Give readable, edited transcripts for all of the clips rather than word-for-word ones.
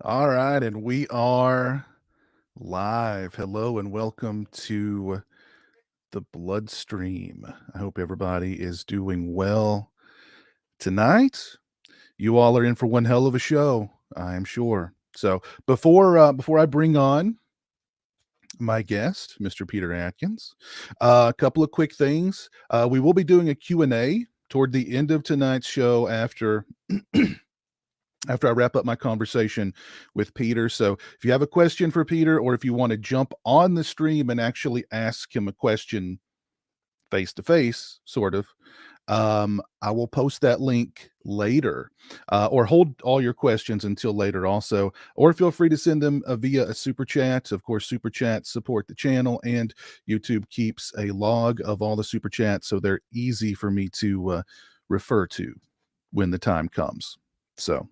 All right, and we are live. Hello and welcome to the Bloodstream. I hope everybody is doing well tonight. You all are in for one hell of a show, I am sure. So before I bring on my guest, Mr. Peter Atkins, a couple of quick things. We will be doing a Q&A toward the end of tonight's show after I wrap up my conversation with Peter. So if you have a question for Peter, or if you want to jump on the stream and actually ask him a question face to face, sort of, I will post that link later, or hold all your questions until later also, or feel free to send them via a super chat. Of course, super chats support the channel, and YouTube keeps a log of all the super chats, so they're easy for me to refer to when the time comes. So,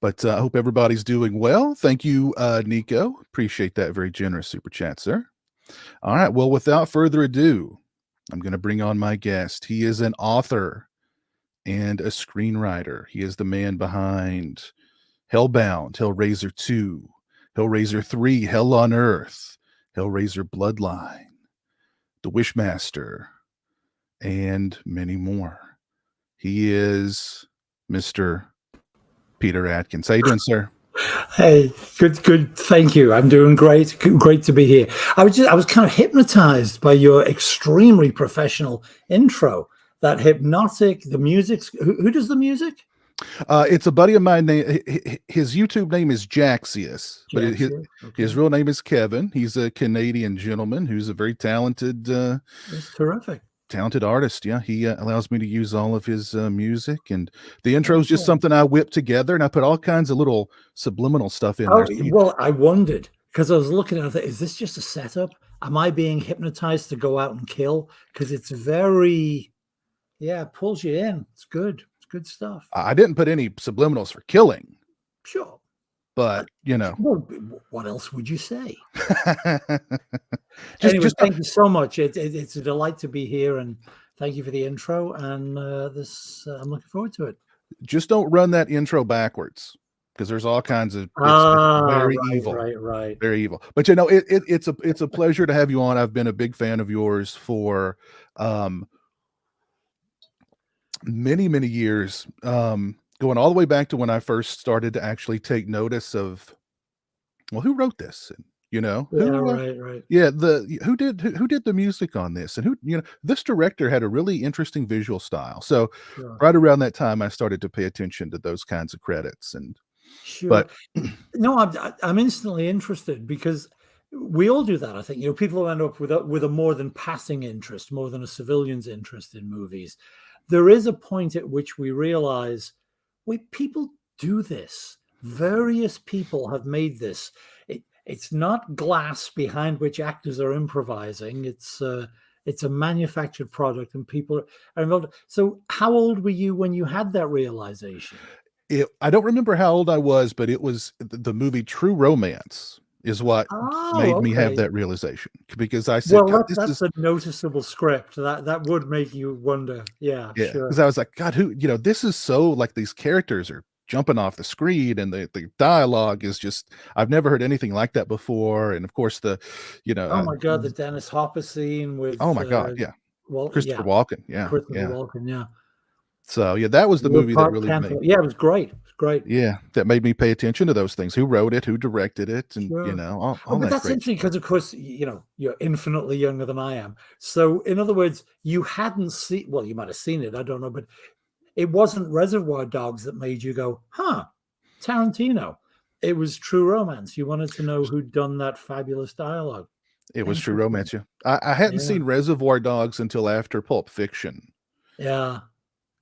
but I hope everybody's doing well. Thank you, Nico. Appreciate that very generous super chat, sir. All right. Well, without further ado, I'm going to bring on my guest. He is an author and a screenwriter. He is the man behind Hellbound, Hellraiser II, Hellraiser III, Hell on Earth, Hellraiser Bloodline, The Wishmaster, and many more. He is Mr. Peter Atkins. How you doing, sir? Hey, good. Thank you. I'm doing great. Great to be here. I was kind of hypnotized by your extremely professional intro. That hypnotic, the music. Who does the music? It's a buddy of mine. His YouTube name is Jaxius, but his real name is Kevin. He's a Canadian gentleman who's a very talented. That's terrific. Talented artist. Yeah, he allows me to use all of his music, and the intro is just something I whipped together, and I put all kinds of little subliminal stuff in there. Well, I wondered because I was looking at it. Is this just a setup? Am I being hypnotized to go out and kill? Because it's very, it pulls you in. It's good. It's good stuff. I didn't put any subliminals for killing. Sure. But, you know. Well, what else would you say? Anyway, thank you so much. It's a delight to be here, and thank you for the intro. And I'm looking forward to it. Just don't run that intro backwards, because there's all kinds of it's very evil. Right. Very evil. But you know, it's a pleasure to have you on. I've been a big fan of yours for many years. Going all the way back to when I first started to actually take notice of, well, who wrote this? And, you know, right. Yeah, who did the music on this, and this director had a really interesting visual style. So right around that time, I started to pay attention to those kinds of credits. And but no, I'm instantly interested, because we all do that. I think people end up with a more than passing interest, more than a civilian's interest in movies. There is a point at which we realize, wait, people do this. Various people have made this. It's not glass behind which actors are improvising. It's a manufactured product, and people are involved. So how old were you when you had that realization? I don't remember how old I was, but it was the movie True Romance is what made me have that realization, because I said, well, that's a noticeable script. That would make you wonder. Yeah, sure. Because I was like, God, this is so, like, these characters are jumping off the screen, and the dialogue is just, I've never heard anything like that before. And of course oh my God, the Dennis Hopper scene with Christopher Walken. Walken. So that was the movie that really made. Yeah, it was great. Great. Yeah, that made me pay attention to those things. Who wrote it? Who directed it? And all but that's interesting, because of course you're infinitely younger than I am. So in other words, you hadn't seen. Well, you might have seen it. I don't know, but it wasn't Reservoir Dogs that made you go, "Huh, Tarantino." It was True Romance. You wanted to know who'd done that fabulous dialogue. It was True Romance. Yeah, I hadn't seen Reservoir Dogs until after Pulp Fiction. Yeah.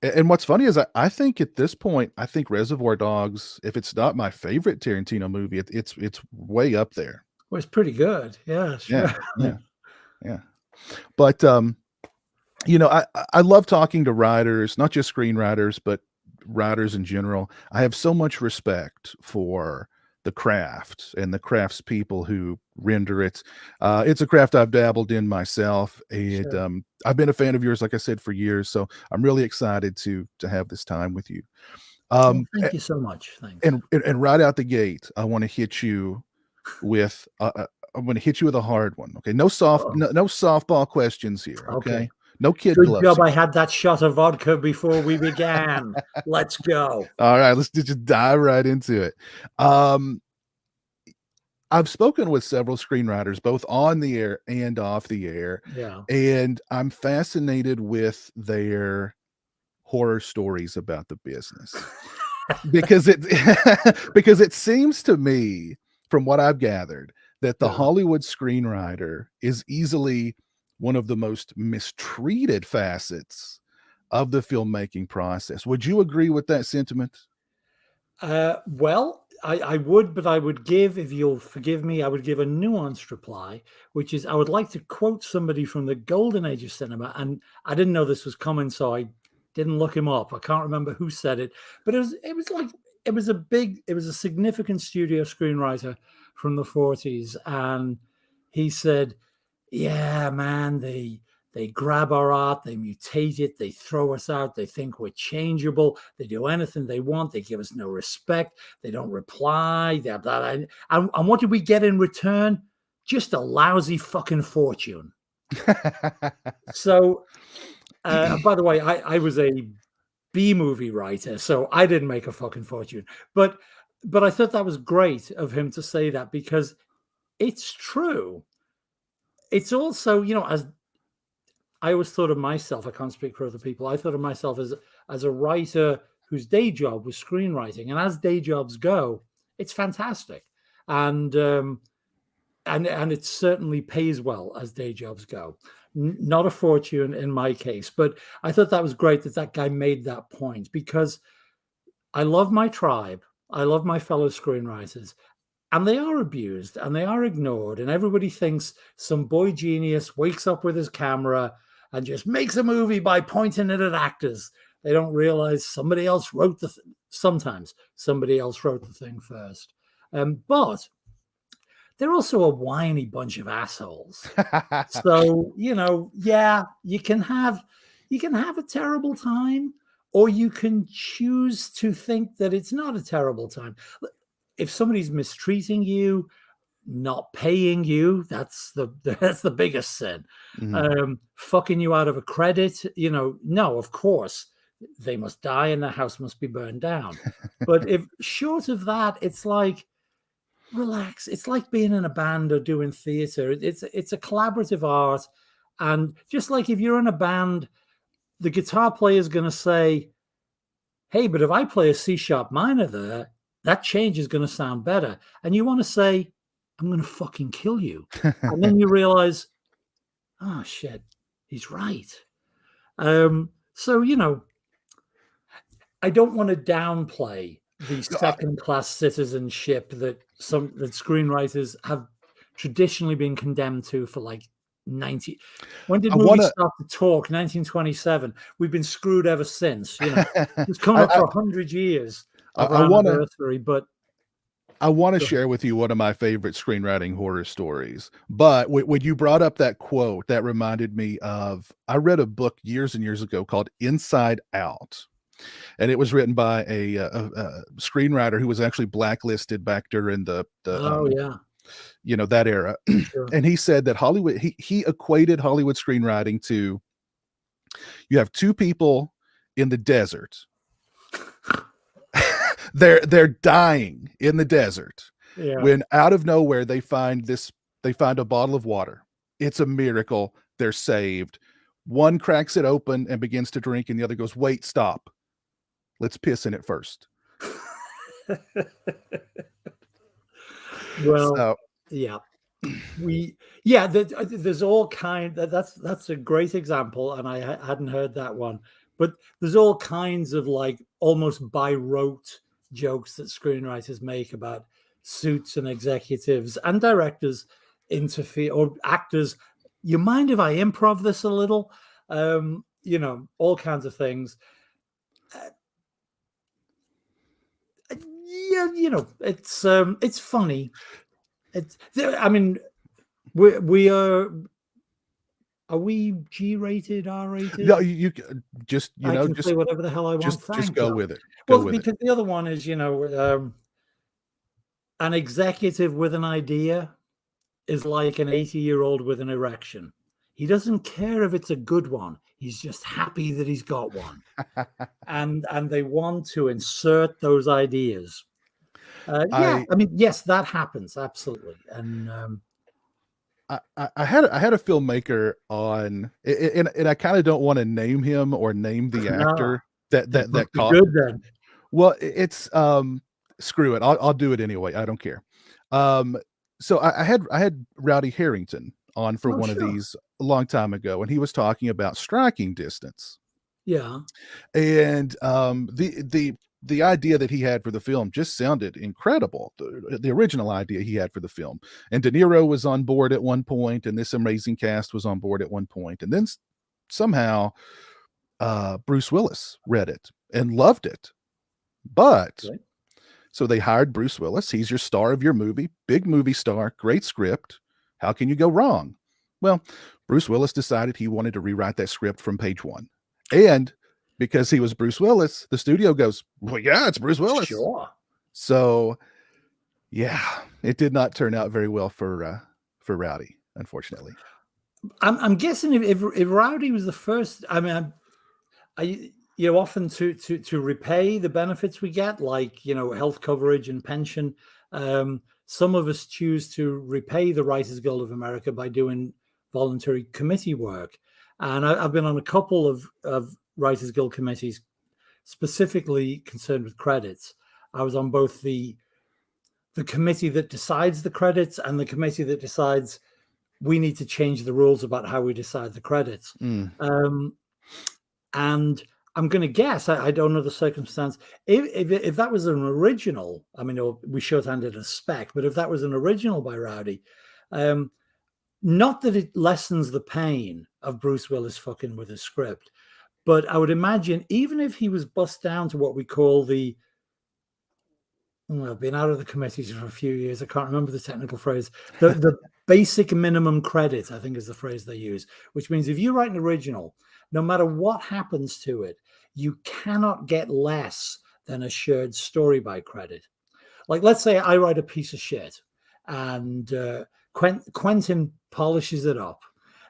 And what's funny is I think at this point, I think Reservoir Dogs, if it's not my favorite Tarantino movie, it's way up there. Well, it's pretty good. Yeah, sure. Yeah. But I love talking to writers, not just screenwriters, but writers in general. I have so much respect for the craft and the craftspeople who render it. It's a craft I've dabbled in myself, and I've been a fan of yours, like I said, for years. So I'm really excited to have this time with you. Well, Um, thank you so much. Thanks. and right out the gate, I want to hit you with I'm going to hit you with a hard one. Okay, Oh, no softball questions here. okay. Okay, no kid Good gloves job I here. had that shot of vodka before we began. Let's go. All right, let's just dive right into it. Um, I've spoken with several screenwriters, both on the air and off the air, Yeah. and I'm fascinated with their horror stories about the business because it because it seems to me, from what I've gathered, that the Yeah. Hollywood screenwriter is easily one of the most mistreated facets of the filmmaking process. Would you agree with that sentiment? Well, I would, but I would give, if you'll forgive me, I would give a nuanced reply, which is I would like to quote somebody from the golden age of cinema. And I didn't know this was coming, so I didn't look him up. I can't remember who said it, but it was a significant studio screenwriter from the 40s. And he said, yeah, man, they grab our art, they mutate it, they throw us out, they think we're changeable, they do anything they want, they give us no respect, they don't reply, blah, blah, blah. And what do we get in return? Just a lousy fucking fortune. So, by the way, I was a B movie writer, so I didn't make a fucking fortune. But I thought that was great of him to say that because it's true. It's also, as I always thought of myself, I can't speak for other people. I thought of myself as a writer whose day job was screenwriting, and as day jobs go, it's fantastic, and and it certainly pays well as day jobs go. Not a fortune in my case, but I thought that was great that that guy made that point because I love my tribe, I love my fellow screenwriters, and they are abused and they are ignored. And everybody thinks some boy genius wakes up with his camera and just makes a movie by pointing it at actors. They don't realize somebody else wrote sometimes somebody else wrote the thing first. But they're also a whiny bunch of assholes. So, yeah, you can have a terrible time, or you can choose to think that it's not a terrible time. If somebody's mistreating you, not paying you, that's the that's the biggest sin. Mhm. Fucking you out of a credit, no, of course they must die and the house must be burned down. But if short of that, it's like relax. It's like being in a band or doing theater. It's a collaborative art, and just like if you're in a band, the guitar player is going to say, hey, but if I play a C sharp minor there, that change is going to sound better. And you want to say, I'm going to fucking kill you. And then you realize, oh shit, he's right. So, I don't want to downplay the No, second class citizenship that screenwriters have traditionally been condemned to for like 90. When did I movies wanna start to talk? 1927. We've been screwed ever since. It's coming I up for 100 years of I our wanna anniversary. But I wanna go ahead. share with you one of my favorite screenwriting horror stories, but when you brought up that quote, that reminded me of I read a book years and years ago called Inside Out, and it was written by a screenwriter who was actually blacklisted back during Oh yeah, that era, sure. and he said that Hollywood he equated Hollywood screenwriting to you have 2 people in the desert. They're dying in the desert Yeah. when out of nowhere they find a bottle of water. It's a miracle. They're saved. One cracks it open and begins to drink, and the other goes, "Wait, stop. Let's piss in it first." Well, So, yeah. There's all that's a great example, and I hadn't heard that one. But there's all kinds of like almost by rote jokes that screenwriters make about suits and executives and directors interfere, or actors. You mind if I improv this a little? All kinds of things. Uh, yeah, it's funny. I mean, we are Are we G-rated, R-rated? No, you just, I can say whatever the hell I want. just Thank go you. with it. Go Well, with it. because the other one is, an executive with an idea is like an 80-year-old with an erection. He doesn't care if it's a good one. He's just happy that he's got one. And they want to insert those ideas. I mean, yes, that happens, absolutely. And I had a filmmaker on, and I kind of don't want to name him or name the actor it that must be caught. good then. Well, it's screw it. I'll do it anyway. I don't care. So I had Rowdy Harrington on for one of these a long time ago, and he was talking about striking distance. Yeah. And the idea that he had for the film just sounded incredible. The original idea he had for the film. And De Niro was on board at one point, and this amazing cast was on board at one point. And then somehow Bruce Willis read it and loved it. But so they hired Bruce Willis. He's your star of your movie, big movie star, great script. How can you go wrong? Well, Bruce Willis decided he wanted to rewrite that script from page one. And because he was Bruce Willis, the studio goes, well, yeah, it's Bruce Willis. Sure. So, yeah, it did not turn out very well for Rowdy, unfortunately. I'm guessing if Rowdy was the first, I mean, often to repay the benefits we get, like, health coverage and pension, some of us choose to repay the Writers Guild of America by doing voluntary committee work. And I've been on a couple of Writers Guild committees specifically concerned with credits. I was on both the committee that decides the credits and the committee that decides we need to change the rules about how we decide the credits. And I'm going to guess, I don't know the circumstance, if that was an original, I mean, we shorthanded a spec, but if that was an original by Rowdy, not that it lessens the pain of Bruce Willis fucking with his script, but I would imagine even if he was bussed down to what we call I've been out of the committees for a few years. I can't remember the technical phrase. The basic minimum credit, I think, is the phrase they use, which means if you write an original, no matter what happens to it, you cannot get less than a shared story by credit. Like, let's say I write a piece of shit and Quentin polishes it up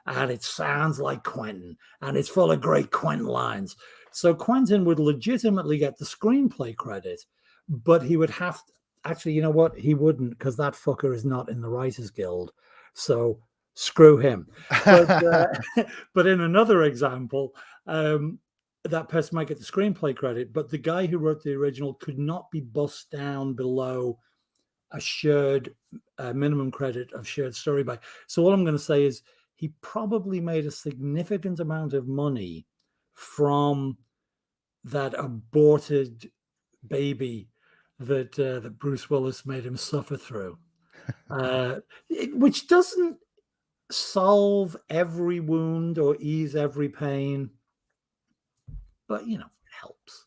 and it sounds like Quentin and it's full of great Quentin lines. So Quentin would legitimately get the screenplay credit, but he would have to, actually, you know what? He wouldn't, because that fucker is not in the Writers Guild. So screw him. But in another example, that person might get the screenplay credit, but the guy who wrote the original could not be bussed down below a shared minimum credit of shared story by. So all I'm going to say is he probably made a significant amount of money from that aborted baby that Bruce Willis made him suffer through, which doesn't solve every wound or ease every pain, but it helps.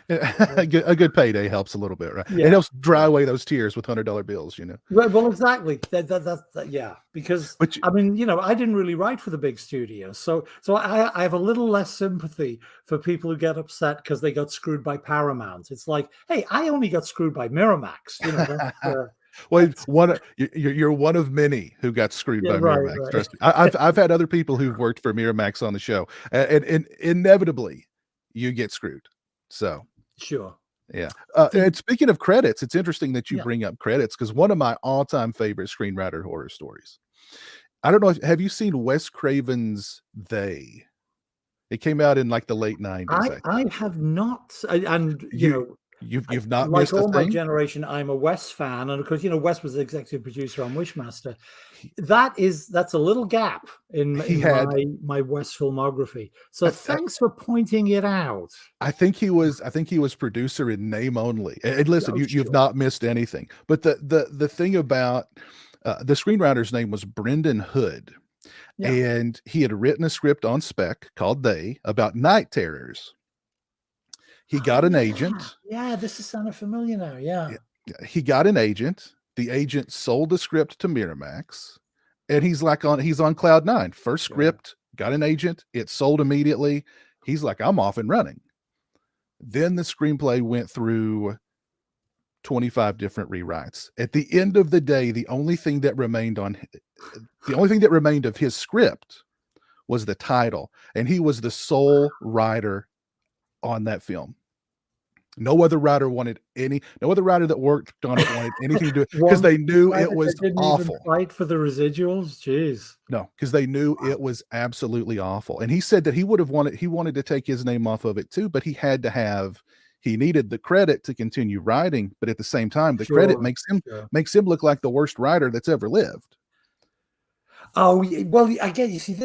A good payday helps a little bit, right? Yeah. It helps dry away those tears with $100 bills, Well, exactly. That yeah. Because I mean, I didn't really write for the big studio, so I have a little less sympathy for people who get upset because they got screwed by Paramount. It's like, hey, I only got screwed by Miramax. Well, you're one of many who got screwed by Miramax. Right. Trust me. I've had other people who've worked for Miramax on the show, and inevitably you get screwed. So sure. Yeah. And speaking of credits, it's interesting that you bring up credits, because one of my all-time favorite screenwriter horror stories. I don't know. Have you seen Wes Craven's They? It came out in like the late 90s. I have not. And you've not like missed all a thing? My generation, I'm a Wes fan, and of course, Wes was the executive producer on Wishmaster. That's a little gap in my Wes filmography. So thanks for pointing it out. I think he was producer in name only. And listen, you've not missed anything. But the thing about the screenwriter's name was Brendan Hood. Yeah. And he had written a script on spec called They about night terrors. He got an agent. Yeah, this is sounding familiar now. Yeah. He got an agent. The agent sold the script to Miramax, and he's on cloud nine. First script got an agent, it sold immediately. He's like, I'm off and running. Then the screenplay went through 25 different rewrites. At the end of the day, the only thing that remained of his script was the title, and he was the sole writer on that film. No other writer that worked on it wanted anything to do because they knew it was awful. Even fight for the residuals. Jeez. No, because they knew it was absolutely awful. And he said that he wanted to take his name off of it too, but he needed the credit to continue writing, but at the same time, the credit makes him look like the worst writer that's ever lived. Oh, well, again, you see,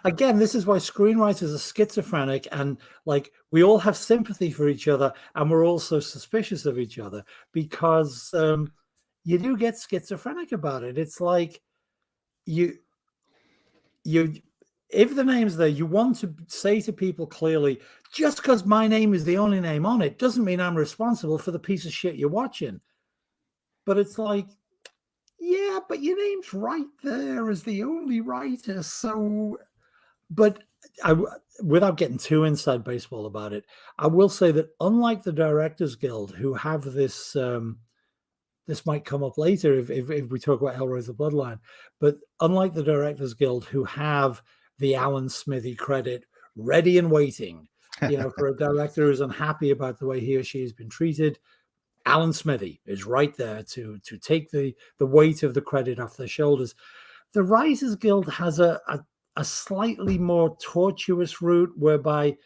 again, this is why screenwriters are schizophrenic, and like we all have sympathy for each other, and we're also suspicious of each other because you do get schizophrenic about it. It's like you, if the name's there, you want to say to people clearly, just because my name is the only name on it doesn't mean I'm responsible for the piece of shit you're watching. But it's like, yeah, but your name's right there as the only writer. So, but without getting too inside baseball about it, I will say that unlike the Directors Guild, who have this, this might come up later if we talk about Hellraiser Bloodline, but unlike the Directors Guild, who have the Alan Smithy credit ready and waiting, for a director who's unhappy about the way he or she has been treated, Alan Smithy is right there to take the weight of the credit off their shoulders. The Writers Guild has a slightly more tortuous route whereby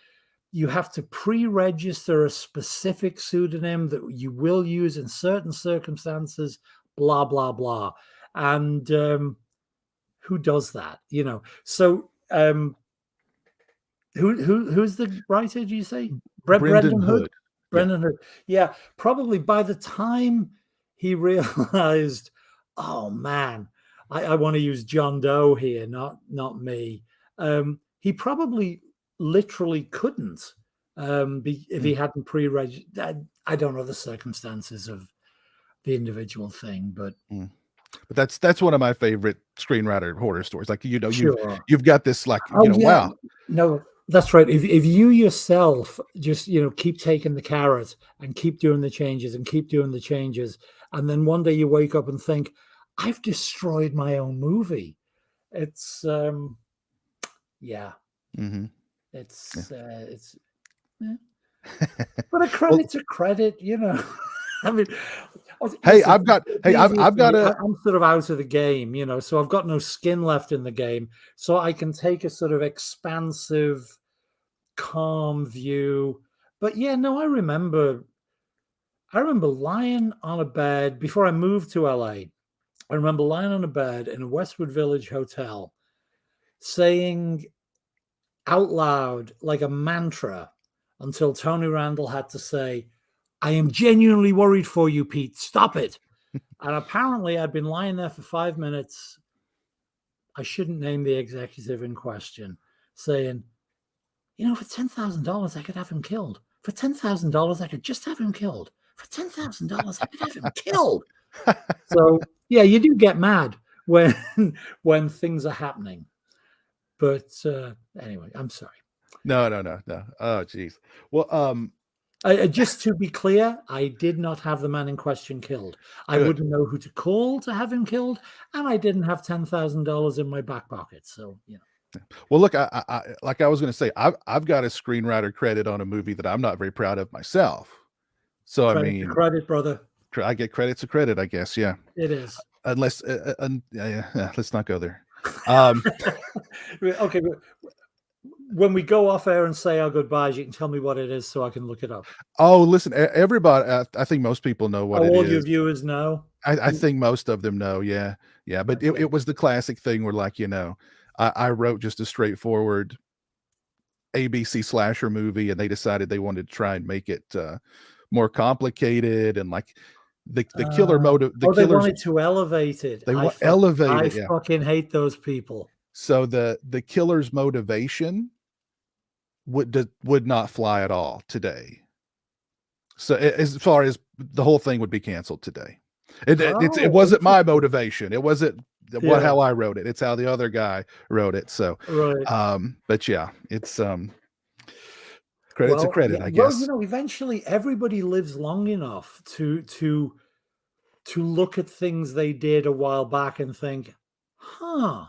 you have to pre-register a specific pseudonym that you will use in certain circumstances, blah, blah, blah. And who does that? So who's the writer, do you say? Brendan Hood. Brendan Hood. Yeah, probably by the time he realized, oh man, I want to use John Doe here, not me. He probably literally couldn't if he hadn't pre-registered. I don't know the circumstances of the individual thing, but that's one of my favorite screenwriter horror stories. Like sure. you've got this wow. No, that's right. If you yourself just keep taking the carrot and keep doing the changes and keep doing the changes, and then one day you wake up and think, I've destroyed my own movie. It's yeah. Mm-hmm. It's but a credit's a credit, I mean, hey, listen, I'm sort of out of the game, so I've got no skin left in the game, so I can take a sort of expansive, calm view. But yeah, no, I remember lying on a bed before I moved to LA. I remember lying on a bed in a Westwood Village hotel, saying out loud like a mantra until Tony Randall had to say, I am genuinely worried for you, Pete. Stop it. And apparently I'd been lying there for 5 minutes. I shouldn't name the executive in question, saying, for $10,000, I could have him killed. For $10,000, I could just have him killed. For $10,000, I could have him killed. So, yeah, you do get mad when things are happening. But anyway, I'm sorry. No. Oh, geez. Well, just to be clear, I did not have the man in question killed. I wouldn't know who to call to have him killed, and I didn't have $10,000 in my back pocket. So, Well, look, I like I was going to say, I've got a screenwriter credit on a movie that I'm not very proud of myself. So credit, brother. I get credit to credit, I guess. Yeah, it is. Unless, let's not go there. Okay. When we go off air and say our goodbyes, you can tell me what it is so I can look it up. Oh, listen, everybody, I think most people know what it is. All your viewers know? I think most of them know, yeah. But it was the classic thing where, I wrote just a straightforward ABC slasher movie, and they decided they wanted to try and make it more complicated, and the killer motive. They wanted to elevate it. They elevate it. I fucking hate those people. So the killer's motivation would not fly at all today. So as far as the whole thing would be canceled today. It wasn't my motivation. It wasn't Yeah, how I wrote it. It's how the other guy wrote it. So, right. but yeah, it's credit to Well, credit, yeah. I Well, guess. eventually everybody lives long enough to look at things they did a while back and think, huh,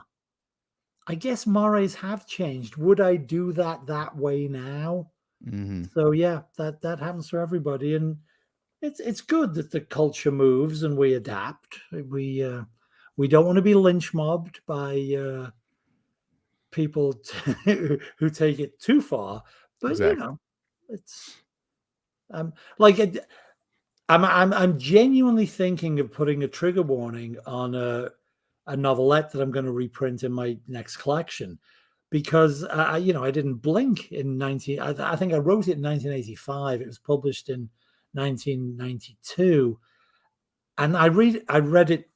I guess mores have changed. Would I do that way now? Hmm. So yeah, that happens to everybody, and it's good that the culture moves and we adapt. We don't want to be lynch mobbed by people who take it too far, but Exactly. it's like I'm genuinely thinking of putting a trigger warning on a novelette that I'm going to reprint in my next collection because I didn't blink in 19 I think I wrote it in 1985. It was published in 1992, and I read it,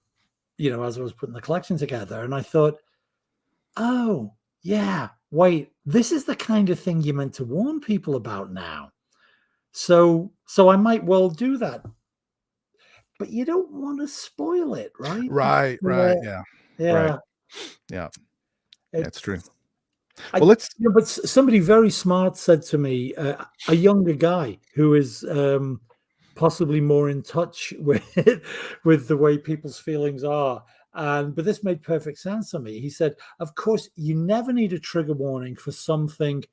as I was putting the collection together, and I thought, oh yeah, wait, this is the kind of thing you meant to warn people about now. So I might well do that, but you don't want to spoil it, right? Right, right. Yeah. Right. Yeah, Yeah. That's it's true. I Well, let's but somebody very smart said to me, a younger guy who is possibly more in touch with with the way people's feelings are. And but this made perfect sense to me. He said, "Of course, you never need a trigger warning for something.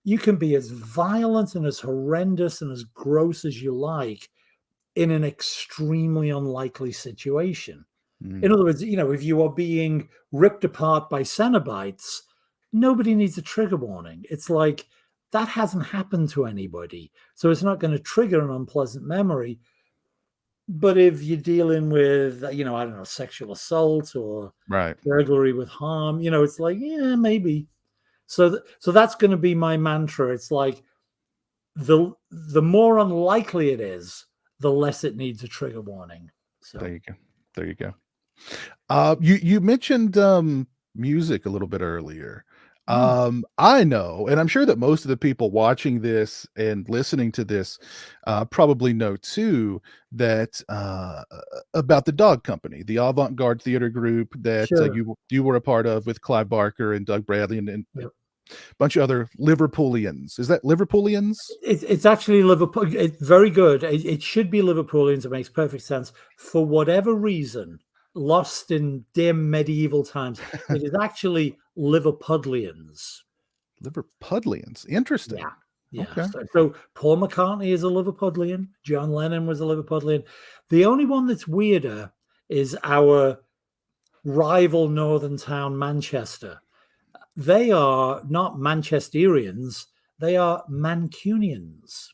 You can be as violent and as horrendous and as gross as you like in an extremely unlikely situation. mm, In other words, if you are being ripped apart by Cenobites, nobody needs a trigger warning. It's like that hasn't happened to anybody. So it's not going to trigger an unpleasant memory. But if you're dealing with, I don't know, sexual assault or right. burglary with harm, it's like, yeah, maybe. So that's going to be my mantra. It's like the more unlikely it is, the less it needs a trigger warning. There So you go. There you go. You mentioned music a little bit earlier. hmm, I know, and I'm sure that most of the people watching this and listening to this probably know too that about the Dog Company, the avant-garde theater group that sure. you were a part of with Clive Barker and Doug Bradley and a Yep. bunch of other Liverpoolians. Is that Liverpoolians? It's actually Liverpool. It's very good. It should be Liverpoolians. It makes perfect sense. For whatever reason, lost in dim medieval times, it is actually Liverpudlians. Liverpudlians. Interesting. Yeah. Yeah. Okay. So Paul McCartney is a Liverpudlian. John Lennon was a Liverpudlian. The only one that's weirder is our rival northern town, Manchester. They are not Manchesterians, they are Mancunians.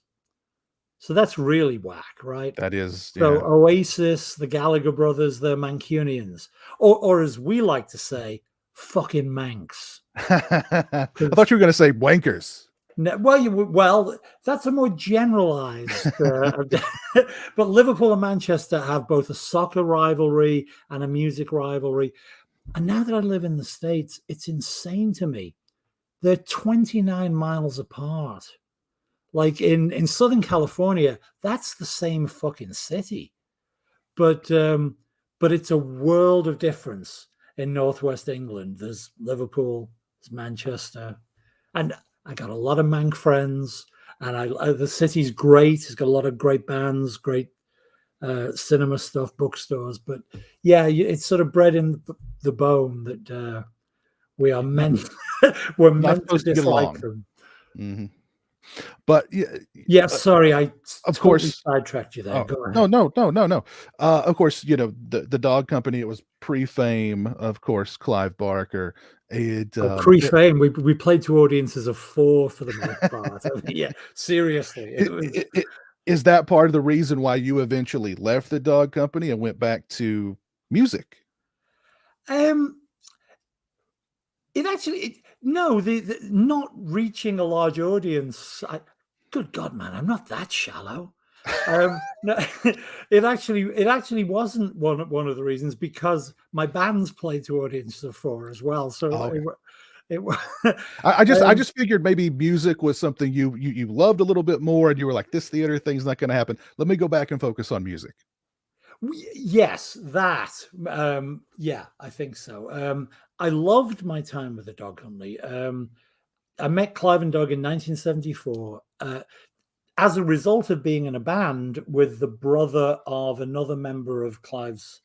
So that's really whack, right? That is, So yeah. Oasis, the Gallagher brothers, they're Mancunians. Or as we like to say, fucking Manx. I 'Cause thought you were going to say wankers. well, that's a more generalized. But Liverpool and Manchester have both a soccer rivalry and a music rivalry. And now that I live in the States, it's insane to me. They're 29 miles apart. Like in Southern California, that's the same fucking city. But it's a world of difference in Northwest England. There's Liverpool, there's Manchester, and I got a lot of Manc friends. And the city's great. It's got a lot of great bands, great cinema stuff, bookstores. But yeah, it's sort of bred in the bone that we are Not, meant we're not meant to supposed to get dislike along. them. Mhm. But yeah, Yeah, uh, sorry, I of totally course. sidetracked you there. Oh, Go no, ahead. no, no, no, no. Of course, the Dog Company, it was pre-fame, of course, Clive Barker. It, Oh, it, pre-fame, we played to audiences of 4 for the most part. I mean, yeah, seriously, it was. it is that part of the reason why you eventually left the Dog Company and went back to music? Um, it actually no, the not reaching a large audience. Good God, man, I'm not that shallow. No, it actually wasn't one of the reasons because my bands played to audiences of 4 as well. So Oh, okay. it was. I um, just figured maybe music was something you loved a little bit more, and you were like, "This theater thing's not gonna happen. Let me go back and focus on music." Yes, that. Yeah, I think so. I loved my time with the Dog Company. I met Clive and Doug in 1974 as a result of being in a band with the brother of another member of Clive's.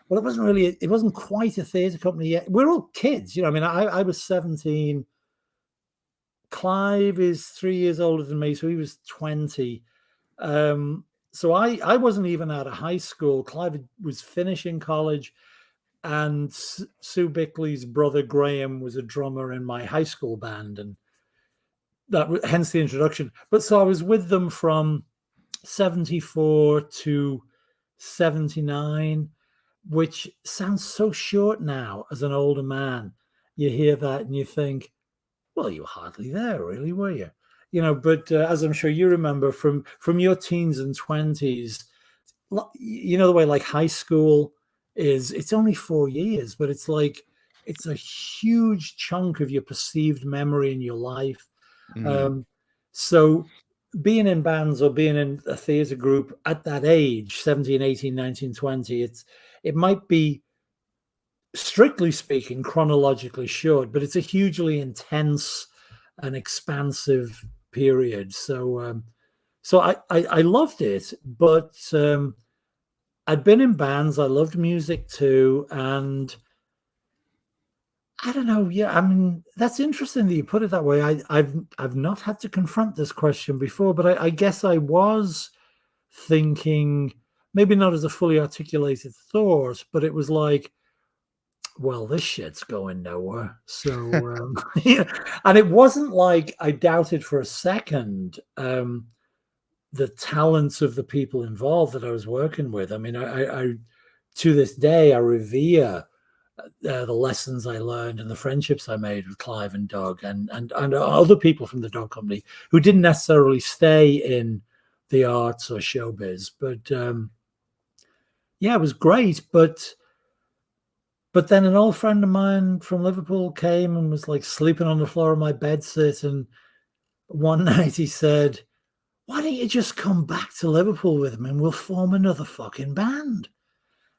Well, it wasn't quite a theatre company yet. We're all kids, I mean, I was 17. Clive is 3 years older than me, so he was 20. So I wasn't even out of high school. Clive was finishing college, and Sue Bickley's brother Graham was a drummer in my high school band, and hence the introduction. But so I was with them from 74 to 79, which sounds so short now as an older man. You hear that and you think, well, you were hardly there, really, were you? But as I'm sure you remember from your teens and 20s, the way like high school is, it's only 4 years, but it's like it's a huge chunk of your perceived memory in your life. So being in bands or being in a theatre group at that age, 17, 18, 19, 20, it might be, strictly speaking, chronologically short, but it's a hugely intense and expansive period. So I loved it, but I'd been in bands. I loved music too, and I don't know. Yeah, I mean, that's interesting that you put it that way. I've not had to confront this question before, but I guess I was thinking, maybe not as a fully articulated thought, but it was like, well, this shit's going nowhere. So yeah, and it wasn't like I doubted for a second the talents of the people involved that I was working with. I mean, I to this day I revere the lessons I learned and the friendships I made with Clive and Doug and other people from the Dog Company who didn't necessarily stay in the arts or showbiz. But yeah, it was great. But then an old friend of mine from Liverpool came and was like sleeping on the floor of my bedsit. And one night he said, why don't you just come back to Liverpool with me and we'll form another fucking band?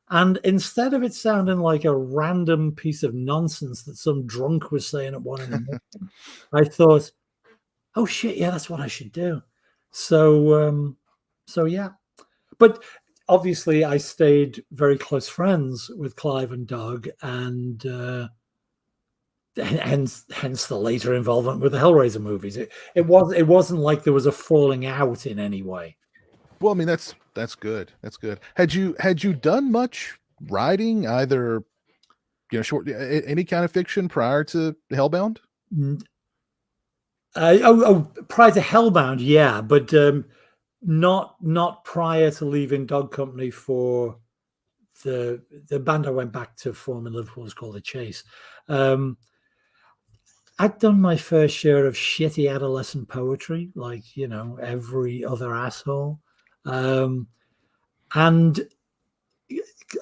And instead of it sounding like a random piece of nonsense that some drunk was saying at 1 a.m, I thought, oh shit, yeah, that's what I should do. So yeah. But obviously I stayed very close friends with Clive and Doug, and hence the later involvement with the Hellraiser movies. It wasn't like there was a falling out in any way. Well, I mean, that's good. That's good. Had you done much writing, either short, any kind of fiction prior to Hellbound? Prior to Hellbound, yeah, but not prior to leaving Dog Company for the band I went back to form in Liverpool was called The Chase. I'd done my fair share of shitty adolescent poetry, like every other asshole. And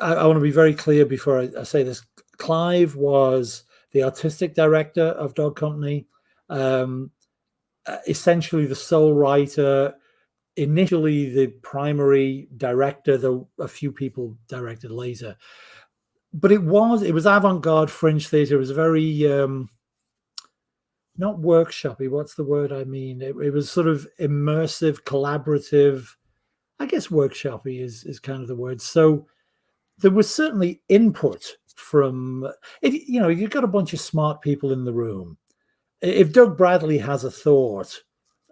I want to be very clear before I say this. Clive was the artistic director of Dog Company, essentially the sole writer, initially the primary director, though a few people directed later. But it was avant-garde fringe theatre. It was very not workshoppy. What's the word I mean? It was sort of immersive, collaborative. I guess workshoppy is kind of the word. So there was certainly input from, if you've got a bunch of smart people in the room, if Doug Bradley has a thought,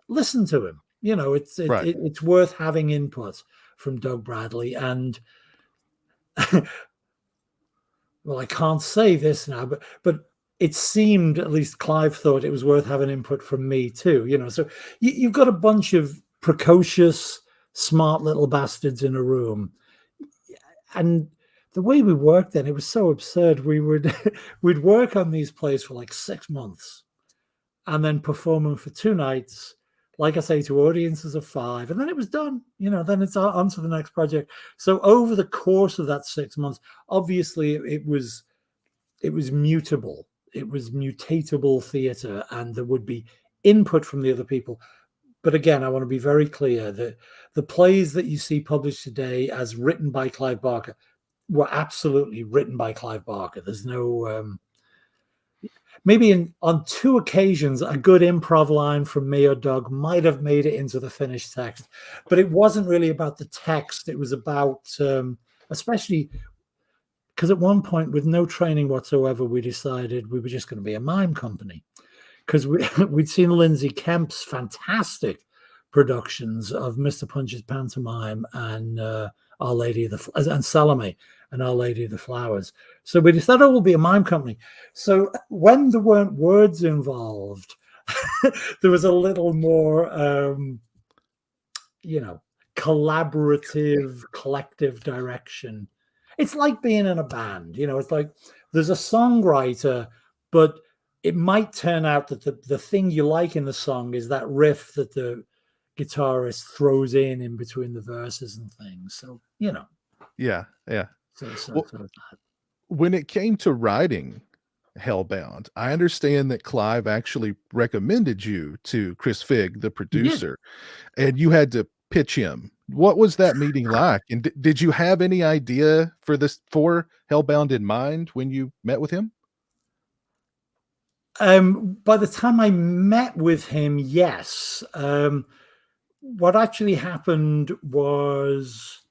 listen to him. Right. It's worth having input from Doug Bradley. And well, I can't say this now, but it seemed, at least Clive thought, it was worth having input from me too. So you've got a bunch of precocious, smart little bastards in a room, and the way we worked then, it was so absurd. We'd work on these plays for like 6 months and then perform them for 2 nights, like I say, to audiences of 5, and then it was done. Then it's on to the next project. So over the course of that 6 months, obviously it was mutable. It was mutatable theater, and there would be input from the other people. But again, I want to be very clear that the plays that you see published today as written by Clive Barker were absolutely written by Clive Barker. There's no maybe on 2 occasions a good improv line from me or Doug might have made it into the finished text, but it wasn't really about the text. It was about especially because at one point, with no training whatsoever, we decided we were just going to be a mime company, because we'd seen Lindsay Kemp's fantastic productions of Mr. Punch's pantomime and Our Lady of the and Salome and Our Lady of the Flowers. So we decided, oh, we'll be a mime company. So when there weren't words involved, there was a little more, collaborative, collective direction. It's like being in a band. It's like there's a songwriter, but it might turn out that the thing you like in the song is that riff that the guitarist throws in between the verses and things. So, Yeah. So When it came to writing Hellbound, I understand that Clive actually recommended you to Chris Figg, the producer, and you had to pitch him. What was that meeting like? And did you have any idea for Hellbound in mind when you met with him? By the time I met with him, yes. What actually happened was,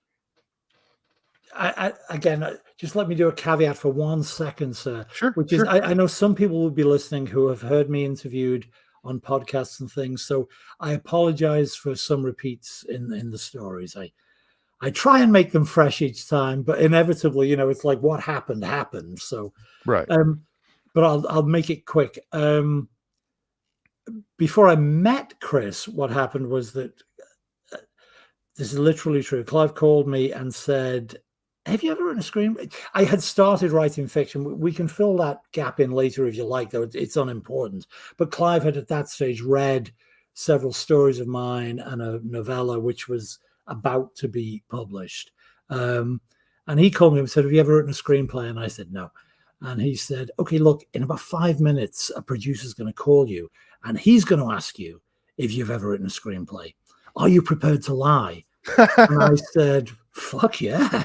again, just let me do a caveat for 1 second, sir. Sure. Which is, I know some people will be listening who have heard me interviewed on podcasts and things, so I apologize for some repeats in the stories. I try and make them fresh each time, but inevitably, it's like what happened. So, right. But I'll make it quick. Before I met Chris, what happened was that this is literally true. Clive called me and said, have you ever written a screenplay? I had started writing fiction. We can fill that gap in later if you like, though it's unimportant. But Clive had at that stage read several stories of mine and a novella which was about to be published. And he called me and said, have you ever written a screenplay? And I said, no. And he said, okay, look, in about 5 minutes, a producer's going to call you and he's going to ask you if you've ever written a screenplay. Are you prepared to lie? And I said, fuck yeah.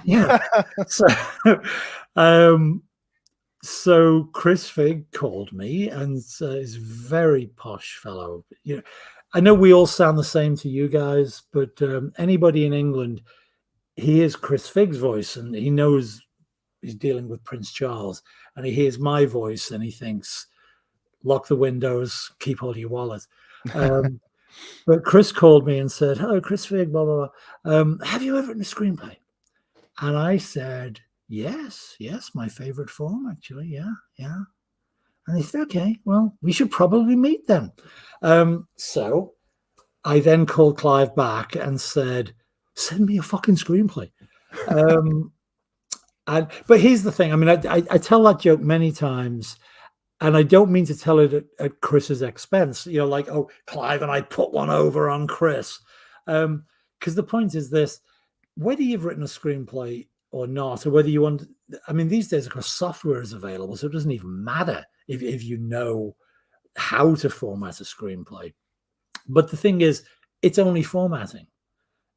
So Chris Figg called me, and he's a very posh fellow. I know we all sound the same to you guys, but anybody in England hears Chris Figg's voice and he knows he's dealing with Prince Charles, and he hears my voice and he thinks, lock the windows, keep all your wallet. But Chris called me and said, hello, Chris Figg, blah, blah, blah. Have you ever written a screenplay? And I said, yes, my favorite form, actually. Yeah. And he said, okay, well, we should probably meet then. So I then called Clive back and said, send me a fucking screenplay. But here's the thing. I mean, I tell that joke many times, and I don't mean to tell it at Chris's expense, like, oh, Clive and I put one over on Chris. Because the point is this, whether you've written a screenplay or not, or whether you want, I mean, these days, of course, software is available, so it doesn't even matter if you know how to format a screenplay. But the thing is, it's only formatting.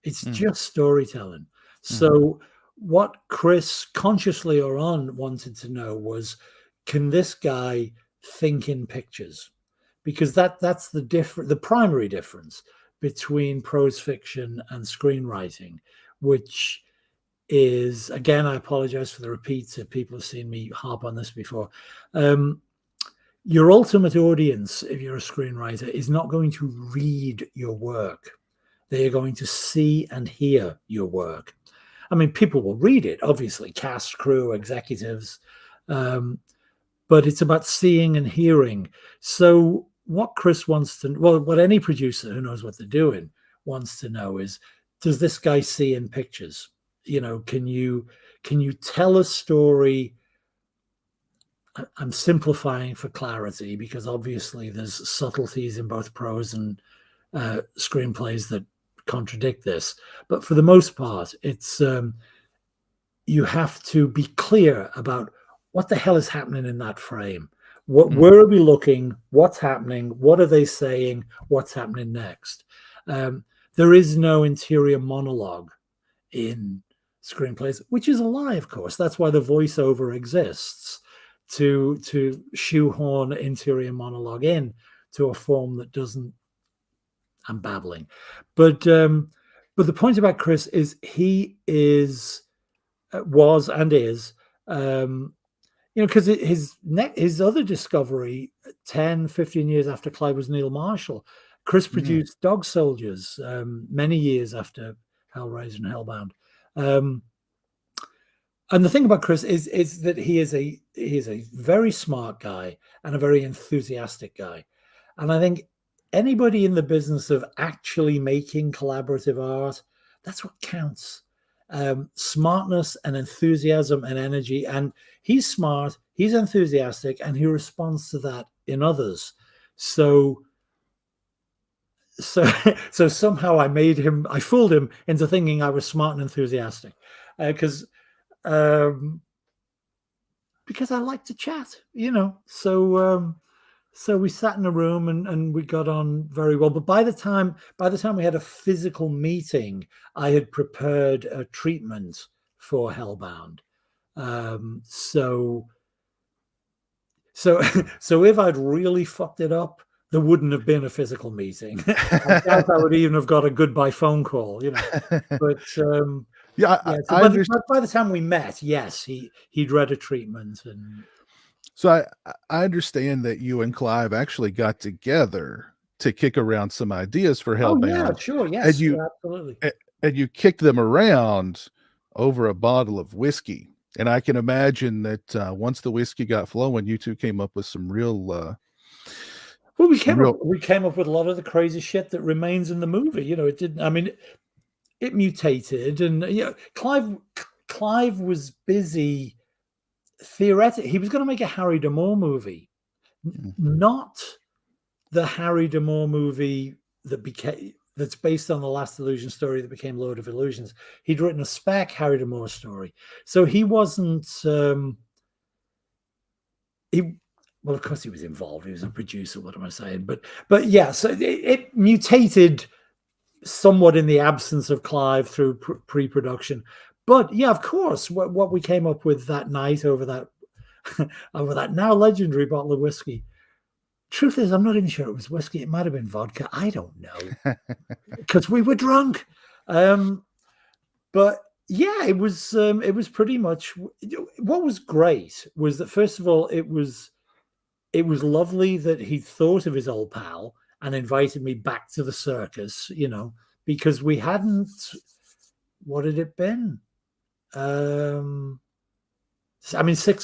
It's just storytelling. So what Chris, consciously or on, wanted to know was, can this guy think in pictures? Because that's the primary difference between prose fiction and screenwriting, which is, again, I apologize for the repeats if people have seen me harp on this before. Your ultimate audience, if you're a screenwriter, is not going to read your work. They are going to see and hear your work. I mean, people will read it, obviously, cast, crew, executives, but it's about seeing and hearing. So what Chris wants to, well, what any producer who knows what they're doing wants to know is, does this guy see in pictures? Can you tell a story? I'm simplifying for clarity, because obviously there's subtleties in both prose and screenplays that contradict this. But for the most part, it's you have to be clear about what the hell is happening in that frame. Where are we looking? What's happening? What are they saying? What's happening next? There is no interior monologue in screenplays, which is a lie, of course. That's why the voiceover exists, to shoehorn interior monologue in to a form that doesn't. I'm babbling, but the point about Chris is he was and is, because his other discovery 10, 15 years after Clive was Neil Marshall, Chris produced Dog Soldiers many years after Hellraiser and Hellbound. And the thing about Chris is that he is a very smart guy and a very enthusiastic guy. And I think anybody in the business of actually making collaborative art, that's what counts. Smartness and enthusiasm and energy. And he's smart, he's enthusiastic, and he responds to that in others. So somehow I fooled him into thinking I was smart and enthusiastic, because I like to chat, so we sat in a room and we got on very well. But by the time we had a physical meeting, I had prepared a treatment for Hellbound. So if I'd really fucked it up, there wouldn't have been a physical meeting. I doubt I would even have got a goodbye phone call, But by the time we met, yes, he'd read a treatment. And so I understand that you and Clive actually got together to kick around some ideas for Hellbound. Oh, yeah, sure, yes, absolutely. And you kicked them around over a bottle of whiskey. And I can imagine that once the whiskey got flowing, you two came up with some real. Well, we came up with a lot of the crazy shit that remains in the movie. It didn't. I mean, it mutated, and Clive was busy. Theoretically, he was going to make a Harry D'Amour movie, not the Harry D'Amour movie that's based on the Last Illusion story that became Lord of Illusions. He'd written a spec Harry D'Amour story, so he wasn't. Well, of course, he was involved. He was a producer. What am I saying? But yeah, so it mutated somewhat in the absence of Clive through pre-production. But yeah, of course, what we came up with that night over that now legendary bottle of whiskey. Truth is, I'm not even sure it was whiskey. It might have been vodka. I don't know, because we were drunk. But yeah, it was pretty much. What was great was that, first of all, it was lovely that he thought of his old pal and invited me back to the circus, because we hadn't. What had it been? 6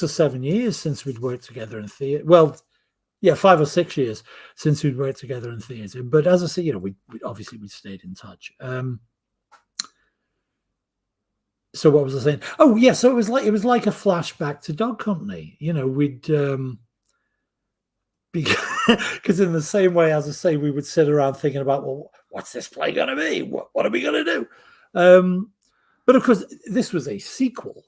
or 7 years since we'd worked together in theatre. Well, yeah, 5 or 6 years since we'd worked together in theatre. But as I say, we stayed in touch. So what was I saying? Oh yeah, so it was like a flashback to Dog Company. We'd because in the same way, as I say, we would sit around thinking about, well, what's this play going to be? What are we going to do? But of course, this was a sequel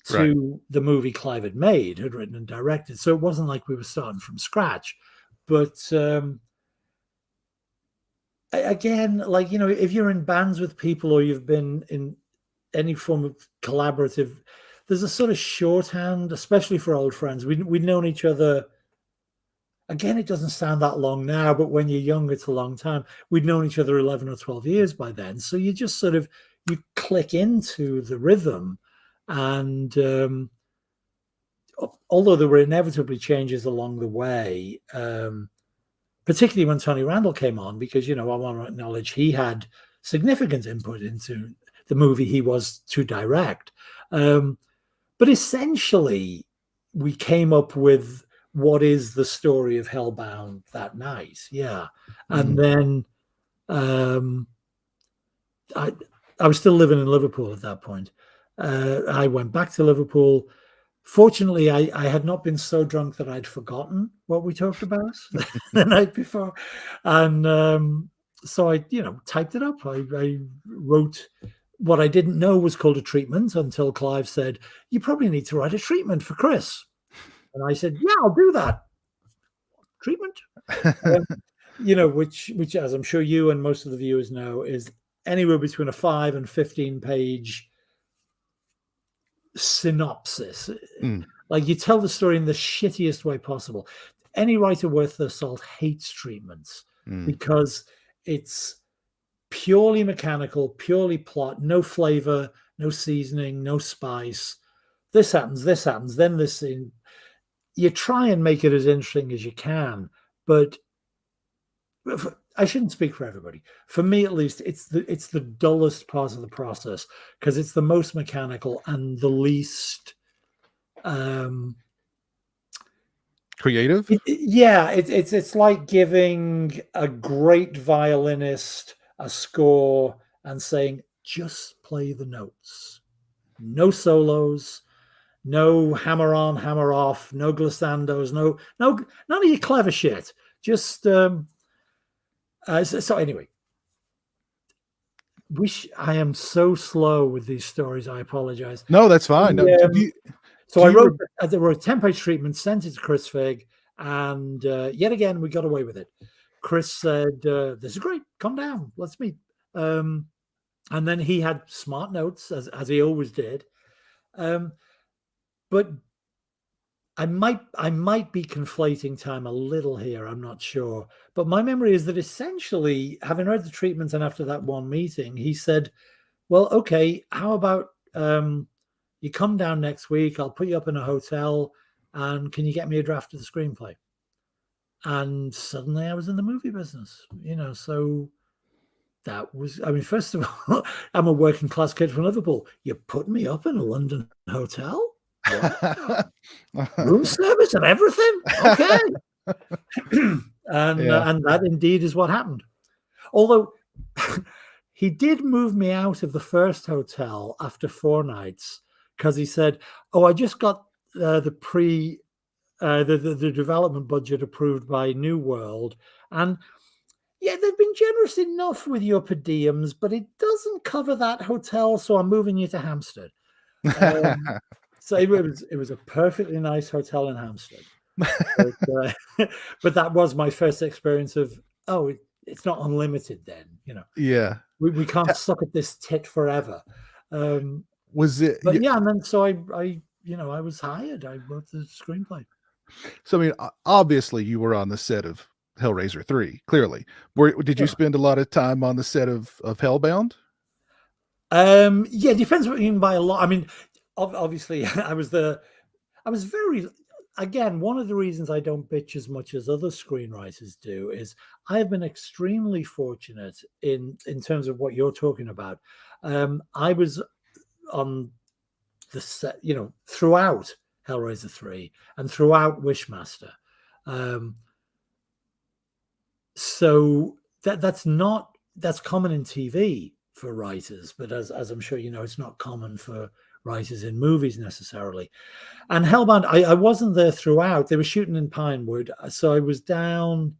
to the movie Clive had written and directed. So it wasn't like we were starting from scratch. But again, if you're in bands with people or you've been in any form of collaborative, there's a sort of shorthand, especially for old friends. We'd known each other. Again, it doesn't sound that long now, but when you're young, it's a long time. We'd known each other 11 or 12 years by then. So you just sort of, you click into the rhythm. And although there were inevitably changes along the way, particularly when Tony Randall came on, because, I want to acknowledge he had significant input into the movie he was to direct. But essentially, we came up with what is the story of Hellbound that night. Yeah. And then I was still living in Liverpool at that point. I went back to Liverpool. Fortunately, I had not been so drunk that I'd forgotten what we talked about the night before. And so I, typed it up. I wrote what I didn't know was called a treatment until Clive said, you probably need to write a treatment for Chris. And I said, yeah, I'll do that. Treatment. which as I'm sure you and most of the viewers know, is anywhere between a 5 and 15 page synopsis. Like, you tell the story in the shittiest way possible. Any writer worth their salt hates treatments because it's purely mechanical, purely plot, no flavor, no seasoning, no spice. This happens, then this scene. You try and make it as interesting as you can, but I shouldn't speak for everybody. For me, at least, it's the dullest part of the process because it's the most mechanical and the least creative. It's like giving a great violinist a score and saying, just play the notes. No solos, no hammer on, hammer off, no glissandos, no none of your clever shit. Just so anyway. I am so slow with these stories. I apologize. No, that's fine. No, I wrote a 10-page treatment, sent it to Chris Figg, and yet again we got away with it. Chris said, "This is great. Come down. Let's meet." And then he had smart notes, as he always did. But I might be conflating time a little here. I'm not sure. But my memory is that essentially, having read the treatment and after that one meeting, he said, "Well, okay, how about you come down next week? I'll put you up in a hotel, and can you get me a draft of the screenplay?" And suddenly I was in the movie business, so that was, first of all, I'm a working class kid from Liverpool. You put me up in a London hotel? Wow. Room service and everything? Okay. And that indeed is what happened. Although he did move me out of the first hotel after 4 nights because he said, "Oh, I just got the development budget approved by New World, and yeah, they've been generous enough with your per diems, but it doesn't cover that hotel, so I'm moving you to Hampstead." So it was a perfectly nice hotel in Hampstead, but that was my first experience of, it's not unlimited then, Yeah, we can't suck at this tit forever. Was it? But yeah, and then so I was hired. I wrote the screenplay. So obviously you were on the set of Hellraiser 3. Clearly, did you spend a lot of time on the set of Hellbound? Yeah, depends what you mean by a lot. Obviously, I was very, again, one of the reasons I don't bitch as much as other screenwriters do is I have been extremely fortunate in terms of what you're talking about. I was on the set, throughout Hellraiser 3 and throughout Wishmaster. So that's common in TV for writers, but as I'm sure you know, it's not common for writers in movies necessarily. And Hellbound, I wasn't there throughout. They were shooting in Pinewood, so I was down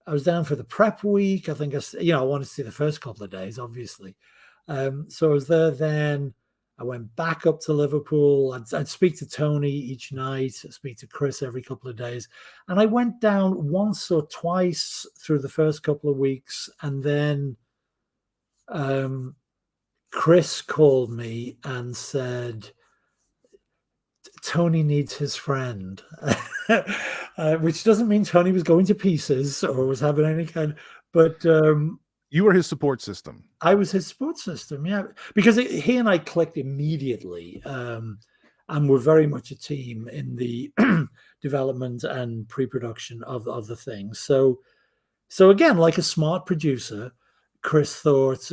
for the prep week. I think I wanted to see the first couple of days, obviously. So I was there then. I went back up to Liverpool. I'd speak to Tony each night. I'd speak to Chris every couple of days. And I went down once or twice through the first couple of weeks. And then Chris called me and said, Tony needs his friend, which doesn't mean Tony was going to pieces or was having any kind, but you were his support system. I was his support system, yeah, because he and I clicked immediately, and we're very much a team in the development and pre-production of the thing. So again, like a smart producer, Chris thought,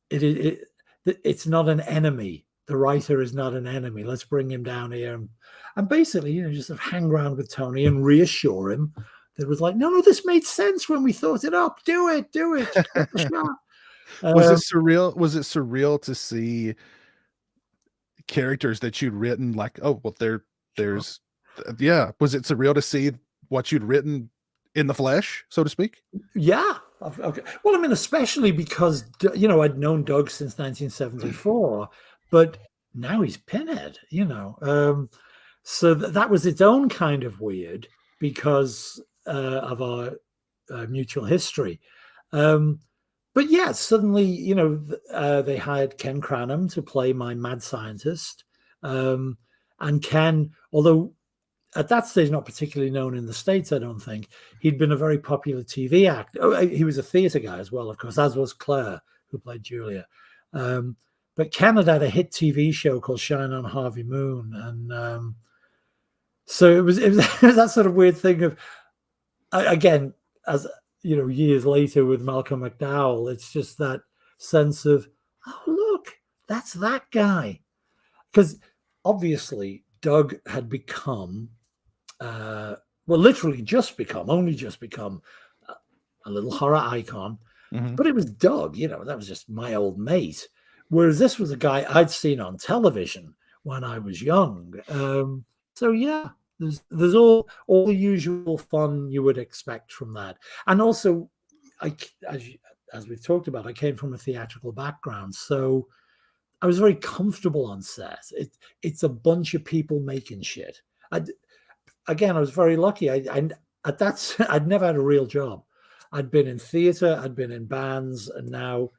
it's not an enemy. The writer is not an enemy. Let's bring him down here and basically, just hang around with Tony and reassure him. That was like, no, this made sense when we thought it up. Do it. Get the shot. Was it surreal? Was it surreal to see characters that you'd written? Like, oh, well, there's, yeah. Was it surreal to see what you'd written in the flesh, so to speak? Yeah. Okay. Well, especially because I'd known Doug since 1974, but now he's Pinhead. So that was its own kind of weird because of our mutual history. But yeah, suddenly, they hired Ken Cranham to play my mad scientist. And Ken, although at that stage not particularly known in the States, I don't think, he'd been a very popular TV actor. Oh, he was a theatre guy as well, of course, as was Claire, who played Julia. But Ken had a hit TV show called Shine on Harvey Moon. And so it was that sort of weird thing of, again, as years later with Malcolm McDowell, it's just that sense of, oh, look, that's that guy. Because obviously Doug had become, only just become a little horror icon. Mm-hmm. But it was Doug, that was just my old mate. Whereas this was a guy I'd seen on television when I was young. So yeah, there's all the usual fun you would expect from that. And also, as we've talked about, I came from a theatrical background, so I was very comfortable on set. It's a bunch of people making shit. I was very lucky. I'd never had a real job. I'd been in theater, I'd been in bands, and now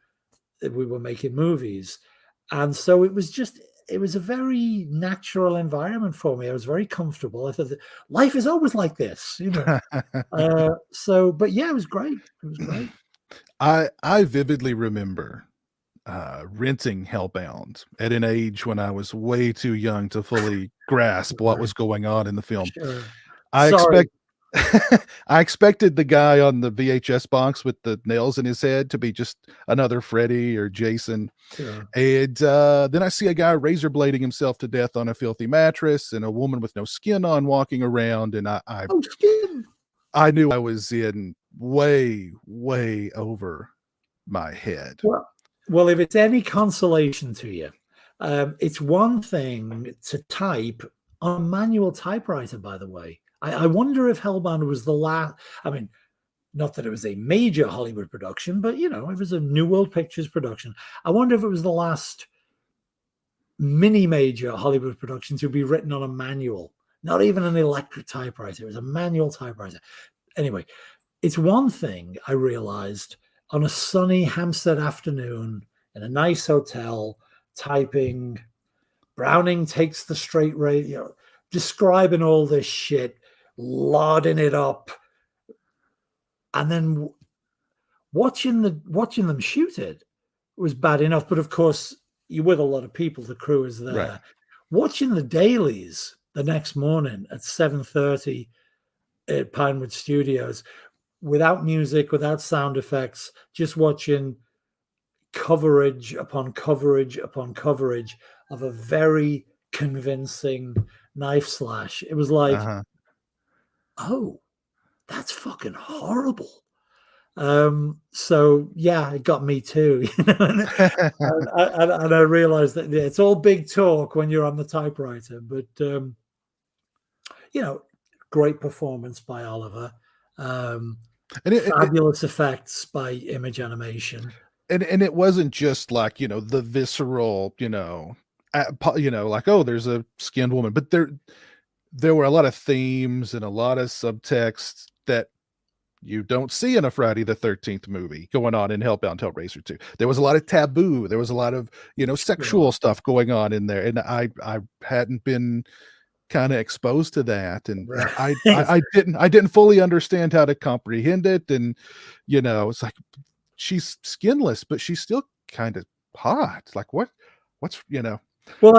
we were making movies. And so it was a very natural environment for me. I was very comfortable. I thought that life is always like this, but yeah, it was great. It was great. I vividly remember renting Hellbound at an age when I was way too young to fully grasp what was going on in the film. Sure. I expected the guy on the VHS box with the nails in his head to be just another Freddy or Jason. Sure. And then I see a guy razor blading himself to death on a filthy mattress and a woman with no skin on walking around. And I knew I was in way, way over my head. Well, if it's any consolation to you, it's one thing to type on a manual typewriter, by the way. I wonder if Hellbound was the last. I mean, not that it was a major Hollywood production, but it was a New World Pictures production. I wonder if it was the last mini major Hollywood production to be written on a manual, not even an electric typewriter. It was a manual typewriter. Anyway, it's one thing I realized on a sunny Hampstead afternoon in a nice hotel, typing Browning takes the straight radio, describing all this shit, larding it up, and then watching them shoot it was bad enough. But of course, you're with a lot of people. The crew is there. Right. Watching the dailies the next morning at 7:30 at Pinewood Studios, without music, without sound effects, just watching coverage upon coverage upon coverage of a very convincing knife slash. It was like, oh, that's fucking horrible. So yeah, it got me too. And I realized that it's all big talk when you're on the typewriter, but great performance by Oliver. Fabulous effects by Image Animation. And it wasn't just like, the visceral, like, oh, there's a skinned woman, but there were a lot of themes and a lot of subtext that you don't see in a Friday the 13th movie going on in Hellbound Hellraiser 2. There was a lot of taboo. There was a lot of, sexual stuff going on in there. And I hadn't been kind of exposed to that. And I didn't fully understand how to comprehend it. And, it's like, she's skinless, but she's still kind of hot. Like what's. Well,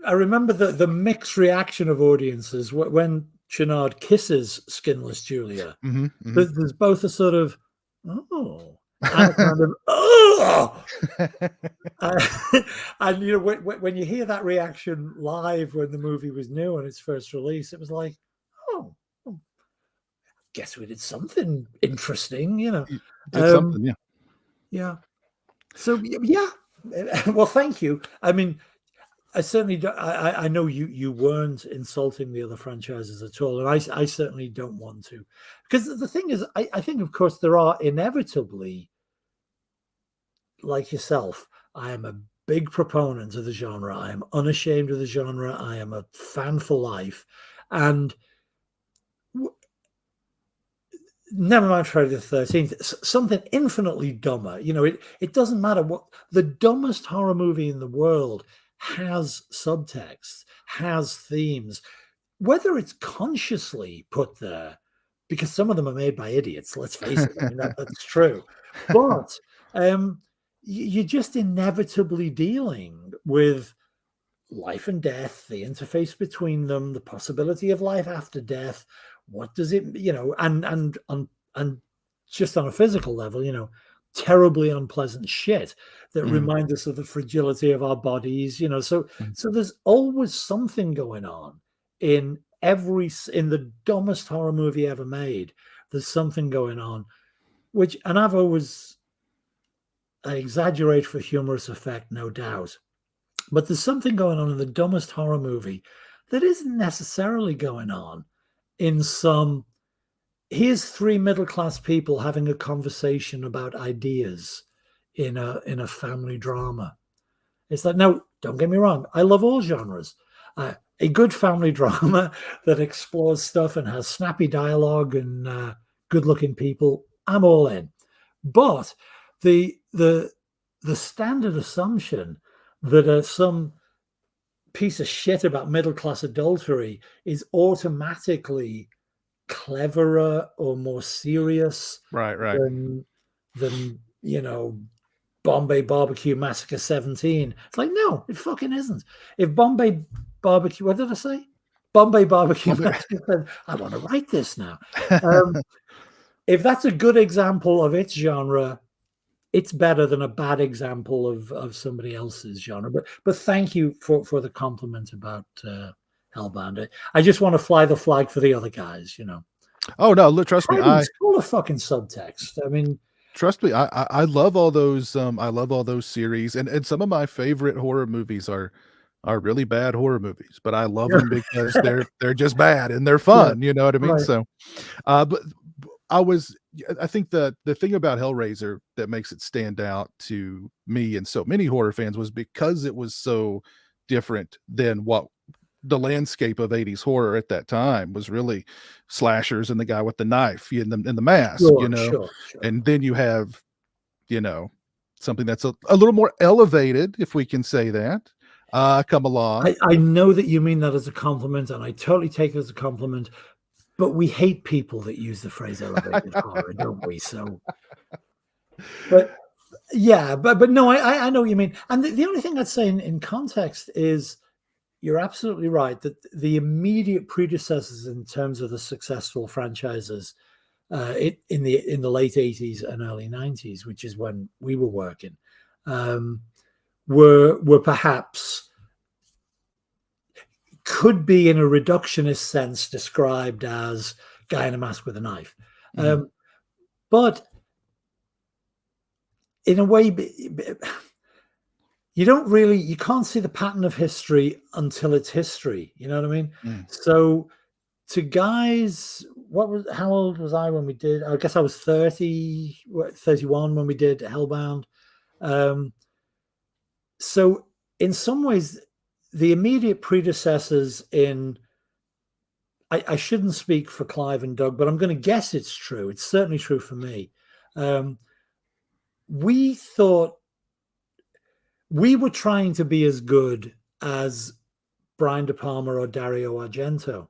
I remember the mixed reaction of audiences when Chenard kisses skinless Julia. Mm-hmm, mm-hmm. There's both a sort of, oh, and a kind of, oh. And when you hear that reaction live when the movie was new on its first release, it was like, oh, I guess we did something interesting, Did something, yeah. Yeah. So yeah. Well, thank you. I mean, I certainly don't, I know you weren't insulting the other franchises at all, and I certainly don't want to, because the thing is, I think, of course, there are inevitably, like yourself, I am a big proponent of the genre. I am unashamed of the genre. I am a fan for life, and never mind Friday the 13th, something infinitely dumber. It doesn't matter what the dumbest horror movie in the world has subtext, has themes, whether it's consciously put there, because some of them are made by idiots, let's face it. I mean, that's true. But you're just inevitably dealing with life and death, the interface between them, the possibility of life after death. What does it, and just on a physical level, terribly unpleasant shit that remind us of the fragility of our bodies. So there's always something going on in the dumbest horror movie ever made. There's something going on, and I exaggerate for humorous effect, no doubt. But there's something going on in the dumbest horror movie that isn't necessarily going on in some. Here's three middle-class people having a conversation about ideas in a family drama. It's like, no, don't get me wrong. I love all genres. A good family drama that explores stuff and has snappy dialogue and good-looking people, I'm all in. But the standard assumption that some piece of shit about middle-class adultery is automatically cleverer or more serious Right. than Bombay Barbecue Massacre 17. It's like, no, it fucking isn't. If Bombay Barbecue, what did I say? Bombay Barbecue Massacre, I want to write this now. If that's a good example of its genre, it's better than a bad example of somebody else's genre. But thank you for the compliment about Hellbound. I just want to fly the flag for the other guys. Oh no, look, trust me, It's full of fucking subtext. I mean, trust me, I love all those. I love all those series, and some of my favorite horror movies are really bad horror movies, but I love them because they're just bad and they're fun. You know what I mean? Right. So, but I think the thing about Hellraiser that makes it stand out to me and so many horror fans was because it was so different than what the landscape of 80s horror at that time was really slashers and the guy with the knife and the mask, Sure. and then you have, something that's a little more elevated, if we can say that, come along. I know that you mean that as a compliment, and I totally take it as a compliment. But we hate people that use the phrase elevated horror, don't we? So, but yeah, but no, I know what you mean. And the only thing I'd say in context is you're absolutely right that the immediate predecessors in terms of the successful franchises in the late 80s and early 90s, which is when we were working, were perhaps could be in a reductionist sense described as guy in a mask with a knife. But in a way, you can't see the pattern of history until it's history. You know what I mean? So to guys, how old was I when we did? I guess I was 31 when we did Hellbound. So in some ways, the immediate predecessors I shouldn't speak for Clive and Doug, but I'm going to guess it's true. It's certainly true for me. We thought we were trying to be as good as Brian De Palma or Dario Argento.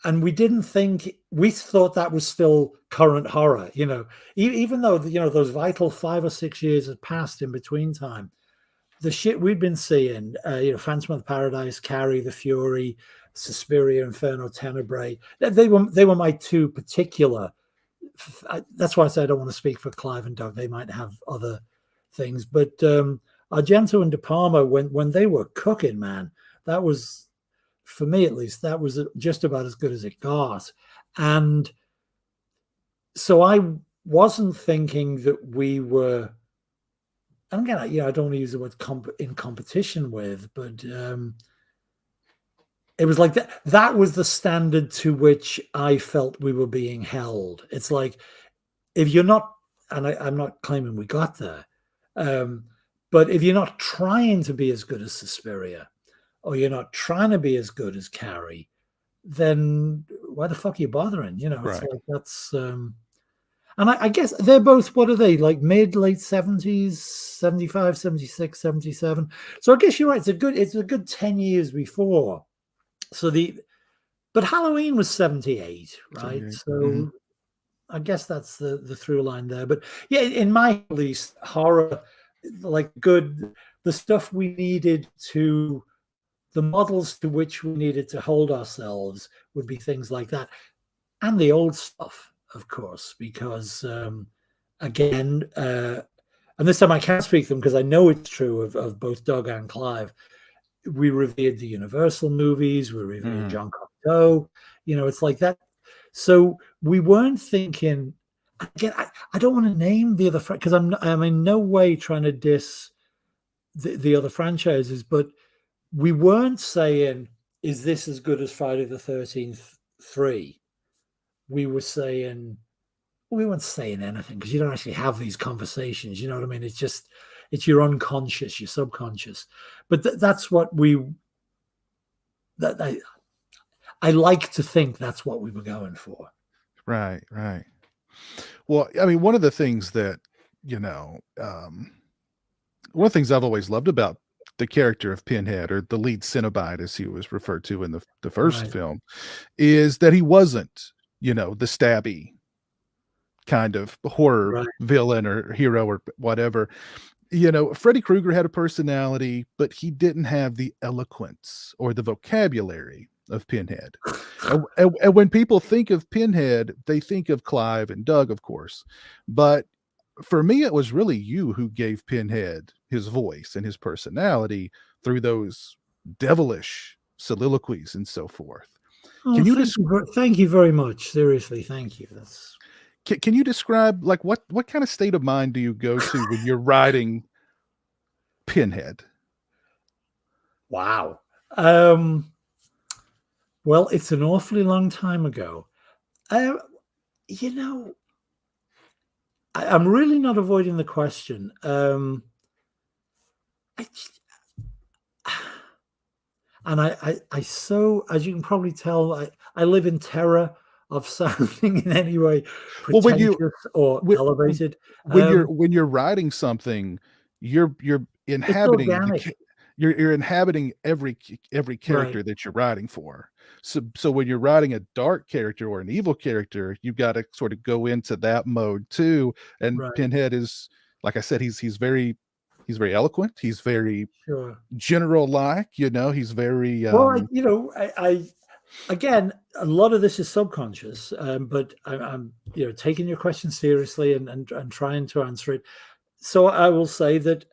And we thought that was still current horror, even though, those vital 5 or 6 years had passed in between time. The shit we'd been seeing, Phantom of the Paradise, Carrie, The Fury, Suspiria, Inferno, Tenebrae, they were my two particular. That's why I say I don't want to speak for Clive and Doug. They might have other things, but Argento and De Palma, when they were cooking, man, that was, for me at least, that was just about as good as it got. And so I wasn't thinking that we were. And again, I don't want to use the word in competition with, but it was like that. That was the standard to which I felt we were being held. It's like, if you're not, and I'm not claiming we got there, but if you're not trying to be as good as Suspiria, or you're not trying to be as good as Carrie, then why the fuck are you bothering? You know, it's Right. like that's and I guess they're both, what are they, like mid, late 70s, 75, 76, 77. So I guess you're right. It's a good 10 years before. So but Halloween was 78, right? 78. Hmm. So I guess that's the through line there. But yeah, in my at least horror, like the stuff we needed to, the models to which we needed to hold ourselves would be things like that. And the old stuff, of course, because again, and this time I can't speak to them because I know it's true of both Doug and Clive. We revered the Universal movies, we revered Hmm. John Cocteau. You know, it's like that. So we weren't thinking. Again, I don't want to name the other because I'm in no way trying to diss the other franchises, but we weren't saying, is this as good as Friday the 13th 3? We were saying, we weren't saying anything because you don't actually have these conversations. You know what I mean? It's just, it's your unconscious, your subconscious. But that's what that I like to think that's what we were going for. Right. Right. Well, I mean, one of the things that, one of the things I've always loved about the character of Pinhead, or the lead Cenobite, as he was referred to in the first Right. film, is that he wasn't, the stabby kind of horror Right. villain or hero or whatever. Freddy Krueger had a personality, but he didn't have the eloquence or the vocabulary of Pinhead. And when people think of Pinhead, they think of Clive and Doug, of course. But for me, it was really you who gave Pinhead his voice and his personality through those devilish soliloquies and so forth. Oh, Can you thank you very much. Seriously, thank you. That's can you describe, like, what kind of state of mind do you go to when you're writing Pinhead? wow. Well, it's an awfully long time ago. Uh, you know, I'm really not avoiding the question. I, and I so, as you can probably tell, I live in terror of sounding in any way Well, when you pretentious or when elevated. when you're writing something, you're It's inhabiting organic, you're inhabiting every right? character that you're writing for. So when you're writing a dark character or an evil character, you've got to sort of go into that mode too. And Right. Pinhead is, like I said, he's very eloquent. He's very Sure. general like, he's very Well, I again, a lot of this is subconscious, but I'm taking your question seriously and trying to answer it. So I will say that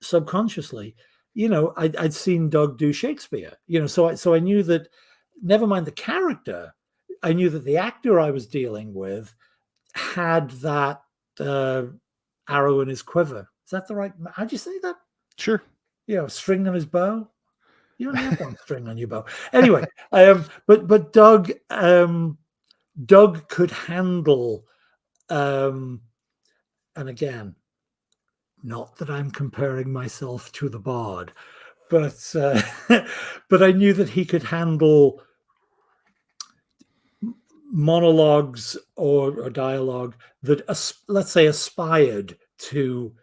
subconsciously, I'd seen Doug do Shakespeare, so I knew that. Never mind the character, I knew that the actor I was dealing with had that uh, arrow in his quiver. Is that the right? How'd you say that? sure. String on his bow. You only have one string on your bow. Anyway, but Doug could handle, and again, not that I'm comparing myself to the bard, but but I knew that he could handle monologues or dialogue that, let's say, aspired to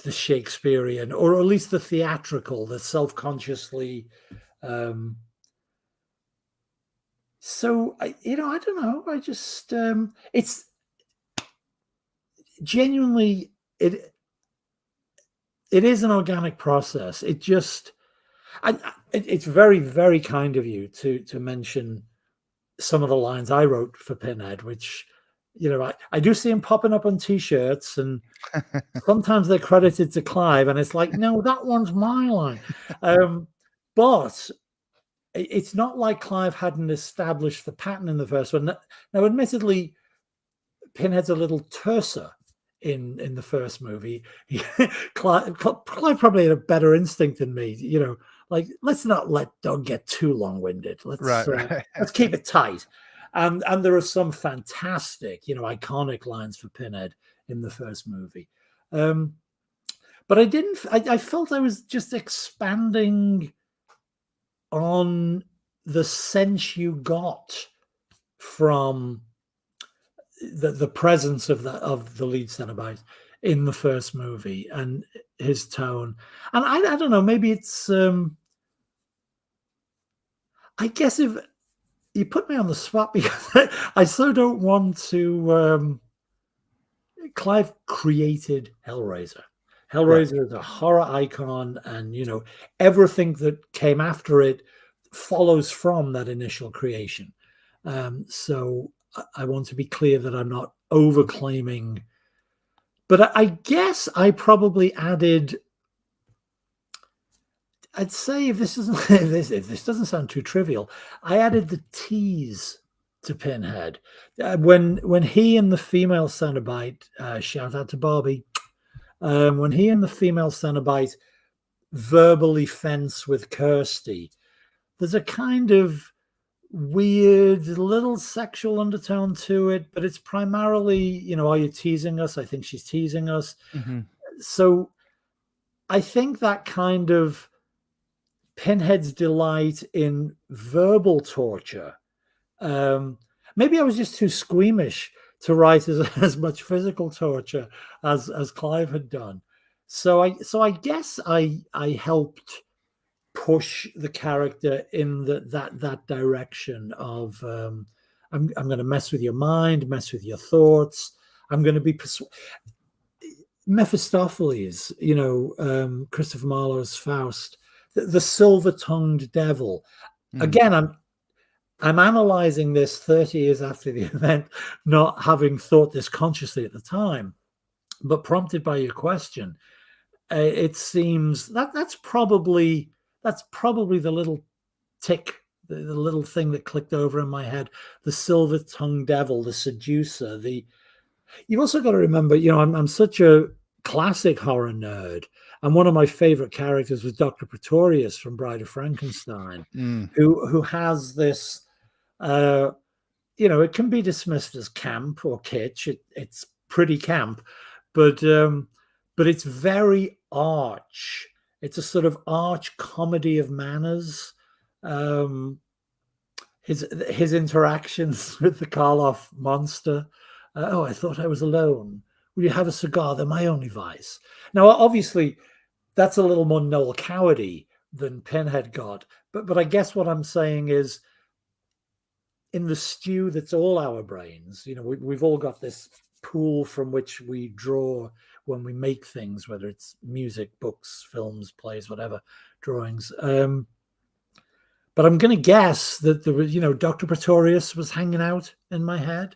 the Shakespearean, or at least the theatrical, the self-consciously. Um, so I don't know. I just it's genuinely it is an organic process. It just it's very, very kind of you to mention some of the lines I wrote for Pinhead, which I do see him popping up on T-shirts, and sometimes they're credited to Clive, and it's like, no, that one's my line. But it's not like Clive hadn't established the pattern in the first one. Now, admittedly, Pinhead's a little terser in the first movie. Clive probably had a better instinct than me. Like, let's not let Doug get too long-winded. Right, right. Let's keep it tight. And there are some fantastic, iconic lines for Pinhead in the first movie. But I didn't. I felt I was just expanding on the sense you got from the presence of the lead Cenobite in the first movie and his tone. And I don't know, maybe it's I guess if you put me on the spot, because I so don't want to Clive created Hellraiser. Hellraiser is a horror icon, and everything that came after it follows from that initial creation. So I want to be clear that I'm not overclaiming, but I guess I probably added. I'd say if this isn't if this doesn't sound too trivial, I added the tease to Pinhead when he and the female Cenobite, shout out to Barbie, when he and the female Cenobite verbally fence with Kirsty, there's a kind of weird little sexual undertone to it, but it's primarily, are you teasing us? I think she's teasing us. Mm-hmm. So I think that kind of Pinhead's delight in verbal torture. Maybe I was just too squeamish to write as much physical torture as Clive had done. So I guess I helped push the character in that direction of I'm going to mess with your mind, mess with your thoughts. I'm going to be Mephistopheles, Christopher Marlowe's Faust, the silver-tongued devil. Mm. Again, I'm analyzing this 30 years after the event, not having thought this consciously at the time, but prompted by your question, it seems that's probably the little tick, the little thing that clicked over in my head, the silver-tongued devil, the seducer. You've also got to remember, I'm such a classic horror nerd, and one of my favorite characters was Dr. Pretorius from Bride of Frankenstein, who has this, it can be dismissed as camp or kitsch. It's pretty camp, but it's very arch. It's a sort of arch comedy of manners. His interactions with the Karloff monster. I thought I was alone. Will you have a cigar? They're my only vice. Now, obviously, that's a little more Noel Cowardy than Pinhead got. But I guess what I'm saying is, in the stew that's all our brains, we've all got this pool from which we draw when we make things, whether it's music, books, films, plays, whatever, drawings. But I'm going to guess that there was, Dr. Pretorius was hanging out in my head.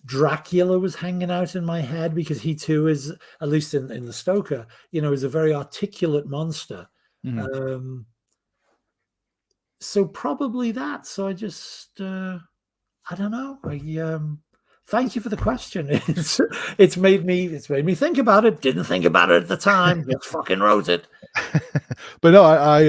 Dracula was hanging out in my head because he too is, at least in the Stoker, is a very articulate monster. Mm-hmm. So probably that. So I just, I don't know. Thank you for the question. It's made me think about it. Didn't think about it at the time. Just fucking wrote it. But no, I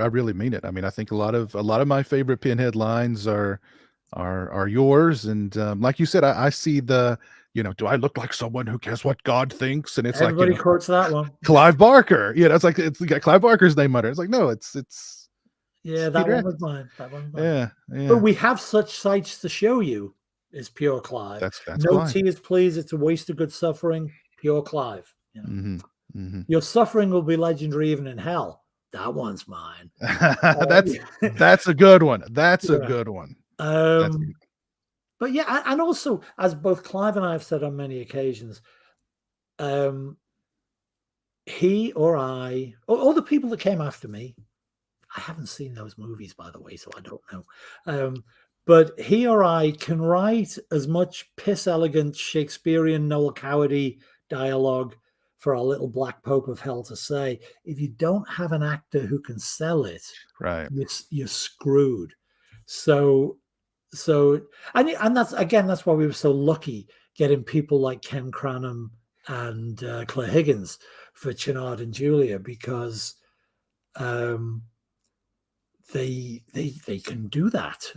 really mean it. I mean, I think a lot of my favorite Pinhead lines are yours, and like you said, I see the, do I look like someone who cares what God thinks? And it's everybody quotes that one. Clive Barker. It's like it's got Clive Barker's name under it. It's like, no, it's yeah, that one was mine. That one was mine. Yeah. But we have such sights to show you. Is pure Clive. That's no Clive. tears, please. It's a waste of good suffering. Pure Clive. Mm-hmm. Mm-hmm. Your suffering will be legendary even in hell. That one's mine. That's a good one. That's a good one. But yeah, and also, as both Clive and I have said on many occasions, he or I, or the people that came after me, I haven't seen those movies, by the way, so I don't know. But he or I can write as much piss elegant Shakespearean Noel Cowardy dialogue for our little black pope of hell to say, if you don't have an actor who can sell it, right, you're screwed. So and that's why we were so lucky getting people like Ken Cranham and Claire Higgins for Chenard and Julia, because they can do that.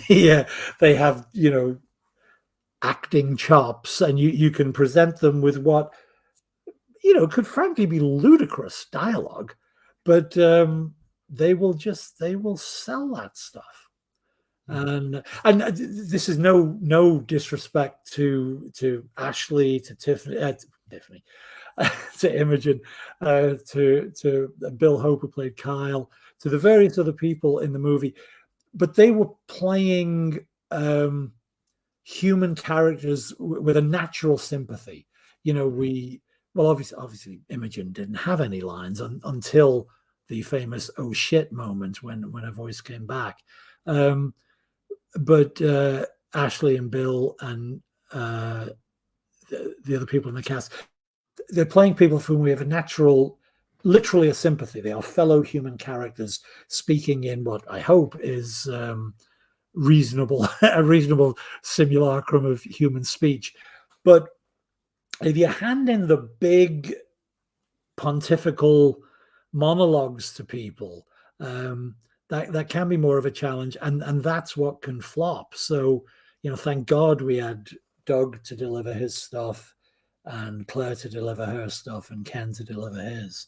Yeah, they have acting chops, and you can present them with what could frankly be ludicrous dialogue, but they will sell that stuff. And this is no disrespect to Ashley, to Tiffany, to Imogen, to Bill Hope, who played Kyle, to the various other people in the movie, but they were playing human characters with a natural sympathy. Obviously Imogen didn't have any lines until the famous "oh shit" moment when her voice came back. But Ashley and Bill and the other people in the cast, they're playing people for whom we have literally a sympathy. They are fellow human characters speaking in what I hope is a reasonable simulacrum of human speech. But if you hand in the big pontifical monologues to people, that can be more of a challenge, and that's what can flop. So, thank God we had Doug to deliver his stuff, and Claire to deliver her stuff, and Ken to deliver his.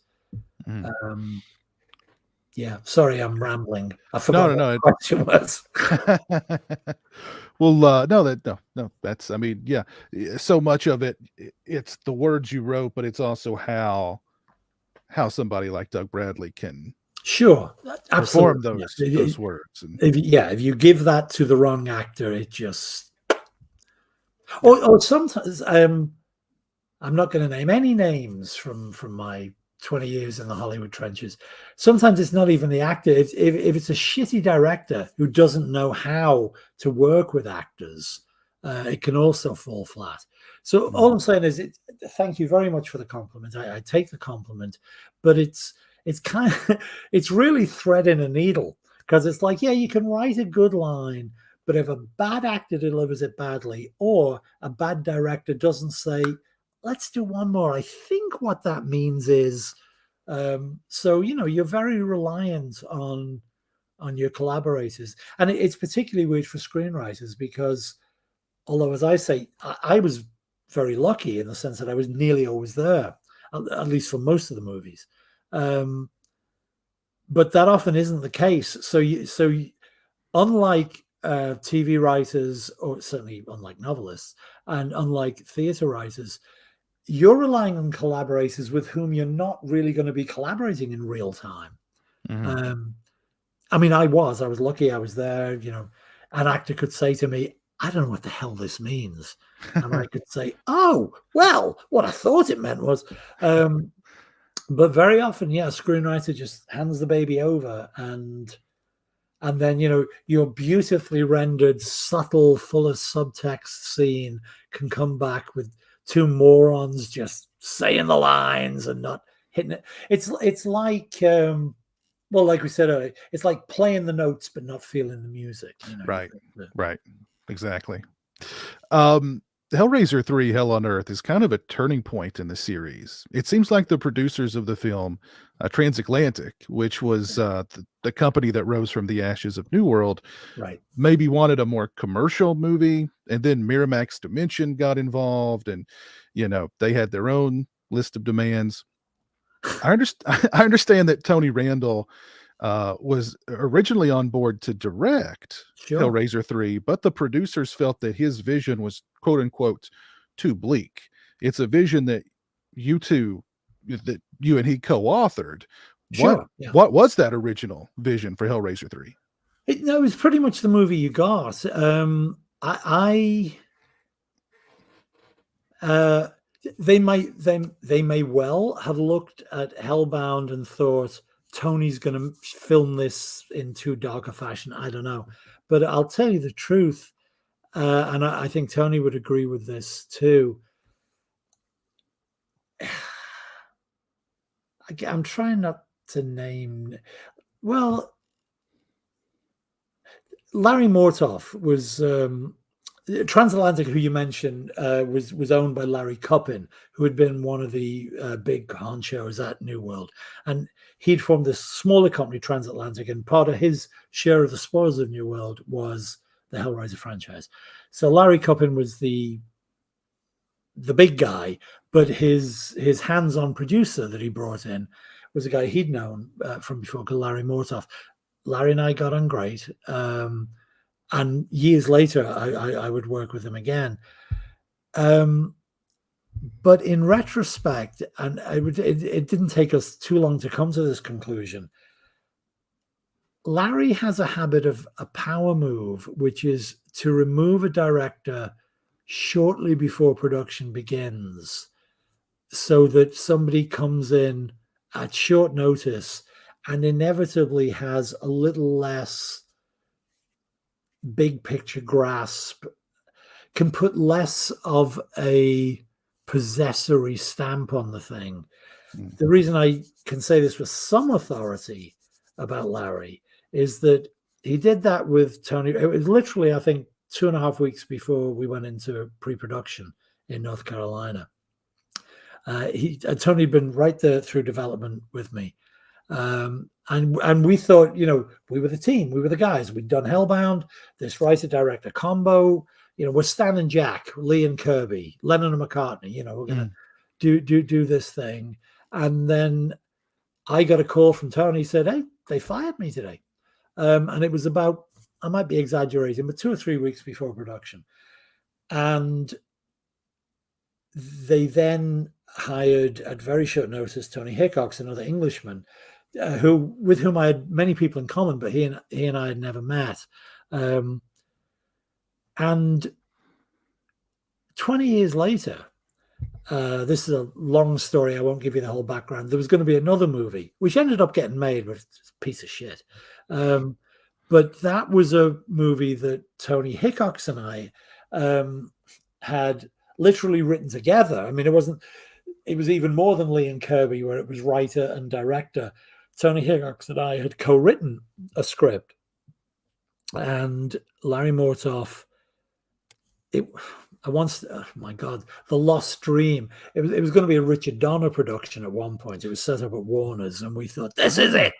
Sorry, I'm rambling. I forgot what the question was. Well, no. That's, so much of it, it's the words you wrote, but it's also how somebody like Doug Bradley can perform those words. And if you give that to the wrong actor, it just or sometimes I'm not going to name any names from my 20 years in the Hollywood trenches. Sometimes it's not even the actor. If it's a shitty director who doesn't know how to work with actors, it can also fall flat. So all I'm saying is, thank you very much for the compliment. I take the compliment, but it's really threading a needle, because it's like, yeah, you can write a good line, but if a bad actor delivers it badly, or a bad director doesn't say, let's do one more, I think what that means is, so you're very reliant on your collaborators, and it's particularly weird for screenwriters, because although, as I say, I was very lucky in the sense that I was nearly always there, at least for most of the movies, but that often isn't the case. So unlike TV writers, or certainly unlike novelists, and unlike theater writers, you're relying on collaborators with whom you're not really going to be collaborating in real time. I was lucky. I was there. An actor could say to me, I don't know what the hell this means. And I could say, oh, well, what I thought it meant was, but very often, a screenwriter just hands the baby over, and then, your beautifully rendered, subtle, full of subtext scene can come back with two morons just saying the lines and not hitting it. It's like, like we said earlier, it's like playing the notes but not feeling the music. Right. Exactly. Hellraiser 3 Hell on Earth is kind of a turning point in the series. It seems like the producers of the film, Transatlantic, which was the company that rose from the ashes of New World, maybe wanted a more commercial movie, and then Miramax Dimension got involved, and they had their own list of demands. I understand that Tony Randall was originally on board to direct Hellraiser 3, but the producers felt that his vision was, quote unquote, too bleak. It's a vision that you and he co-authored. What was that original vision for Hellraiser 3? It was pretty much the movie you got. They may well have looked at Hellbound and thought, Tony's going to film this in too dark a fashion. I don't know. But I'll tell you the truth, and I think Tony would agree with this too. I'm trying not to name... Well, Larry Mortoff was... Transatlantic, who you mentioned, was owned by Larry Cuppin, who had been one of the big honchos at New World. And he'd formed this smaller company, Transatlantic, and part of his share of the spoils of New World was the Hellraiser franchise. So Larry Cuppin was the big guy, But his hands-on producer that he brought in was a guy he'd known from before, called Larry Mortoff. Larry and I got on great. And years later, I would work with him again. But in retrospect, and it didn't take us too long to come to this conclusion, Larry has a habit of a power move, which is to remove a director shortly before production begins, so that somebody comes in at short notice and inevitably has a little less big picture grasp, can put less of a possessory stamp on the thing. The reason I can say this with some authority about Larry is that he did that with Tony. It was literally, I think, 2.5 weeks before we went into pre-production in North Carolina. Tony had been right there through development with me. And we thought, we were the team, we were the guys. We'd done Hellbound, this writer-director combo. We're Stan and Jack, Lee and Kirby, Lennon and McCartney. We're going to do this thing. And then I got a call from Tony. He said, "Hey, they fired me today." And it was about, I might be exaggerating, but 2 or 3 weeks before production. And they then hired at very short notice Tony Hickox, another Englishman, with whom I had many people in common, but he and I had never met. And 20 years later, this is a long story. I won't give you the whole background. There was going to be another movie, which ended up getting made, but it's a piece of shit. But that was a movie that Tony Hickox and I had literally written together. I mean, it was even more than Lee and Kirby, where it was writer and director. Tony Hickox and I had co-written a script. And Larry Mortoff, oh my God, The Lost Dream. It was going to be a Richard Donner production at one point. It was set up at Warner's, and we thought, this is it,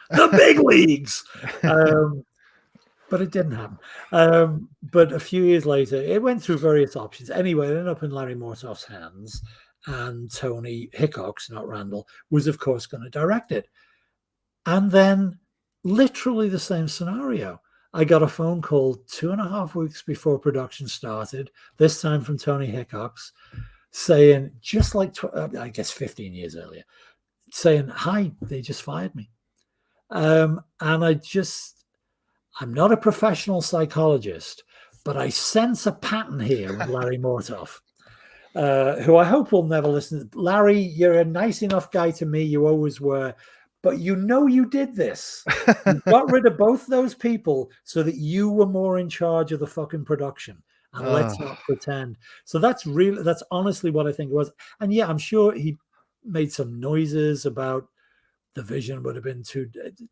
the big leagues. But it didn't happen. But a few years later, it went through various options. Anyway, it ended up in Larry Mortoff's hands, and Tony Hickox, not Randall, was, of course, going to direct it. And then literally the same scenario. I got a phone call 2.5 weeks before production started, this time from Tony Hickox, saying, just like, I guess 15 years earlier, saying, "Hi, they just fired me." And I'm not a professional psychologist, but I sense a pattern here with Larry Mortoff, who I hope will never listen. Larry, you're a nice enough guy to me. You always were. But you did this. You got rid of both those people so that you were more in charge of the fucking production. And let's not pretend. So that's honestly what I think it was. And yeah, I'm sure he made some noises about the vision would have been too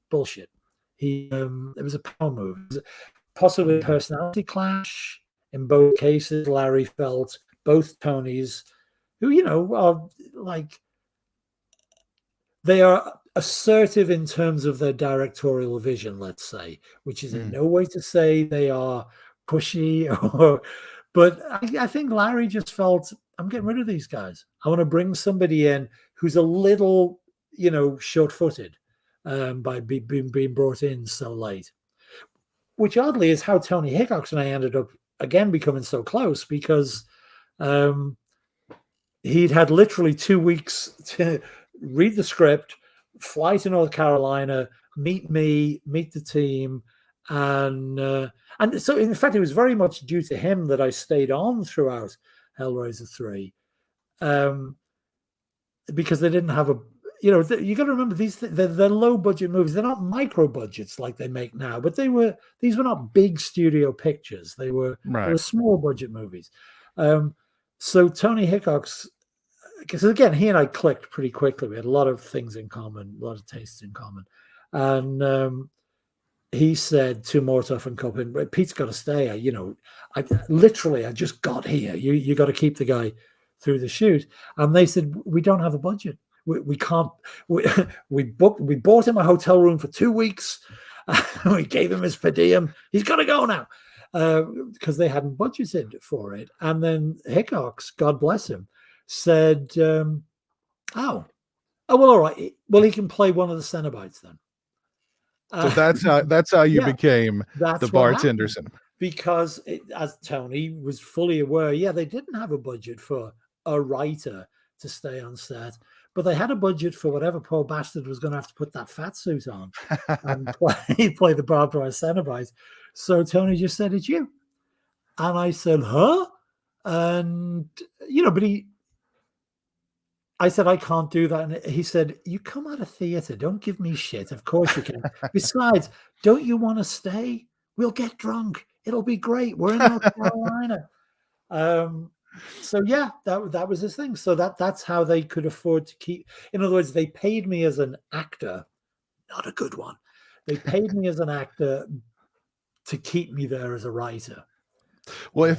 bullshit. It was a power move. It was possibly a personality clash. In both cases, Larry felt both Tonys, who, are like, they are assertive in terms of their directorial vision, let's say, which is in no way to say they are pushy but I think Larry just felt, I'm getting rid of these guys. I want to bring somebody in who's a little, short-footed by being brought in so late, which oddly is how Tony Hickox and I ended up again becoming so close, because he'd had literally 2 weeks to read the script, fly to North Carolina, meet me, meet the team. And so, in fact, it was very much due to him that I stayed on throughout Hellraiser 3, because they didn't have you got to remember, they're low budget movies. They're not micro budgets like they make now, but these were not big studio pictures. They were small budget movies. So Tony Hickox, because again, he and I clicked pretty quickly. We had a lot of things in common, a lot of tastes in common. And he said to Mortoff and Coppin, "Pete's got to stay. I just got here. You got to keep the guy through the shoot." And they said, "We don't have a budget. We can't." We bought him a hotel room for 2 weeks. We gave him his per diem. He's got to go now, because they hadn't budgeted for it. And then Hickox, God bless him, said, "Oh, well, all right. Well, he can play one of the Cenobites then." So that's how you Yeah, became the that's what bartender. happened. Because as Tony was fully aware, yeah, they didn't have a budget for a writer to stay on set, but they had a budget for whatever poor bastard was going to have to put that fat suit on and play the barbed wire Cenobite. So Tony just said, "It's you," and I said, "Huh?" And but I said, "I can't do that." And he said, "You come out of theater. Don't give me shit. Of course you can. Besides, don't you want to stay? We'll get drunk. It'll be great. We're in North Carolina." So yeah, that was his thing. So that's how they could afford to keep. In other words, they paid me as an actor, not a good one. They paid me as an actor to keep me there as a writer. Well,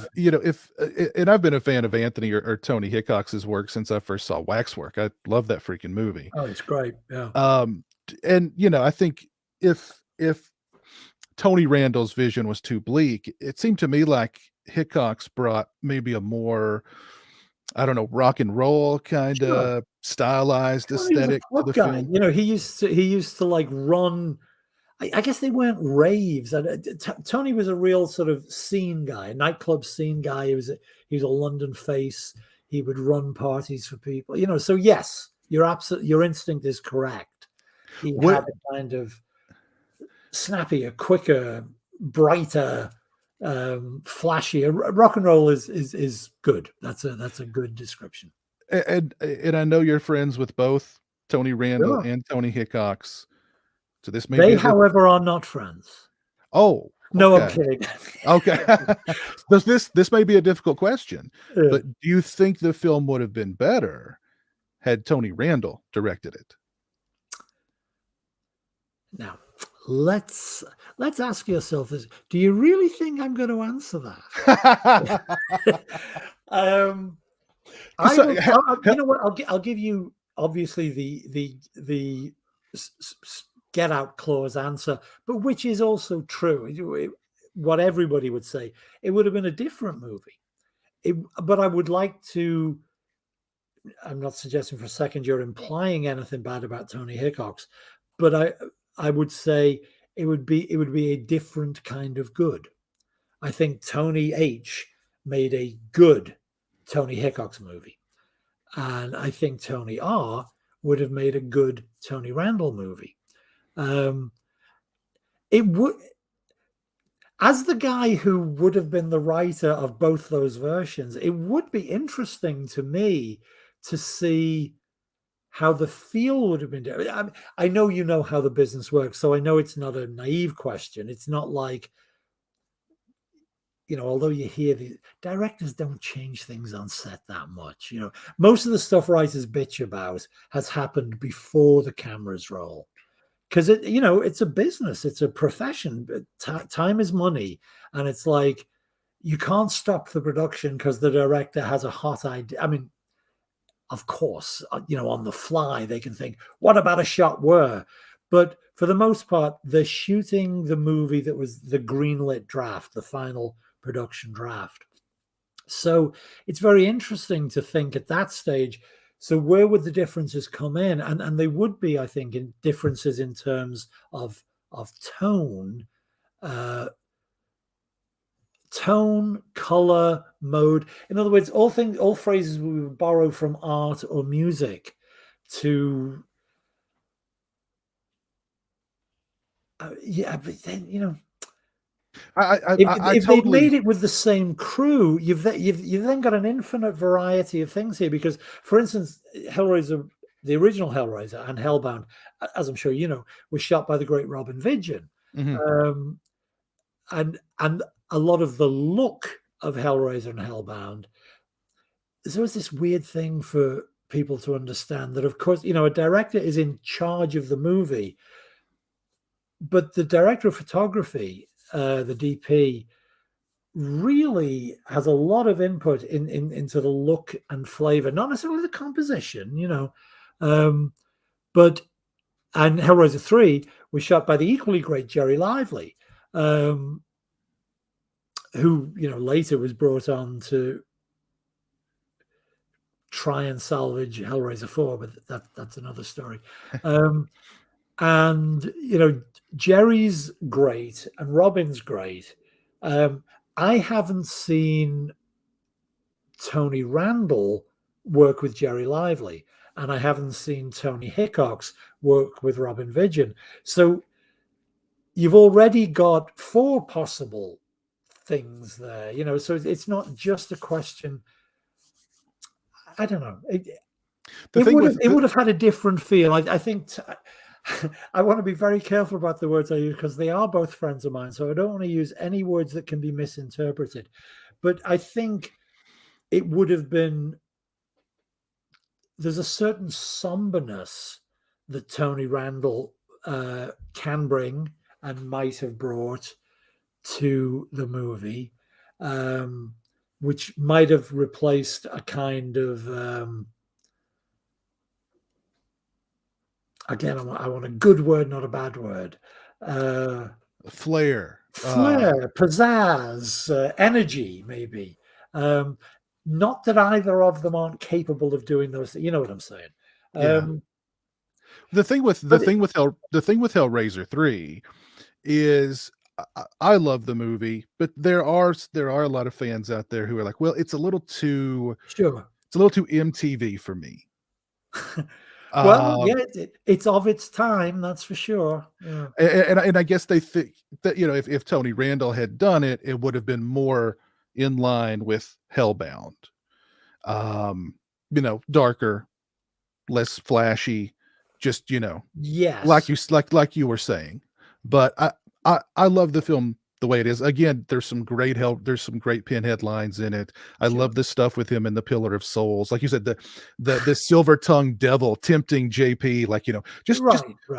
and I've been a fan of Anthony or Tony Hickox's work since I first saw Waxwork. I love that freaking movie. Oh, it's great. Yeah. And I think if Tony Randall's vision was too bleak, it seemed to me like Hickox brought maybe a more, I don't know, rock and roll kind of stylized aesthetic to the guy. film. He used to like run. I guess they weren't raves. Tony was a real sort of scene guy, a nightclub scene guy. He was a London face. He would run parties for people. So yes, your instinct is correct. He had a kind of snappier, quicker, brighter, flashier. Rock and roll is good. That's a good description. And I know you're friends with both Tony Randall Sure. and Tony Hickox. So this may They, be however, are not friends. Oh, no, okay. I'm kidding. Okay. This may be a difficult question, Yeah. but do you think the film would have been better had Tony Randall directed it? Now, let's ask yourself this: do you really think I'm going to answer that? You know what? I'll give you obviously the get out clause answer, but which is also true. What everybody would say, it would have been a different movie. But I would like to. I'm not suggesting for a second you're implying anything bad about Tony Hickox, but I would say it would be a different kind of good. I think Tony H made a good Tony Hickox movie, and I think Tony R would have made a good Tony Randall movie. It would, as the guy who would have been the writer of both those versions, it would be interesting to me to see how the feel would have been different. I know you know how the business works, so I know it's not a naive question. It's not like, although you hear the directors don't change things on set that much. Most of the stuff writers bitch about has happened before the cameras roll. Because it's a business, it's a profession. Time is money, and it's like you can't stop the production because the director has a hot idea. I mean, of course, on the fly they can think, "What about a shot where?" But for the most part, they're shooting the movie that was the greenlit draft, the final production draft. So it's very interesting to think at that stage. So where would the differences come in? And they would be, I think, in differences in terms of tone, color, mode. In other words, all phrases we would borrow from art or music to. Yeah, but then if they've made it with the same crew, you've then got an infinite variety of things here. Because, for instance, Hellraiser, the original Hellraiser, and Hellbound, as I'm sure you know, was shot by the great Robin Vidgeon, and a lot of the look of Hellraiser and Hellbound. There was this weird thing for people to understand that, of course, a director is in charge of the movie, but the director of photography, the DP, really has a lot of input into the look and flavor, not necessarily the composition, but and Hellraiser 3 was shot by the equally great Jerry Lively, who later was brought on to try and salvage Hellraiser 4, but that's another story. And Jerry's great and Robin's great. I haven't seen Tony Randall work with Jerry Lively, and I haven't seen Tony Hickox work with Robin Vigeon. So you've already got 4 possible things there, so it's not just a question. I don't know. It would have had a different feel. I think I want to be very careful about the words I use because they are both friends of mine. So I don't want to use any words that can be misinterpreted. But I think it would have been, there's a certain somberness that Tony Randall can bring and might have brought to the movie, which might have replaced a kind of again, I want a good word, not a bad word. Flair, pizzazz, energy, maybe. Not that either of them aren't capable of doing those. You know what I'm saying? Yeah. The thing with Hellraiser 3 is I love the movie, but there are a lot of fans out there who are like, well, it's a little too MTV for me. Well, yeah, it's of its time, that's for sure. Yeah. And I guess they think that, if Tony Randall had done it, it would have been more in line with Hellbound. Darker, less flashy, just, yes, like you were saying. But I love the film the way it is. Again, there's some great Pinhead lines in it. I love the stuff with him in the Pillar of Souls. Like you said, the silver-tongued devil tempting JP, like, just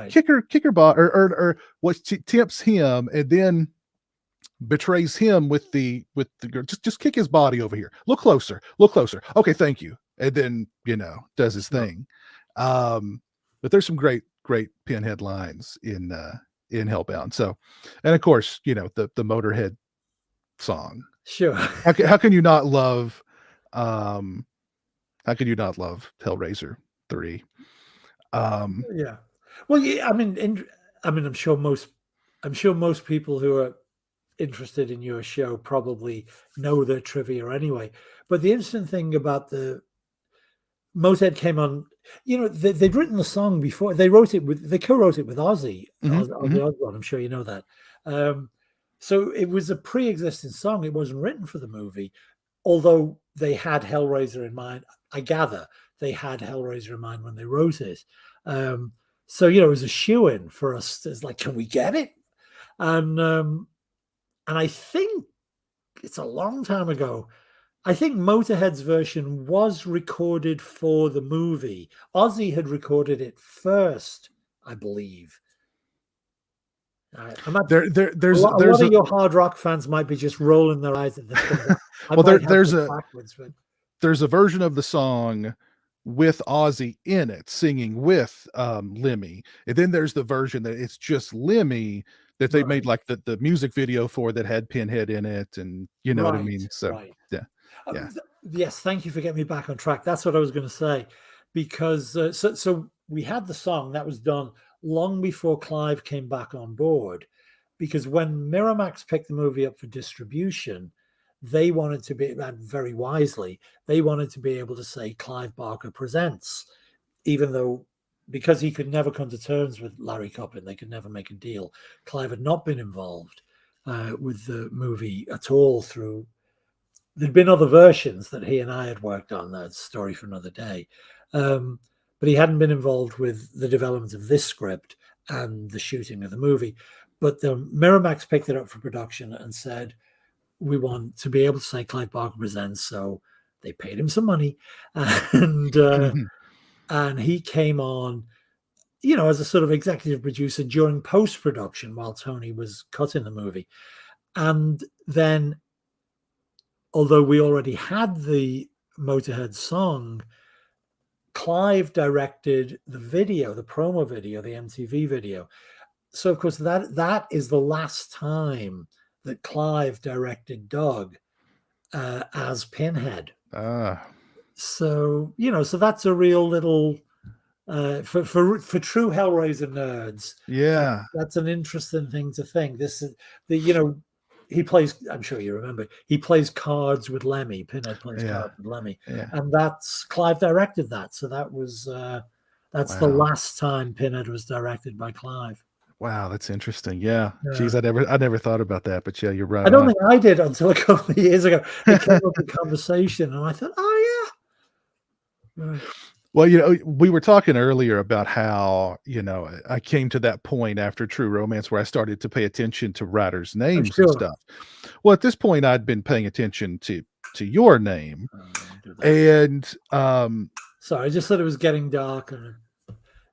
kick her butt or what tempts him and then betrays him with the just kick his body over here. Look closer. Okay, thank you. And then, does his thing. But there's some great Pinhead lines in Hellbound. So, and of course, the Motorhead song. Sure. How can you not love Hellraiser 3? Yeah. Well, yeah, I mean, I'm sure most people who are interested in your show probably know their trivia anyway. But the interesting thing about the Motorhead came on, they'd written the song before. They co-wrote it with Ozzy. Ozzy Osbourne, I'm sure you know that. So it was a pre-existing song. It wasn't written for the movie, although they had Hellraiser in mind. I gather they had Hellraiser in mind when they wrote it. So it was a shoo-in for us. It's like, can we get it? And I think it's a long time ago. I think Motorhead's version was recorded for the movie. Ozzy had recorded it first, I believe. There's a lot of your hard rock fans might be just rolling their eyes at this point. Well, there's a version of the song with Ozzy in it, singing with Lemmy, and then there's the version that it's just Lemmy that they made like the music video for that had Pinhead in it, and you know what I mean. So yeah. Yes, thank you for getting me back on track. That's what I was going to say, because so we had the song that was done long before Clive came back on board, because when Miramax picked the movie up for distribution, they wanted to be, and very wisely, they wanted to be able to say Clive Barker presents, even though, because he could never come to terms with Larry Coppin, they could never make a deal. Clive had not been involved with the movie at all through. There'd been other versions that he and I had worked on. That's a story for another day. But he hadn't been involved with the development of this script and the shooting of the movie. But the Miramax picked it up for production and said, we want to be able to say Clive Barker presents. So they paid him some money. And he came on, as a sort of executive producer during post-production while Tony was cutting the movie. And then, although we already had the Motorhead song, Clive directed the video, the promo video, the MTV video. So, of course, that is the last time that Clive directed Doug as Pinhead. So so that's a real little for true Hellraiser nerds. Yeah. That's an interesting thing to think. This is he plays. I'm sure you remember. He plays cards with Lemmy. Pinhead plays Yeah. cards with Lemmy, Yeah. and that's Clive directed that. So that was that's the Wow. last time Pinhead was directed by Clive. Wow, that's interesting. Yeah. Yeah. Geez, I never thought about that, but yeah, you're right I don't on. think I did until a couple of years ago. It came up in conversation, and I thought, oh yeah. Well, we were talking earlier about how, I came to that point after True Romance where I started to pay attention to writers' I'm names and sure. stuff. Well, at this point, I'd been paying attention to your name, Don't do that. and Sorry, I just thought it was getting dark, and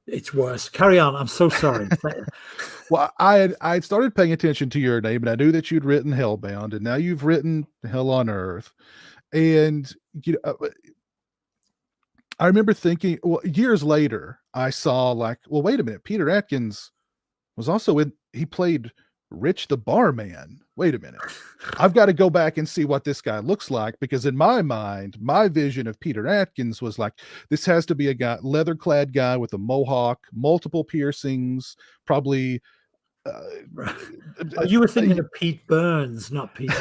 it's worse. Carry on. I'm so sorry. well, I started paying attention to your name, and I knew that you'd written Hellbound, and now you've written Hell on Earth, and I remember thinking, well, years later, I saw like, well, wait a minute, Peter Atkins was also he played Rich the barman. Wait a minute. I've got to go back and see what this guy looks like, because in my mind, my vision of Peter Atkins was like, this has to be a guy, leather-clad guy with a mohawk, multiple piercings, probably. You were thinking of Pete Burns, not Peter.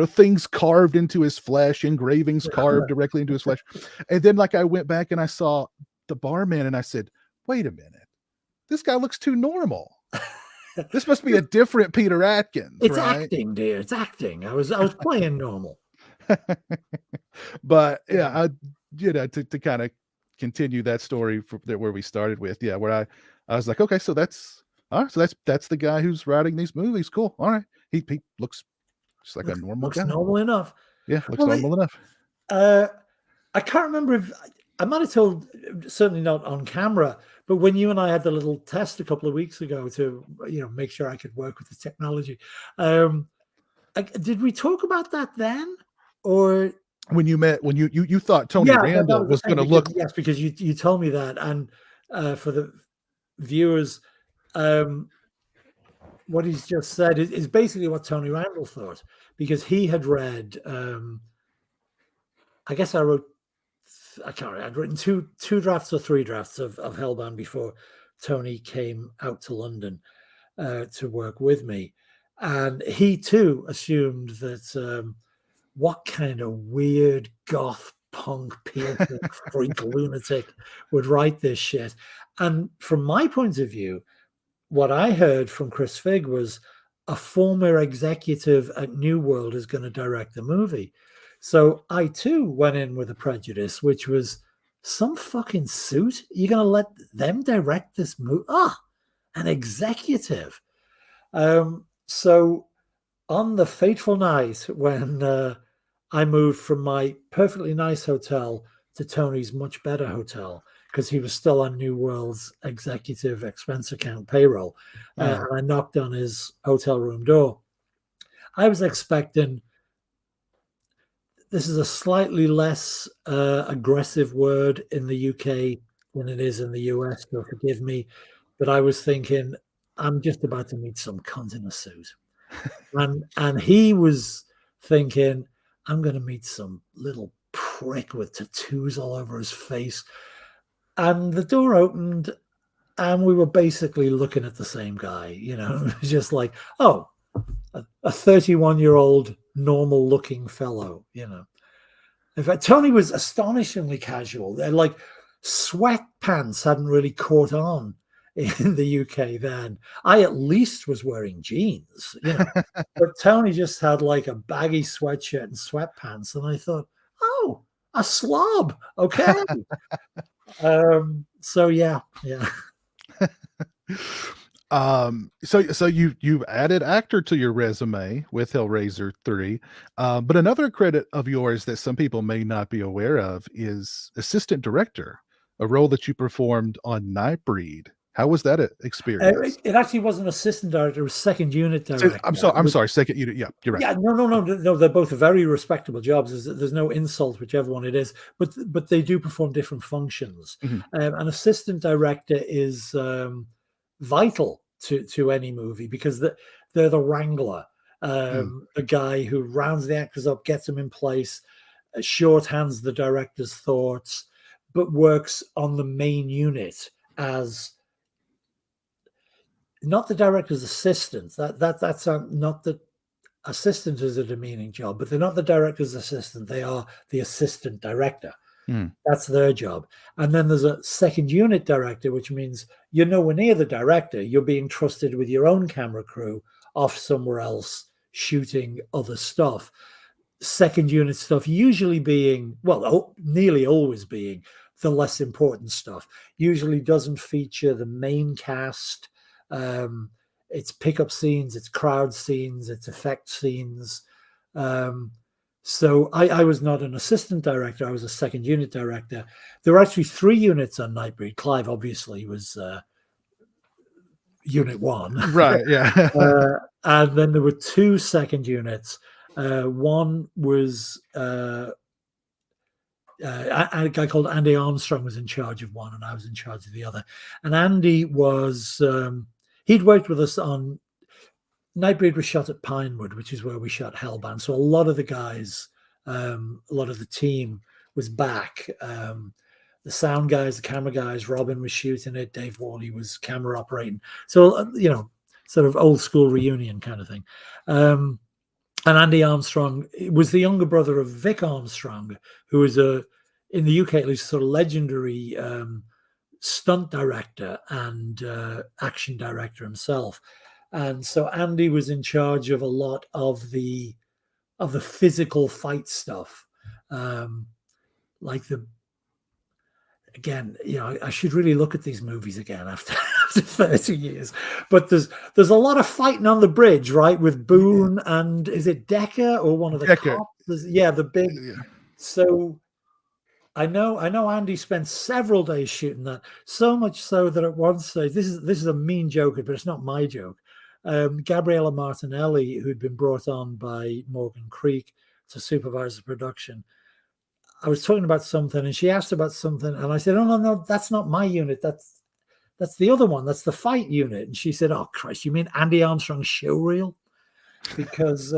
Things carved into his flesh, engravings carved directly into his flesh. And then like I went back and I saw the barman and I said, wait a minute, this guy looks too normal. This must be a different Peter Atkins. It's right? acting, dear. It's acting. I was playing normal. But yeah, to kind of continue that story where we started with, where I was like, okay, so that's the guy who's writing these movies. Cool. All right. He looks just like a normal guy. Normal enough. Yeah, looks normal enough. I can't remember if I might have told, certainly not on camera, but when you and I had the little test a couple of weeks ago to make sure I could work with the technology, did we talk about that then, or when you thought Tony Randall was going to look? Yes, because you told me that, and for the viewers, what he's just said is basically what Tony Randall thought, because he had read. I guess I'd written two drafts or three drafts of Hellbound before Tony came out to London to work with me, and he too assumed that what kind of weird goth punk piercing freak lunatic would write this shit. And from my point of view, what I heard from Chris Figg was a former executive at New World is going to direct the movie. So I too went in with a prejudice, which was some fucking suit. You're going to let them direct this movie? An executive. So on the fateful night when I moved from my perfectly nice hotel to Tony's much better hotel, because he was still on New World's executive expense account payroll, and I knocked on his hotel room door. I was expecting, this is a slightly less aggressive word in the UK than it is in the US, so forgive me, but I was thinking, I'm just about to meet some cunt in a suit. And he was thinking, I'm going to meet some little prick with tattoos all over his face. And the door opened, and we were basically looking at the same guy. It was just like, oh, a 31-year-old normal-looking fellow. In fact, Tony was astonishingly casual. They're like, sweatpants hadn't really caught on in the UK then. I at least was wearing jeans, but Tony just had like a baggy sweatshirt and sweatpants, and I thought, oh, a slob, okay. So yeah. So you added actor to your resume with Hellraiser 3, but another credit of yours that some people may not be aware of is assistant director, a role that you performed on Nightbreed. How was that experience? It actually wasn't assistant director; it was second unit director. I'm sorry, second unit. Yeah, you're right. Yeah, no. They're both very respectable jobs. There's no insult, whichever one it is, but they do perform different functions. Mm-hmm. An assistant director is vital to any movie, because they're the wrangler, the guy who rounds the actors up, gets them in place. shorthands the director's thoughts, but works on the main unit as not the director's assistant. That's not the assistant is a demeaning job, but they're not the director's assistant. They are the assistant director. That's their job. And then there's a second unit director, which means you're nowhere near the director. You're being trusted with your own camera crew off somewhere else shooting other stuff. Second unit stuff usually being, well, nearly always being the less important stuff. Usually doesn't feature the main cast. It's pickup scenes, it's crowd scenes, it's effect scenes. So I was not an assistant director. I was a second unit director. There were actually 3 units on Nightbreed. Clive obviously was unit 1. Right, yeah. And then there were 2 second units. One was a guy called Andy Armstrong was in charge of one, and I was in charge of the other. And Andy was, he'd worked with us on Nightbreed was shot at Pinewood, which is where we shot Hellbound. So a lot of the guys, a lot of the team was back. The sound guys, the camera guys, Robin was shooting it. Dave Worley was camera operating. So, sort of old school reunion kind of thing. And Andy Armstrong was the younger brother of Vic Armstrong, who was in the UK at least, sort of legendary stunt director and action director himself. And so Andy was in charge of a lot of the physical fight stuff, like again, I should really look at these movies again after 30 years. But there's a lot of fighting on the bridge, right? With Boone and is it Decker or one of the Decker. cops? The big. Yeah. So I know Andy spent several days shooting that, so much so that at one stage, this is a mean joke, but it's not my joke. Gabriella Martinelli, who'd been brought on by Morgan Creek to supervise the production, I was talking about something and she asked about something and I said, oh, no, that's not my unit. That's the other one. That's the fight unit. And she said, oh, Christ, you mean Andy Armstrong's showreel? Because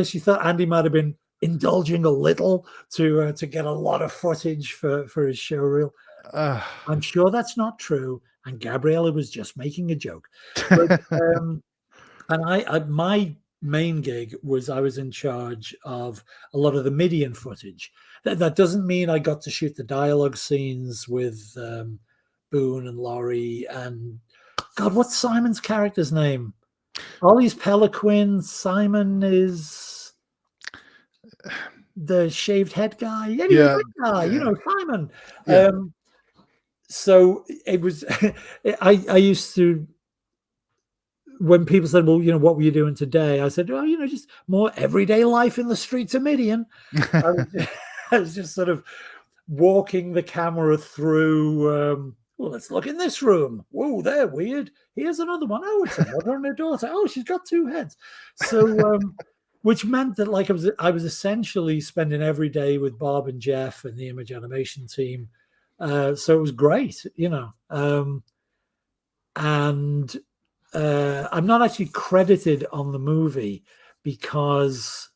she thought Andy might have been indulging a little to get a lot of footage for his showreel. I'm sure that's not true. And Gabriella was just making a joke. But, and my main gig was I was in charge of a lot of the Midian footage. That doesn't mean I got to shoot the dialogue scenes with Boone and Laurie and God, what's Simon's character's name? Ollie's Peliquin. Simon is the shaved head guy. Anyway, Simon. Yeah. So it was, I used to, when people said, well, what were you doing today? I said, oh, just more everyday life in the streets of Midian. I was just sort of walking the camera through, well, let's look in this room. Whoa, they're weird. Here's another one. Oh, it's a mother and a daughter. Oh, she's got 2 heads. So, which meant that like I was essentially spending every day with Bob and Jeff and the image animation team. So it was great, and I'm not actually credited on the movie because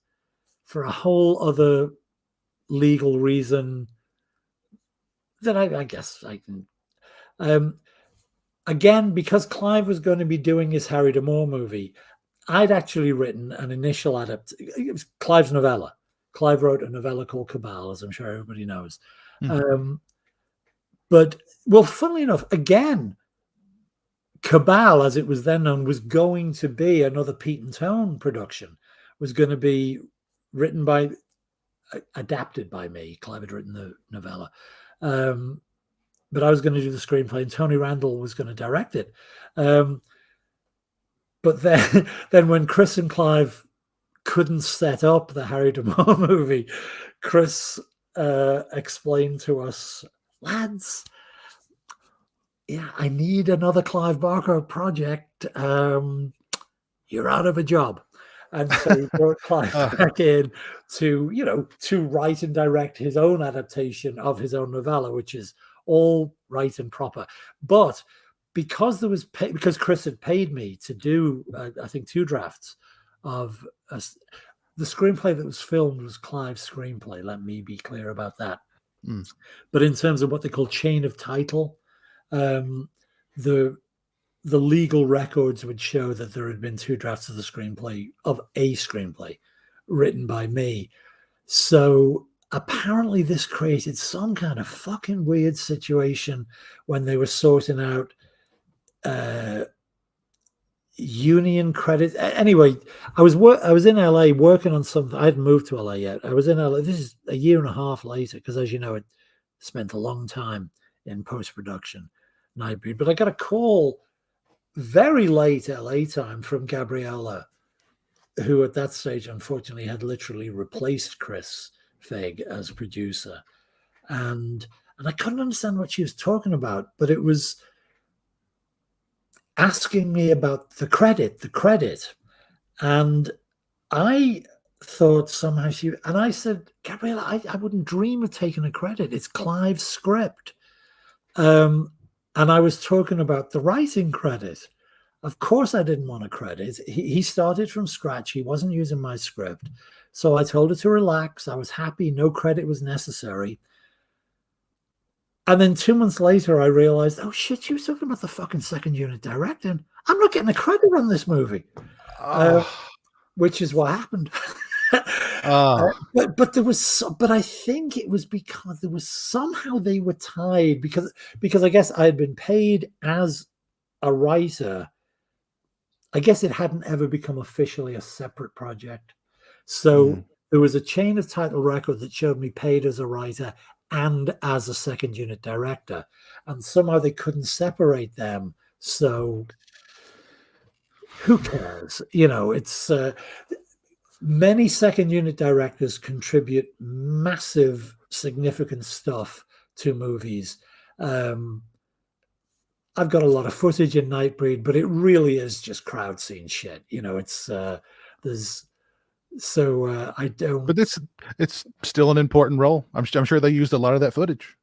for a whole other legal reason that I guess I can, again, because Clive was going to be doing his Harry D'Amour movie, I'd actually written an initial it was Clive's novella. Clive wrote a novella called Cabal, as I'm sure everybody knows. Mm-hmm. But, well, funnily enough, again, Cabal, as it was then known, was going to be another Pete and Tone production, was going to be adapted by me. Clive had written the novella. But I was going to do the screenplay and Tony Randall was going to direct it. But then when Chris and Clive couldn't set up the Harry D'Amour movie, Chris explained to us, lads, yeah, I need another Clive Barker project. You're out of a job. And so he brought Clive back in to write and direct his own adaptation of his own novella, which is all right and proper. But because because Chris had paid me to do, I think, 2 drafts of the screenplay that was filmed was Clive's screenplay. Let me be clear about that. Mm. But in terms of what they call chain of title, the legal records would show that there had been 2 drafts of a screenplay written by me. So apparently this created some kind of fucking weird situation when they were sorting out union credits. Anyway, I was in LA working on something. I hadn't moved to LA yet. I was in LA. This is a year and a half later, because as you know, it spent a long time in post-production, Nightbreed. But I got a call very late LA time from Gabriella, who at that stage, unfortunately, had literally replaced Chris Fegg as producer. And I couldn't understand what she was talking about, but it was asking me about the credit. And I thought somehow and I said, Gabriella, I wouldn't dream of taking a credit. It's Clive's script. And I was talking about the writing credit. Of course, I didn't want a credit. He started from scratch. He wasn't using my script. So I told her to relax. I was happy. No credit was necessary. And then 2 months later, I realized, oh, shit, she was talking about the fucking second unit directing. I'm not getting a credit on this movie, which is what happened. But there was, but I think it was because there was somehow they were tied because I guess I had been paid as a writer. I guess it hadn't ever become officially a separate project. So there was a chain of title record that showed me paid as a writer and as a second unit director. And somehow they couldn't separate them. So who cares? You know, it's many second unit directors contribute massive, significant stuff to movies. I've got a lot of footage in Nightbreed, but it really is just crowd scene shit. You know, it's there's so I don't. But it's still an important role. I'm sure they used a lot of that footage.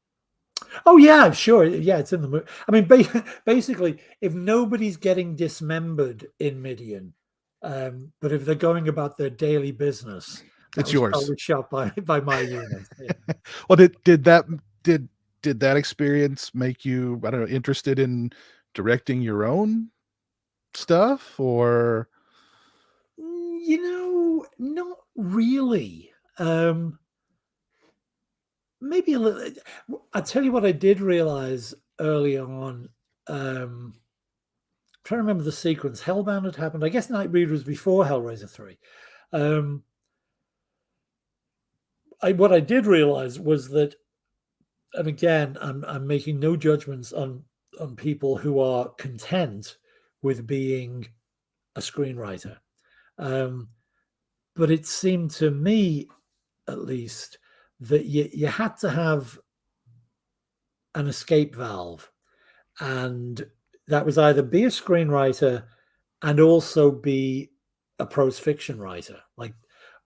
Oh yeah, sure. Yeah, it's in the movie. I mean, basically, if nobody's getting dismembered in Midian, but if they're going about their daily business, it's yours. Probably shot by my unit. Yeah. Well, did that experience make you, I don't know, interested in directing your own stuff, or? You know, not really. Maybe a little. I'll tell you what I did realize early on. I'm trying to remember the sequence. Hellbound had happened. I guess Nightbreed was before Hellraiser 3. What I did realize was that, and again, I'm making no judgments on people who are content with being a screenwriter. But it seemed to me, at least, that you had to have an escape valve, and that was either be a screenwriter and also be a prose fiction writer, like,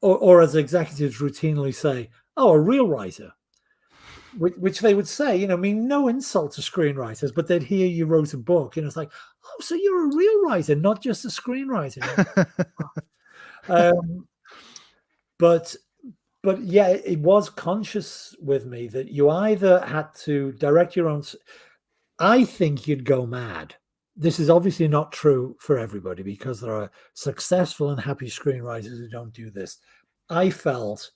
or as executives routinely say, oh, a real writer, which they would say, you know, I mean, no insult to screenwriters, but they'd hear you wrote a book, and it's like, oh, so you're a real writer, not just a screenwriter. But yeah, it was conscious with me that you either had to direct your own. I think you'd go mad. This is obviously not true for everybody, because there are successful and happy screenwriters who don't do this. I felt,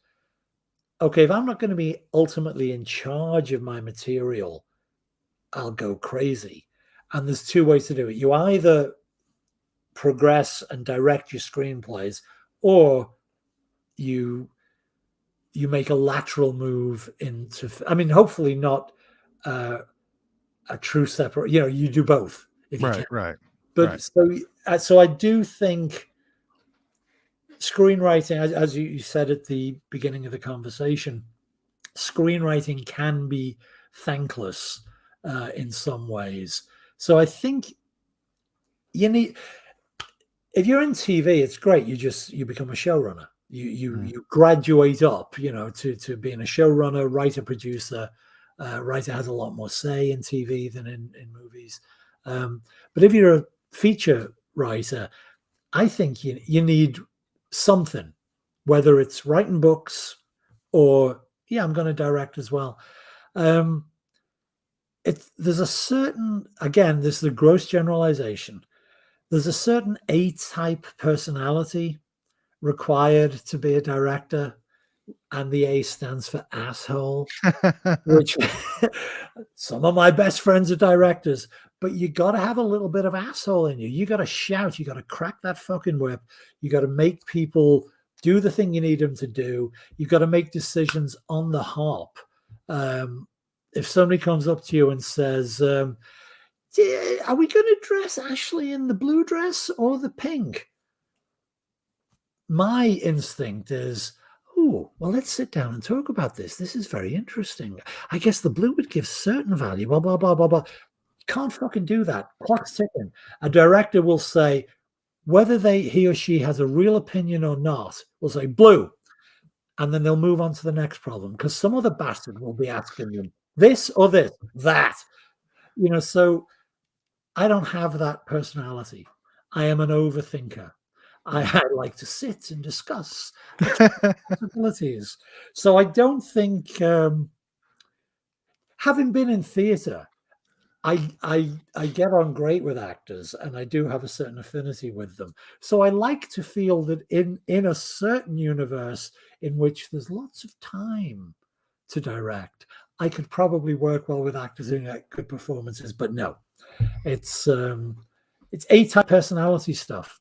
okay, if I'm not going to be ultimately in charge of my material, I'll go crazy. And there's 2 ways to do it. You either progress and direct your screenplays, or you make a lateral move into, I mean, hopefully not a true separate, you know, you do both if you can. Right. But so I do think screenwriting, as you said at the beginning of the conversation, screenwriting can be thankless in some ways. So I think you need, if you're in TV, it's great. You become a showrunner. You graduate up, you know, to being a showrunner, writer, producer. Writer has a lot more say in TV than in movies. But if you're a feature writer, I think you need something whether it's writing books or, yeah, I'm going to direct as well. There's a certain, again, this is a gross generalization. There's a certain A-type personality required to be a director, and the A stands for asshole, which some of my best friends are directors, but you got to have a little bit of asshole in you. You got to shout. You got to crack that fucking whip. You got to make people do the thing you need them to do. You got to make decisions on the hop. If somebody comes up to you and says, are we going to dress Ashley in the blue dress or the pink? My instinct is, oh, well, let's sit down and talk about this. This is very interesting. I guess the blue would give certain value, blah, blah, blah, blah, blah. Can't fucking do that. Clock's ticking. A director will say, whether he or she has a real opinion or not, will say blue. And then they'll move on to the next problem, because some other bastard will be asking them this or this, that. So I don't have that personality. I am an overthinker. I like to sit and discuss possibilities. So I don't think, having been in theatre, I get on great with actors, and I do have a certain affinity with them. So I like to feel that in a certain universe in which there's lots of time to direct, I could probably work well with actors doing good performances. But no, it's A-type personality stuff.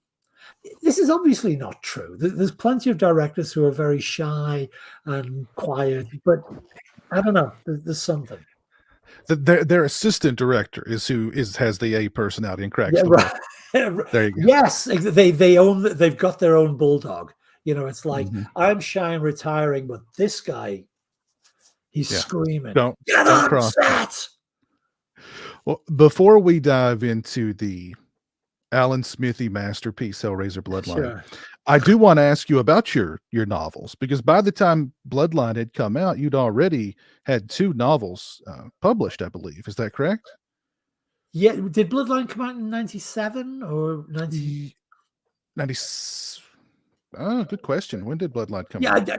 This is obviously not true. There's plenty of directors who are very shy and quiet, but I don't know. There's something. Their assistant director has the A personality and cracks the whip. There you go. Yes, they've got their own bulldog. It's like, I'm shy and retiring, but this guy, he's screaming. Don't cross that. Well, before we dive into the Alan Smithy masterpiece, Hellraiser Bloodline, Sure. I do want to ask you about your novels, because by the time Bloodline had come out, you'd already had 2 novels published, I believe. Is that correct? Yeah. Did Bloodline come out in 97 or 90? 90. Oh, good question. When did Bloodline come out?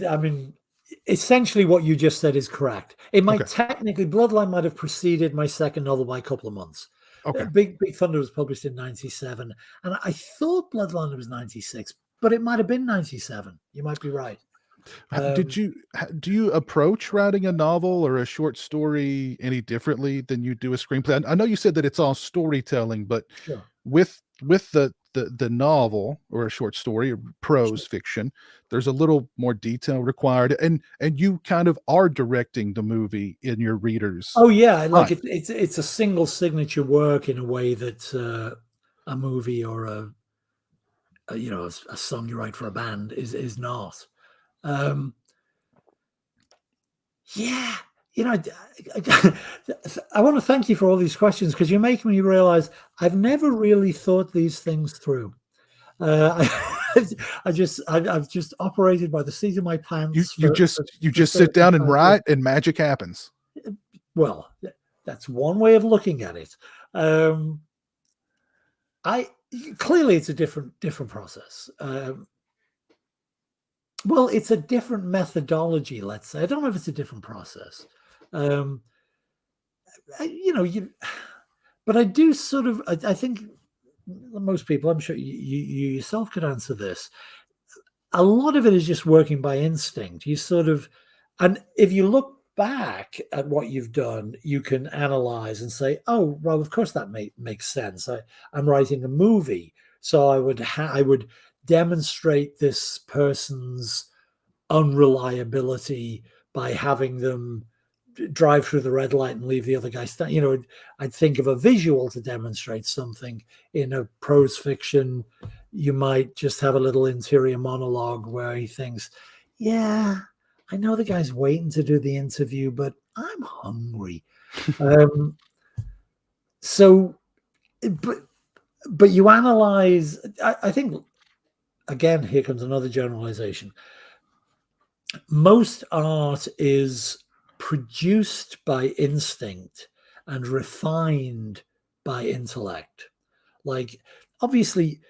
I mean, essentially what you just said is correct. It might technically, Bloodline might have preceded my second novel by a couple of months. Okay. Big Thunder was published in 97, and I thought Bloodline was 96, but it might have been 97. You might be right. Do you approach writing a novel or a short story any differently than you do a screenplay? I know you said that it's all storytelling, but sure. with the novel or a short story or prose fiction, there's a little more detail required, and you kind of are directing the movie in your readers. Oh yeah, like it's a single signature work in a way that a movie or a song you write for a band is not. Yeah, I want to thank you for all these questions, because you're making me realize I've never really thought these things through. I've just operated by the seat of my pants. You just sit down and write, and magic happens. Well, that's one way of looking at it. Clearly it's a different process. Well, it's a different methodology, let's say. I don't know if it's a different process. But I do sort of, I think most people, I'm sure you yourself could answer this. A lot of it is just working by instinct. You sort of, and if you look back at what you've done, you can analyze and say, oh, well, of course that makes sense. I'm writing a movie, so I would demonstrate this person's unreliability by having them drive through the red light and leave the other guy stand. I'd think of a visual to demonstrate something. In a prose fiction, you might just have a little interior monologue where he thinks, yeah, I know the guy's waiting to do the interview, but I'm hungry. But you analyze, I think, again, here comes another generalization. Most art is produced by instinct and refined by intellect. Like, obviously,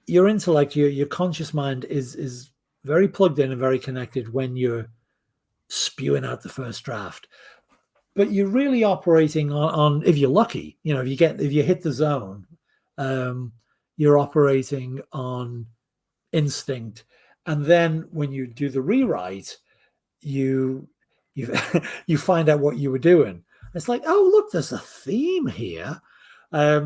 your intellect, your conscious mind is very plugged in and very connected when you're spewing out the first draft. But you're really operating on if you're lucky, if you hit the zone, you're operating on instinct. And then when you do the rewrite, you you find out what you were doing. It's like, oh, look, there's a theme here.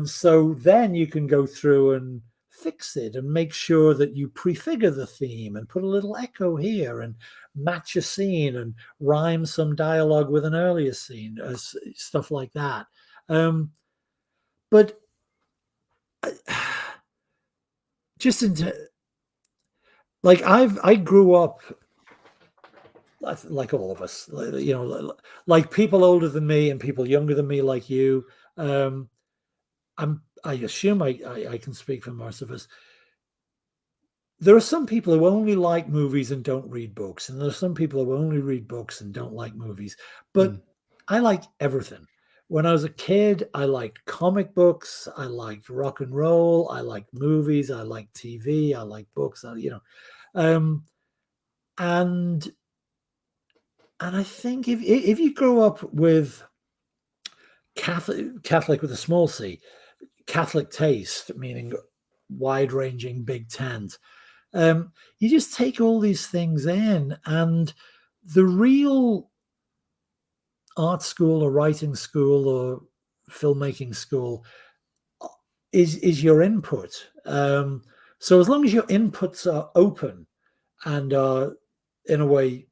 So then you can go through and fix it and make sure that you prefigure the theme and put a little echo here and match a scene and rhyme some dialogue with an earlier scene, stuff like that. But just into like I grew up like all of us, like people older than me and people younger than me, like you. I assume I can speak for most of us. There are some people who only like movies and don't read books, and there are some people who only read books and don't like movies. But I like everything. When I was a kid, I liked comic books, I liked rock and roll, I liked movies, I liked TV, I liked books, and I think if you grow up with Catholic with a small c, Catholic taste, meaning wide-ranging big tent, you just take all these things in, and the real art school or writing school or filmmaking school is your input. So as long as your inputs are open and are in a way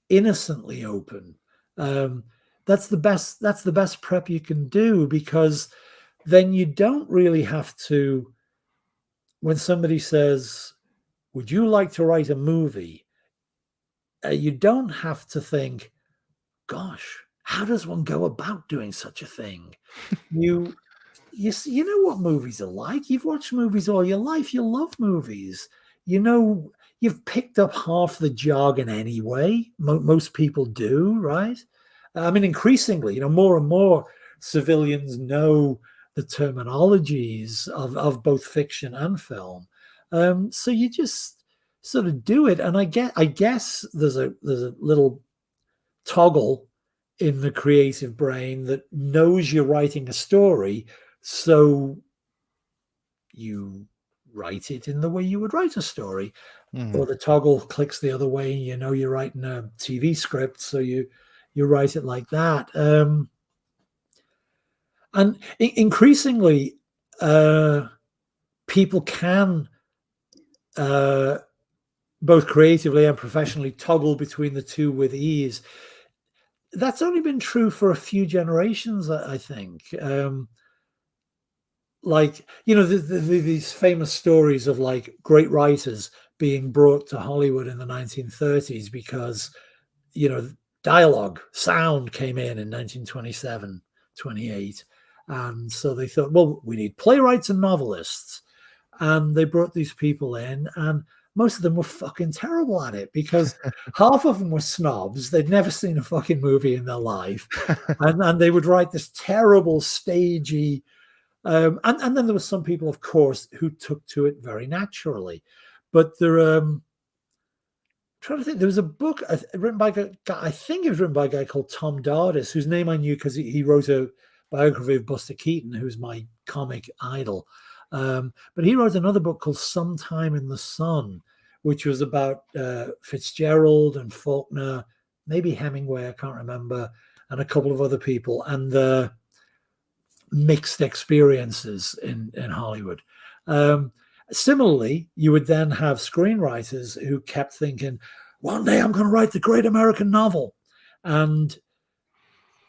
innocently open, that's the best prep you can do, because then you don't really have to, when somebody says, would you like to write a movie? You don't have to think, gosh, how does one go about doing such a thing? You know what movies are like. You've watched movies all your life. You love movies. You've picked up half the jargon anyway. Most people do, right? I mean, increasingly, more and more civilians know the terminologies of both fiction and film. So you just sort of do it. And I guess there's a little toggle in the creative brain that knows you're writing a story, so you write it in the way you would write a story. Or the toggle clicks the other way, you're writing a TV script, so you write it like that. And increasingly, people can both creatively and professionally toggle between the two with ease. That's only been true for a few generations, I think. These famous stories of like great writers being brought to Hollywood in the 1930s because, dialogue, sound came in 1927, 28. And so they thought, well, we need playwrights and novelists. And they brought these people in, and most of them were fucking terrible at it, because half of them were snobs. They'd never seen a fucking movie in their life. and they would write this terrible, stagey, and then there were some people, of course, who took to it very naturally. But I'm trying to think, there was a book written by a guy, I think it was written by a guy called Tom Dardis, whose name I knew because he wrote a biography of Buster Keaton, who's my comic idol. But he wrote another book called Sometime in the Sun, which was about Fitzgerald and Faulkner, maybe Hemingway, I can't remember, and a couple of other people, and the mixed experiences in Hollywood. Similarly, you would then have screenwriters who kept thinking, one day I'm going to write the great American novel. And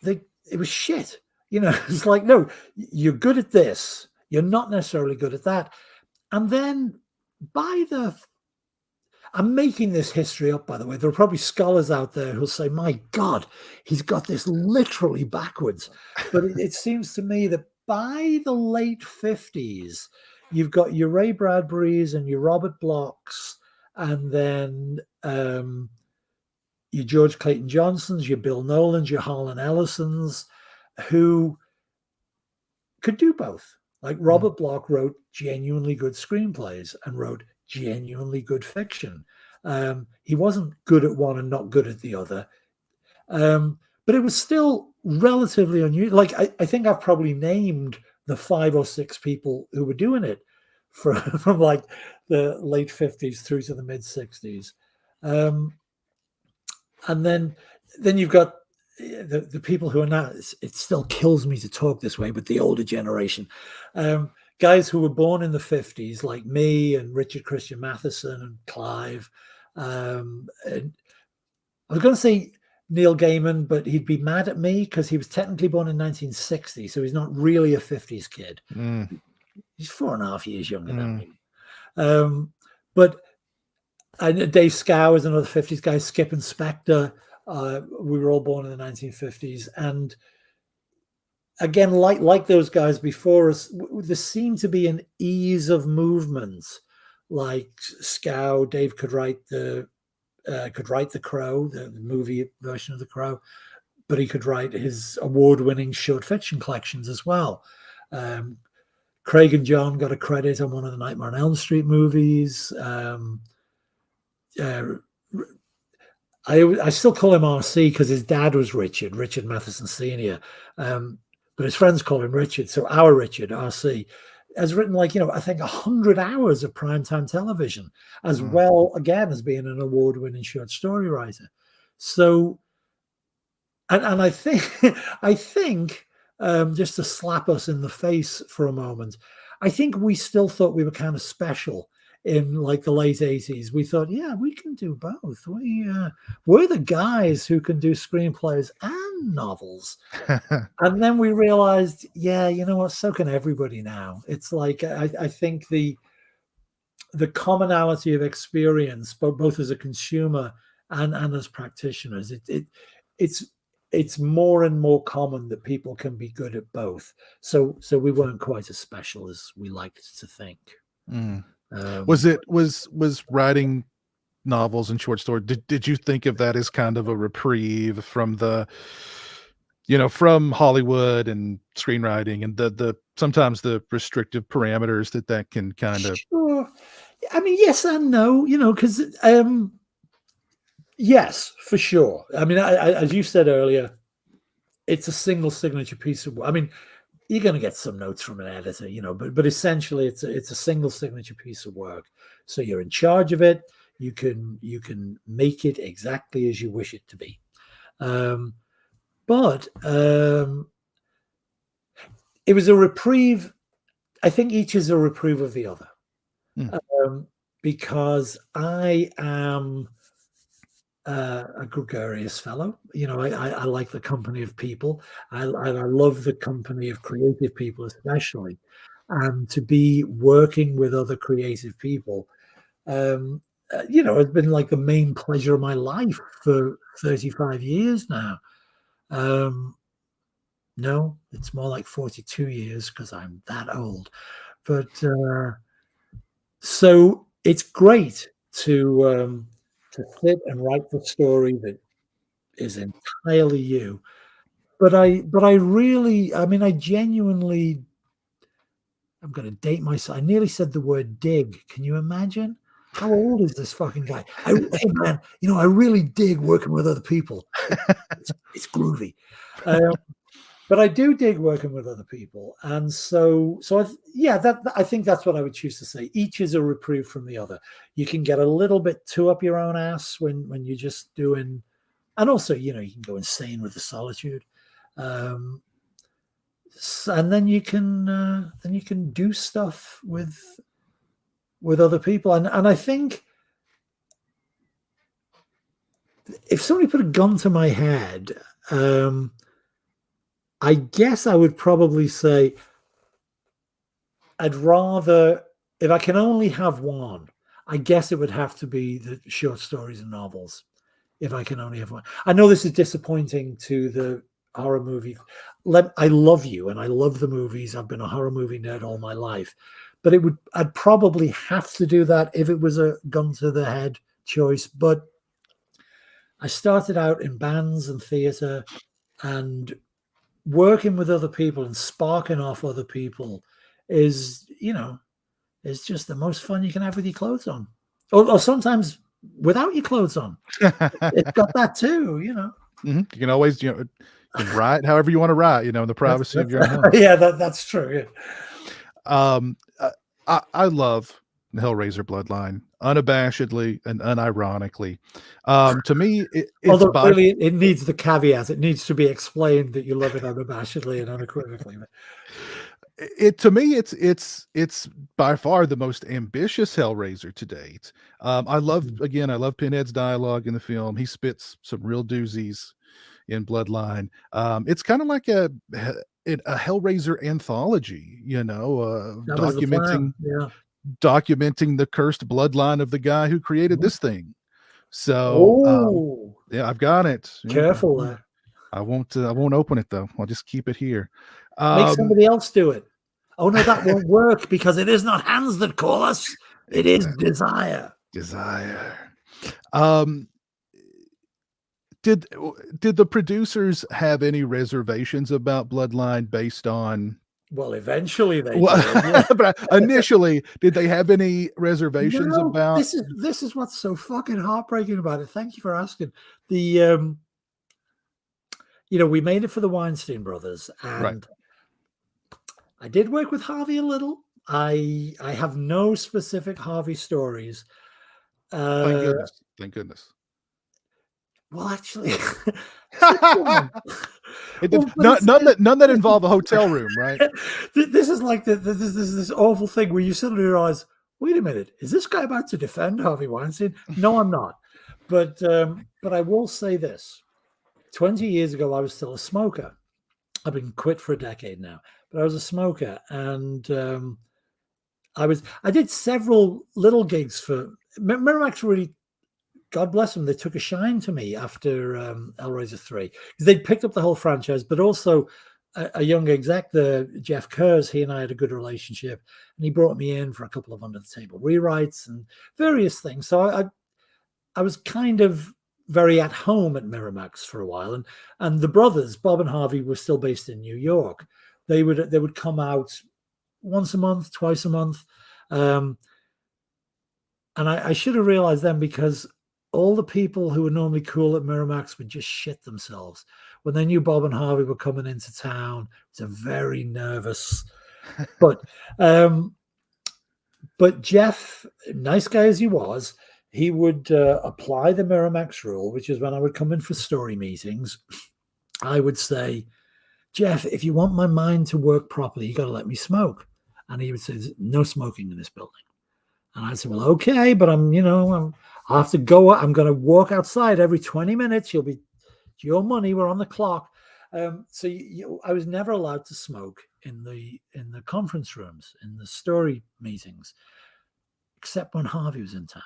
it was shit. It's like, no, you're good at this. You're not necessarily good at that. And then I'm making this history up, by the way. There are probably scholars out there who'll say, my God, he's got this literally backwards. But it seems to me that by the late 50s, you've got your Ray Bradburys and your Robert Blocks, and then your George Clayton Johnsons, your Bill Nolans, your Harlan Ellisons, who could do both. Like Robert Bloch wrote genuinely good screenplays and wrote genuinely good fiction. He wasn't good at one and not good at the other. But it was still relatively unusual. Like, I think I've probably named the 5 or 6 people who were doing it from like the late 50s through to the mid 60s. And then you've got the people who are now, it still kills me to talk this way, but the older generation, guys who were born in the 50s, like me and Richard Christian Matheson and Clive. And I was going to say Neil Gaiman, but he'd be mad at me because he was technically born in 1960, so he's not really a 50s kid. He's 4.5 years younger than me. But Dave Scow is another 50s guy, Skip and Spector. We were all born in the 1950s. And again, like those guys before us, there seemed to be an ease of movement. Like Scow, Dave could write the Crow, the movie version of the Crow, but he could write his award-winning short fiction collections as well. Craig and John got a credit on one of the Nightmare on Elm Street movies. I still call him RC because his dad was Richard Matheson Sr., but his friends call him Richard. So our Richard, RC, has written, like, I think 100 hours of primetime television, as well, again, as being an award-winning short story writer. So, and I think, just to slap us in the face for a moment, I think we still thought we were kind of special in like the late 80s. We thought, yeah, we can do both. We're the guys who can do screenplays and novels. And then we realized, yeah, you know what, so can everybody now. It's like, I think the commonality of experience, both as a consumer and as practitioners, it's more and more common that people can be good at both. So we weren't quite as special as we liked to think. Was writing novels and short stories, did you think of that as kind of a reprieve from from Hollywood and screenwriting and the sometimes the restrictive parameters that can kind of... Sure. I mean, yes and no, because yes, for sure. I mean, as you said earlier, it's a single signature piece of work. I mean, you're going to get some notes from an editor, but essentially it's a single signature piece of work. So you're in charge of it. You can make it exactly as you wish it to be. But it was a reprieve. I think each is a reprieve of the other. Because I am a gregarious fellow. I like the company of people. I love the company of creative people, especially. And to be working with other creative people, has been like the main pleasure of my life for 35 years now. No, it's more like 42 years because I'm that old. But so it's great to sit and write the story that is entirely you. But I really, I mean, I genuinely, I'm going to date myself. I nearly said the word dig. Can you imagine? How old is this fucking guy? Hey man, I really dig working with other people. It's groovy. But I do dig working with other people. And so I think that's what I would choose to say. Each is a reprieve from the other. You can get a little bit too up your own ass when you're just doing, and also, you can go insane with the solitude. And then you can do stuff with other people. And I think if somebody put a gun to my head, I guess I would probably say I'd rather, if I can only have one, I guess it would have to be the short stories and novels. If I can only have one. I know this is disappointing to the horror movie. I love you and I love the movies. I've been a horror movie nerd all my life. But I'd probably have to do that if it was a gun to the head choice. But I started out in bands and theater, and working with other people and sparking off other people is just the most fun you can have with your clothes on. Or sometimes without your clothes on. It's got that too, you know. You can always, you can write however you want to write, in the privacy of your own home. Yeah, that's true. Yeah. I love Hellraiser Bloodline unabashedly and unironically. To me, it's Although clearly it needs the caveat. It needs to be explained that you love it unabashedly and unequivocally. to me, it's by far the most ambitious Hellraiser to date. I love Pinhead's dialogue in the film. He spits some real doozies in Bloodline. It's kind of like a Hellraiser anthology, That was the plan. documenting the cursed bloodline of the guy who created this thing. So, yeah, I've got it. Careful there. I won't open it though. I'll just keep it here. Make somebody else do it. Oh no, that won't work because it is not hands that call us. It is desire. Desire. Did the producers have any reservations about Bloodline based on? Well, eventually they did. But initially, did they have any reservations about? This is what's so fucking heartbreaking about it. Thank you for asking. The we made it for the Weinstein brothers, and I did work with Harvey a little. I have no specific Harvey stories. Thank goodness. Well, actually, none that involve a hotel room, right? This is like this awful thing where you suddenly realize, wait a minute, is this guy about to defend Harvey Weinstein? No, I'm not. But I will say this: 20 years ago, I was still a smoker. I've been quit for a decade now, but I was a smoker, and I did several little gigs for Miramax. Really, God bless them, they took a shine to me after Hellraiser 3 because they'd picked up the whole franchise, but also a young exec, Jeff Kurz, he and I had a good relationship, and he brought me in for a couple of under the table rewrites and various things. So I was kind of very at home at Miramax for a while, and the brothers Bob and Harvey were still based in New York. They would come out once a month, twice a month, and I should have realized then, because all the people who were normally cool at Miramax would just shit themselves when they knew Bob and Harvey were coming into town. It's a very nervous, but Jeff, nice guy as he was, he would apply the Miramax rule, which is when I would come in for story meetings, I would say, Jeff, if you want my mind to work properly, you got to let me smoke. And he would say, no smoking in this building. And I said, well, okay, but I have to go. I'm going to walk outside every 20 minutes. It's your money. We're on the clock. So I was never allowed to smoke in the conference rooms, in the story meetings, except when Harvey was in town.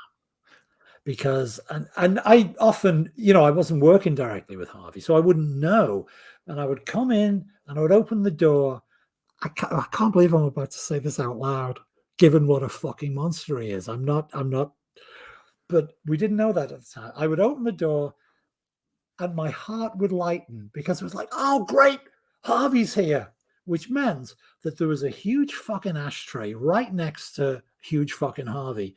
Because, and I often, I wasn't working directly with Harvey, so I wouldn't know. And I would come in and I would open the door. I can't believe I'm about to say this out loud, given what a fucking monster he is. I'm not, but we didn't know that at the time. I would open the door and my heart would lighten because it was like, oh, great, Harvey's here, which meant that there was a huge fucking ashtray right next to huge fucking Harvey.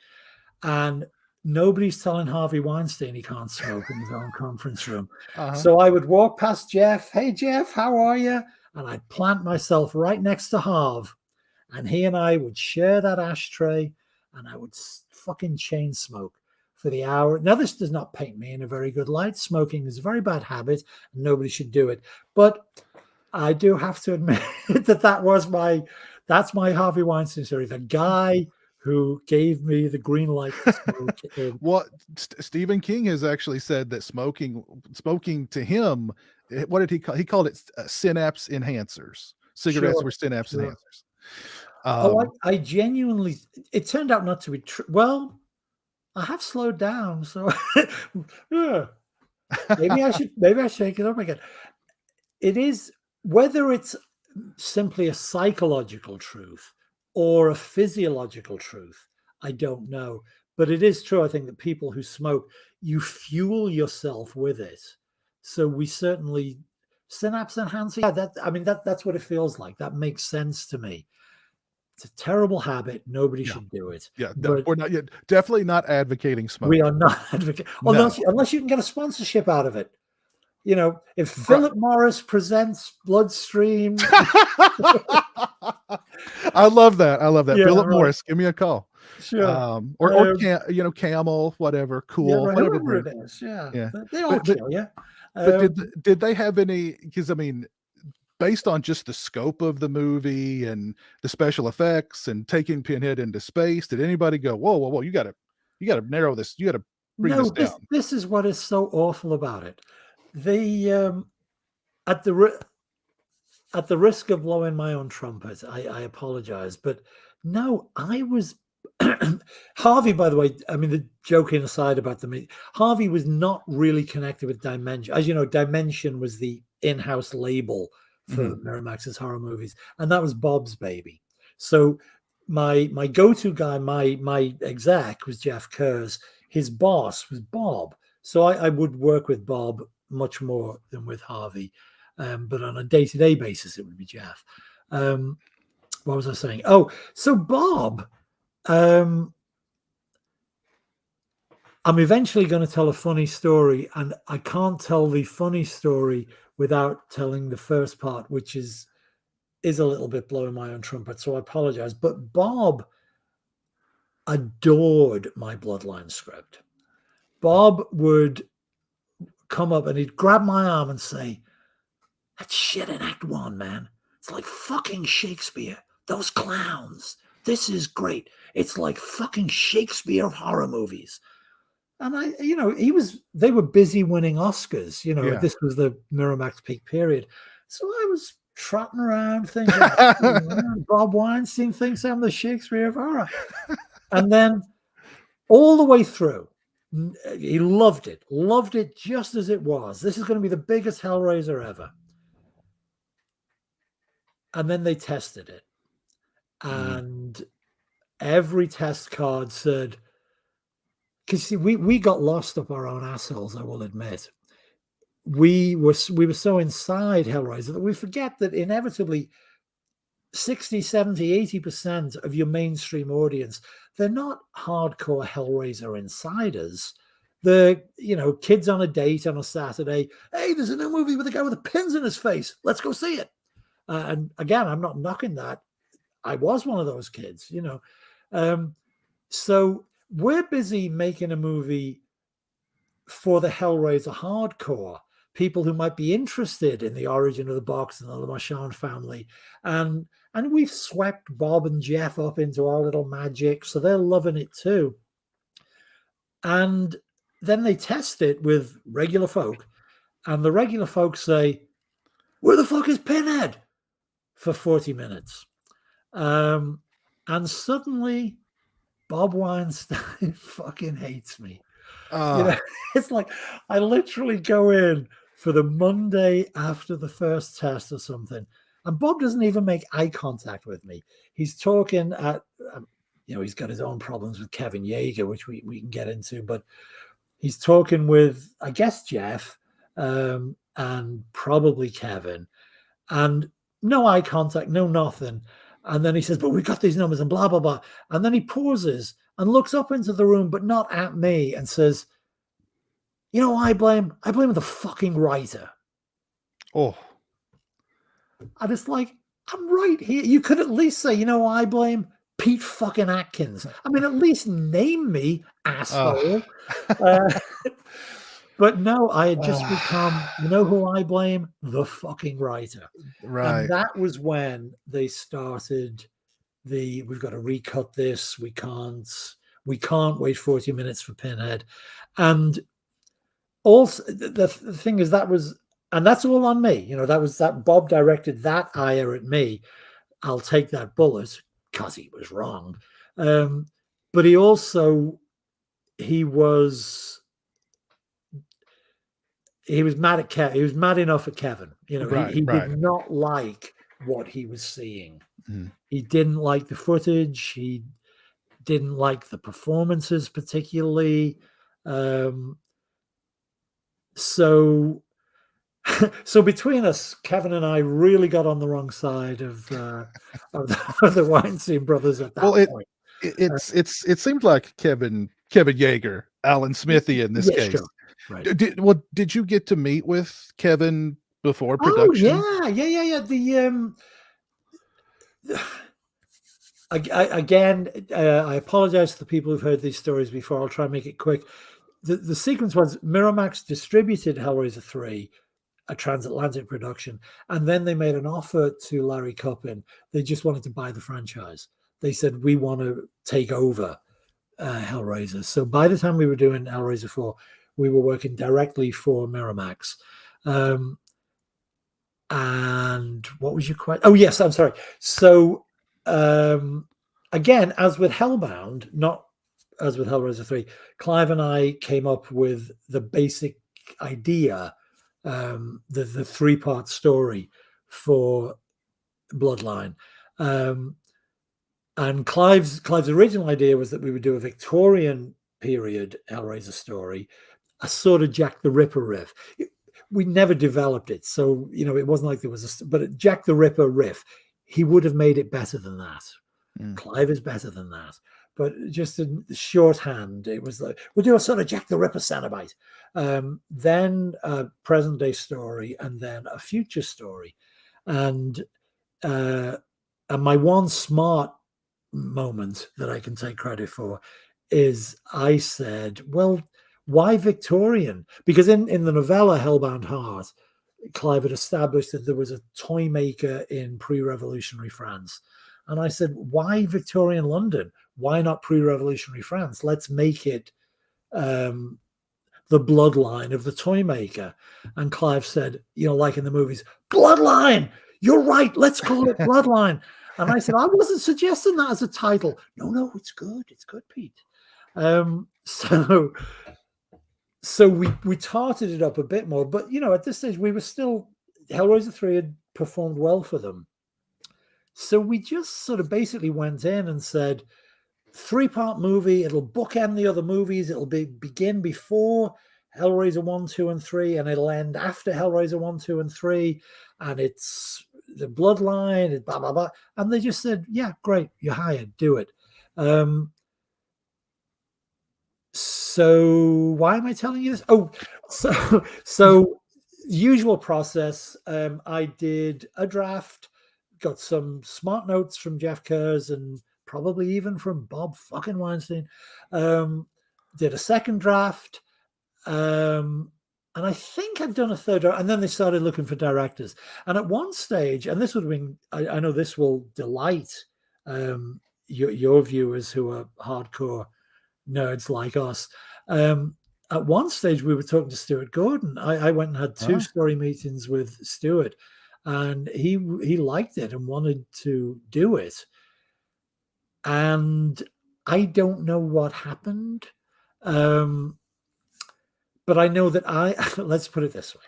And nobody's telling Harvey Weinstein he can't smoke in his own conference room. So I would walk past Jeff. Hey, Jeff, how are you? And I'd plant myself right next to Harv. And he and I would share that ashtray and I would fucking chain smoke for the hour. Now, this does not paint me in a very good light. Smoking is a very bad habit and nobody should do it. But I do have to admit that's my Harvey Weinstein story. The guy who gave me the green light to smoke. Well, Stephen King has actually said that smoking to him, what did he call? He called it synapse enhancers. Cigarettes were synapse enhancers. I genuinely, it turned out not to be true. Well, I have slowed down, so yeah. maybe I should take it up again. It is, whether it's simply a psychological truth or a physiological truth, I don't know. But it is true, I think, that people who smoke, you fuel yourself with it. So we certainly, synapse enhancer, that's what it feels like. That makes sense to me. It's a terrible habit. Nobody Yeah. should do it. Yeah. But We're not yet. Definitely not advocating we smoking. are not advocating, No. unless you can get a sponsorship out of it. You know, if Right. Philip Morris presents Bloodstream, I love that. I love that. yeah, Philip right, Morris, give me a call. sure. Or Camel, whatever, Yeah, Cool, right, whatever whoever brand. it is, yeah. Yeah. They all But kill you. but Um, did they have any? Because I mean, based on just the scope of the movie and the special effects and taking Pinhead into space, did anybody go, whoa, whoa, whoa, you gotta narrow this, you gotta bring no, this down? this is what is so awful about it. They at the at the risk of blowing my own trumpet, I apologize, but no, I was Harvey. By the way, I mean, the joking aside about the Harvey was not really connected with Dimension. As you know, Dimension was the in-house label for Mhm. Miramax's horror movies, and that was Bob's baby. So my go-to guy, my exec was Jeff Kurz. His boss was Bob. So I would work with Bob much more than with Harvey. But on a day-to-day basis, it would be Jeff. What was I saying? Oh, so Bob, I'm eventually going to tell a funny story, and I can't tell the funny story without telling the first part, which is a little bit blowing my own trumpet. So I apologize. But Bob adored my Bloodline script. Bob would come up and he'd grab my arm and say, "That shit in Act One, man. It's like fucking Shakespeare. Those clowns. This is great. It's like fucking Shakespeare of horror movies." And they were busy winning Oscars. You know, Yeah. this was the Miramax peak period. So I was trotting around thinking, Bob Weinstein thinks I'm the Shakespeare of horror. And then all the way through, he loved it just as it was. This is going to be the biggest Hellraiser ever. And then they tested it. Mhm. And every test card said, because see, we got lost up our own assholes, I will admit. We were so inside Hellraiser that we forget that inevitably 60, 70, 80% of your mainstream audience, they're not hardcore Hellraiser insiders. The kids on a date on a Saturday. Hey, there's a new movie with a guy with the pins in his face. Let's go see it. And again, I'm not knocking that. I was one of those kids, So we're busy making a movie for the Hellraiser hardcore, people who might be interested in the origin of the box and the Marchand family. And we've swept Bob and Jeff up into our little magic, so they're loving it too. And then they test it with regular folk, and the regular folks say, "Where the fuck is Pinhead?" for 40 minutes. And suddenly Bob Weinstein fucking hates me. Ah, It's like I literally go in for the Monday after the first test or something, and Bob doesn't even make eye contact with me. He's talking at, he's got his own problems with Kevin Yeager, which we can get into, but he's talking with, I guess, Jeff, and probably Kevin, and no eye contact, no nothing. And then he says, "But we've got these numbers and blah, blah, blah." And then he pauses and looks up into the room, but not at me, and says, "I blame the fucking writer." oh, And it's like, I'm right here. You could at least say, I blame Pete fucking Atkins. I mean, at least name me, asshole. ah, Uh, but no, I had just become, ah, who I blame? The fucking writer. And right. that was when they started we've got to recut this. We can't wait 40 minutes for Pinhead. And also the thing is, and that's all on me. That Bob directed that ire at me. I'll take that bullet because he was wrong. But he also, he was mad at Kevin. He was mad enough at Kevin. Right, He did right. not like what he was seeing. Mhm. He didn't like the footage. He didn't like the performances particularly. So So between us, Kevin and I really got on the wrong side of the Weinstein brothers at that Well, point. it seemed like Kevin Yeager, Alan Smithy in this Yeah, case. sure. Right. Did you get to meet with Kevin before Oh production? yeah. Again, I apologize to the people who've heard these stories before. I'll try and make it quick. The sequence was Miramax distributed Hellraiser 3, a transatlantic production, and then they made an offer to Larry Coppin. They just wanted to buy the franchise. They said, we want to take over Hellraiser. So by the time we were doing Hellraiser 4, we were working directly for Miramax. And what was your question? Oh, yes, I'm sorry. So again, as with Hellbound, not as with Hellraiser 3, Clive and I came up with the basic idea, the three-part story for Bloodline. And Clive's original idea was that we would do a Victorian period Hellraiser story, a sort of Jack the Ripper riff. We never developed it, so it wasn't like there was but Jack the Ripper riff, he would have made it better than that. Clive is better than that, but just in shorthand, it was like, we'll do a sort of Jack the Ripper Cenobite, then a present day story, and then a future story. And my one smart moment that I can take credit for is I said, well, why Victorian? Because in the novella Hellbound Heart, Clive had established that there was a toy maker in pre-revolutionary France. And I said, why Victorian London? Why not pre-revolutionary France? Let's make it the bloodline of the toy maker. And Clive said, like in the movies, Bloodline! You're right. Let's call it Bloodline. And I said, I wasn't suggesting that as a title. No, it's good. It's good, Pete. So we tarted it up a bit more, but at this stage we were still, Hellraiser 3 had performed well for them. So we just sort of basically went in and said, 3-part movie, it'll bookend the other movies, it'll begin before Hellraiser 1, 2, and 3, and it'll end after Hellraiser 1, 2, and 3, and it's the Bloodline, blah, blah, blah. And they just said, yeah, great, you're hired, do it. So why am I telling you this? Oh, so usual process. I did a draft, got some smart notes from Jeff Kurz and probably even from Bob fucking Weinstein. Did a second draft. And I think I'd done a third draft. And then they started looking for directors. And at one stage, and this would have been, I know this will delight your viewers who are hardcore nerds like us. At one stage, we were talking to Stuart Gordon. I went and had 2 story meetings with Stuart, and he liked it and wanted to do it. And I don't know what happened, but I know that let's put it this way: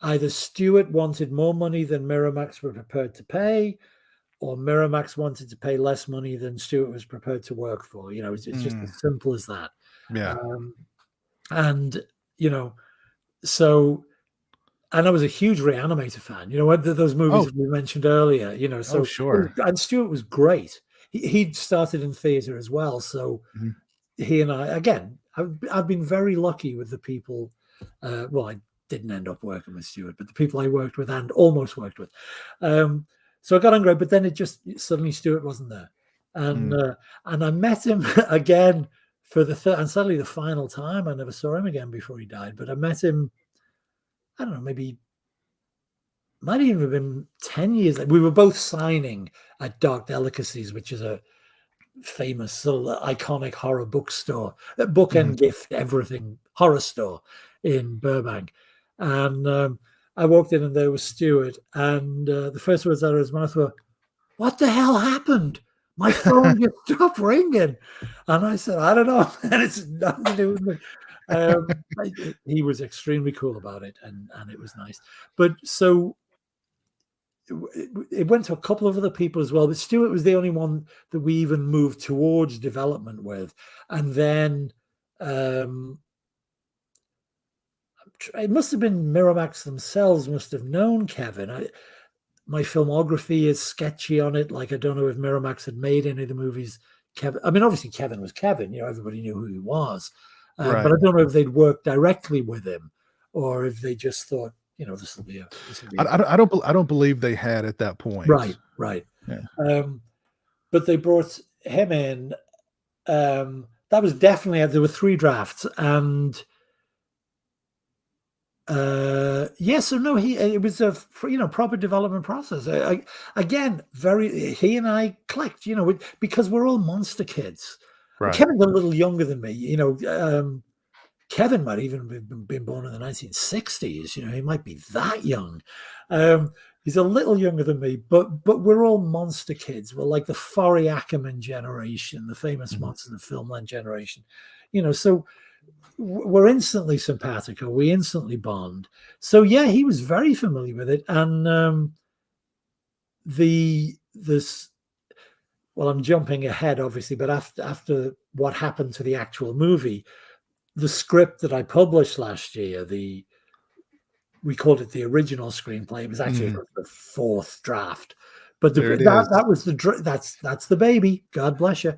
either Stuart wanted more money than Miramax were prepared to pay, or Miramax wanted to pay less money than Stuart was prepared to work for. It's just as simple as that. Yeah. And so, and I was a huge Reanimator fan. Those movies that we mentioned earlier. So sure. And Stuart was great. He'd started in theater as well, so he and I, again, I've been very lucky with the people. Well, I didn't end up working with Stuart, but the people I worked with and almost worked with. So I got on great, but then it just suddenly Stuart wasn't there, and I met him again for the third and sadly the final time. I never saw him again before he died, but I met him. I don't know, maybe might even have been 10 years. We were both signing at Dark Delicacies, which is a famous sort of iconic horror bookstore, bookend gift, everything horror store in Burbank. And I walked in and there was Stuart, and the first words out of his mouth were, "What the hell happened? My phone just stopped ringing." And I said, "I don't know, and it's nothing to do with me." He was extremely cool about it, and it was nice. But so it went to a couple of other people as well, but Stuart was the only one that we even moved towards development with. And then I'm it must have been Miramax themselves must have known Kevin. My filmography is sketchy on it. Like, I don't know if Miramax had made any of the movies. Kevin, I mean, obviously Kevin was Kevin. Everybody knew who he was. Right. But I don't know if they'd worked directly with him, or if they just thought, this will be a. I don't believe they had at that point. Right. Yeah. But they brought him in. That was definitely, there were 3 drafts, and yes or no, it was a proper development process. He and I clicked, because we're all monster kids. Right. Kevin's a little younger than me. Kevin might even have been born in the 1960s. He might be that young. He's a little younger than me, but we're all monster kids. We're like the Forry Ackerman generation, the famous monsters of filmland generation. So we're instantly simpatico. We instantly bond. So yeah, he was very familiar with it. And well, I'm jumping ahead, obviously, but after what happened to the actual movie, the script that I published last year, we called it the original screenplay. It was actually the 4th draft, but that was that's the baby. God bless you.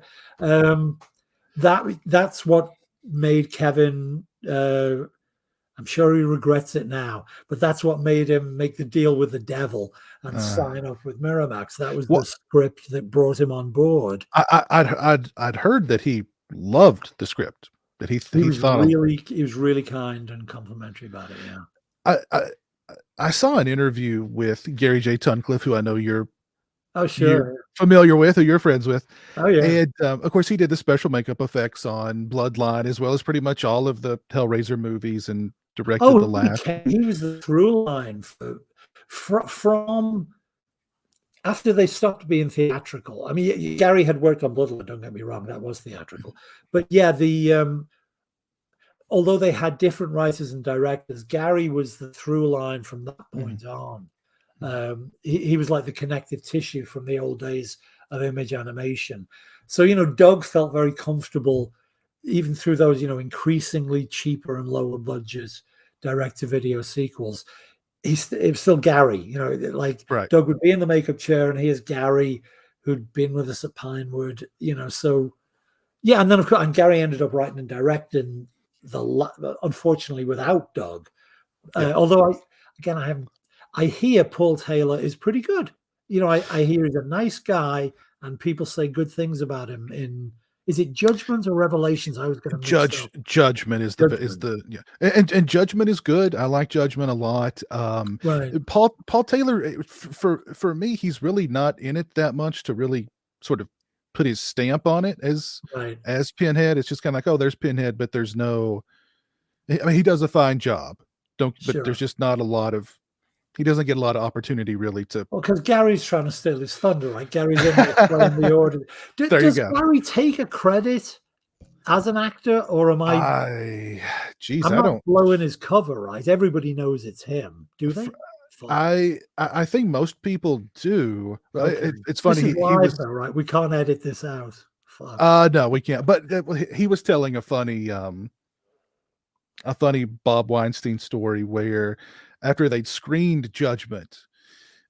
That's what made Kevin. I'm sure he regrets it now, but that's what made him make the deal with the devil and sign up with Miramax. That was the script that brought him on board. I'd heard that he loved the script. That he was really kind and complimentary about it. Yeah. I saw an interview with Gary J. Tunnicliffe, who I know you're familiar with, or you're friends with. Oh yeah. And of course, he did the special makeup effects on Bloodline, as well as pretty much all of the Hellraiser movies, and directed the last. He was the through line from after they stopped being theatrical. I mean, Gary had worked on Bloodline, don't get me wrong, that was theatrical. But yeah, although they had different writers and directors, Gary was the through line from that point on. He was like the connective tissue from the old days of image animation. So, Doug felt very comfortable, even through those, increasingly cheaper and lower budget direct-to-video sequels. It was still Gary, right. Doug would be in the makeup chair, and here's Gary, who'd been with us at Pinewood, so yeah. And then of course, and Gary ended up writing and directing unfortunately without Doug. Although I hear Paul Taylor is pretty good. I hear he's a nice guy, and people say good things about him is it Judgment or Revelations? I was going to Judgment is and Judgment is good. I like Judgment a lot. Right. Paul Taylor, for me, he's really not in it that much to really sort of put his stamp on it as Pinhead. It's just kind of like, oh, there's Pinhead, but there's no. I mean, he does a fine job. But there's just not a lot of. He doesn't get a lot of opportunity really to. Well, because Gary's trying to steal his thunder, right? Gary's in there playing the order. Does Gary take a credit as an actor, or am I? I'm not blowing his cover, right? Everybody knows it's him. Do they? I think most people do. Okay. It's funny. This is live, though, right? We can't edit this out. No, we can't. But he was telling a funny Bob Weinstein story where, after they'd screened Judgment,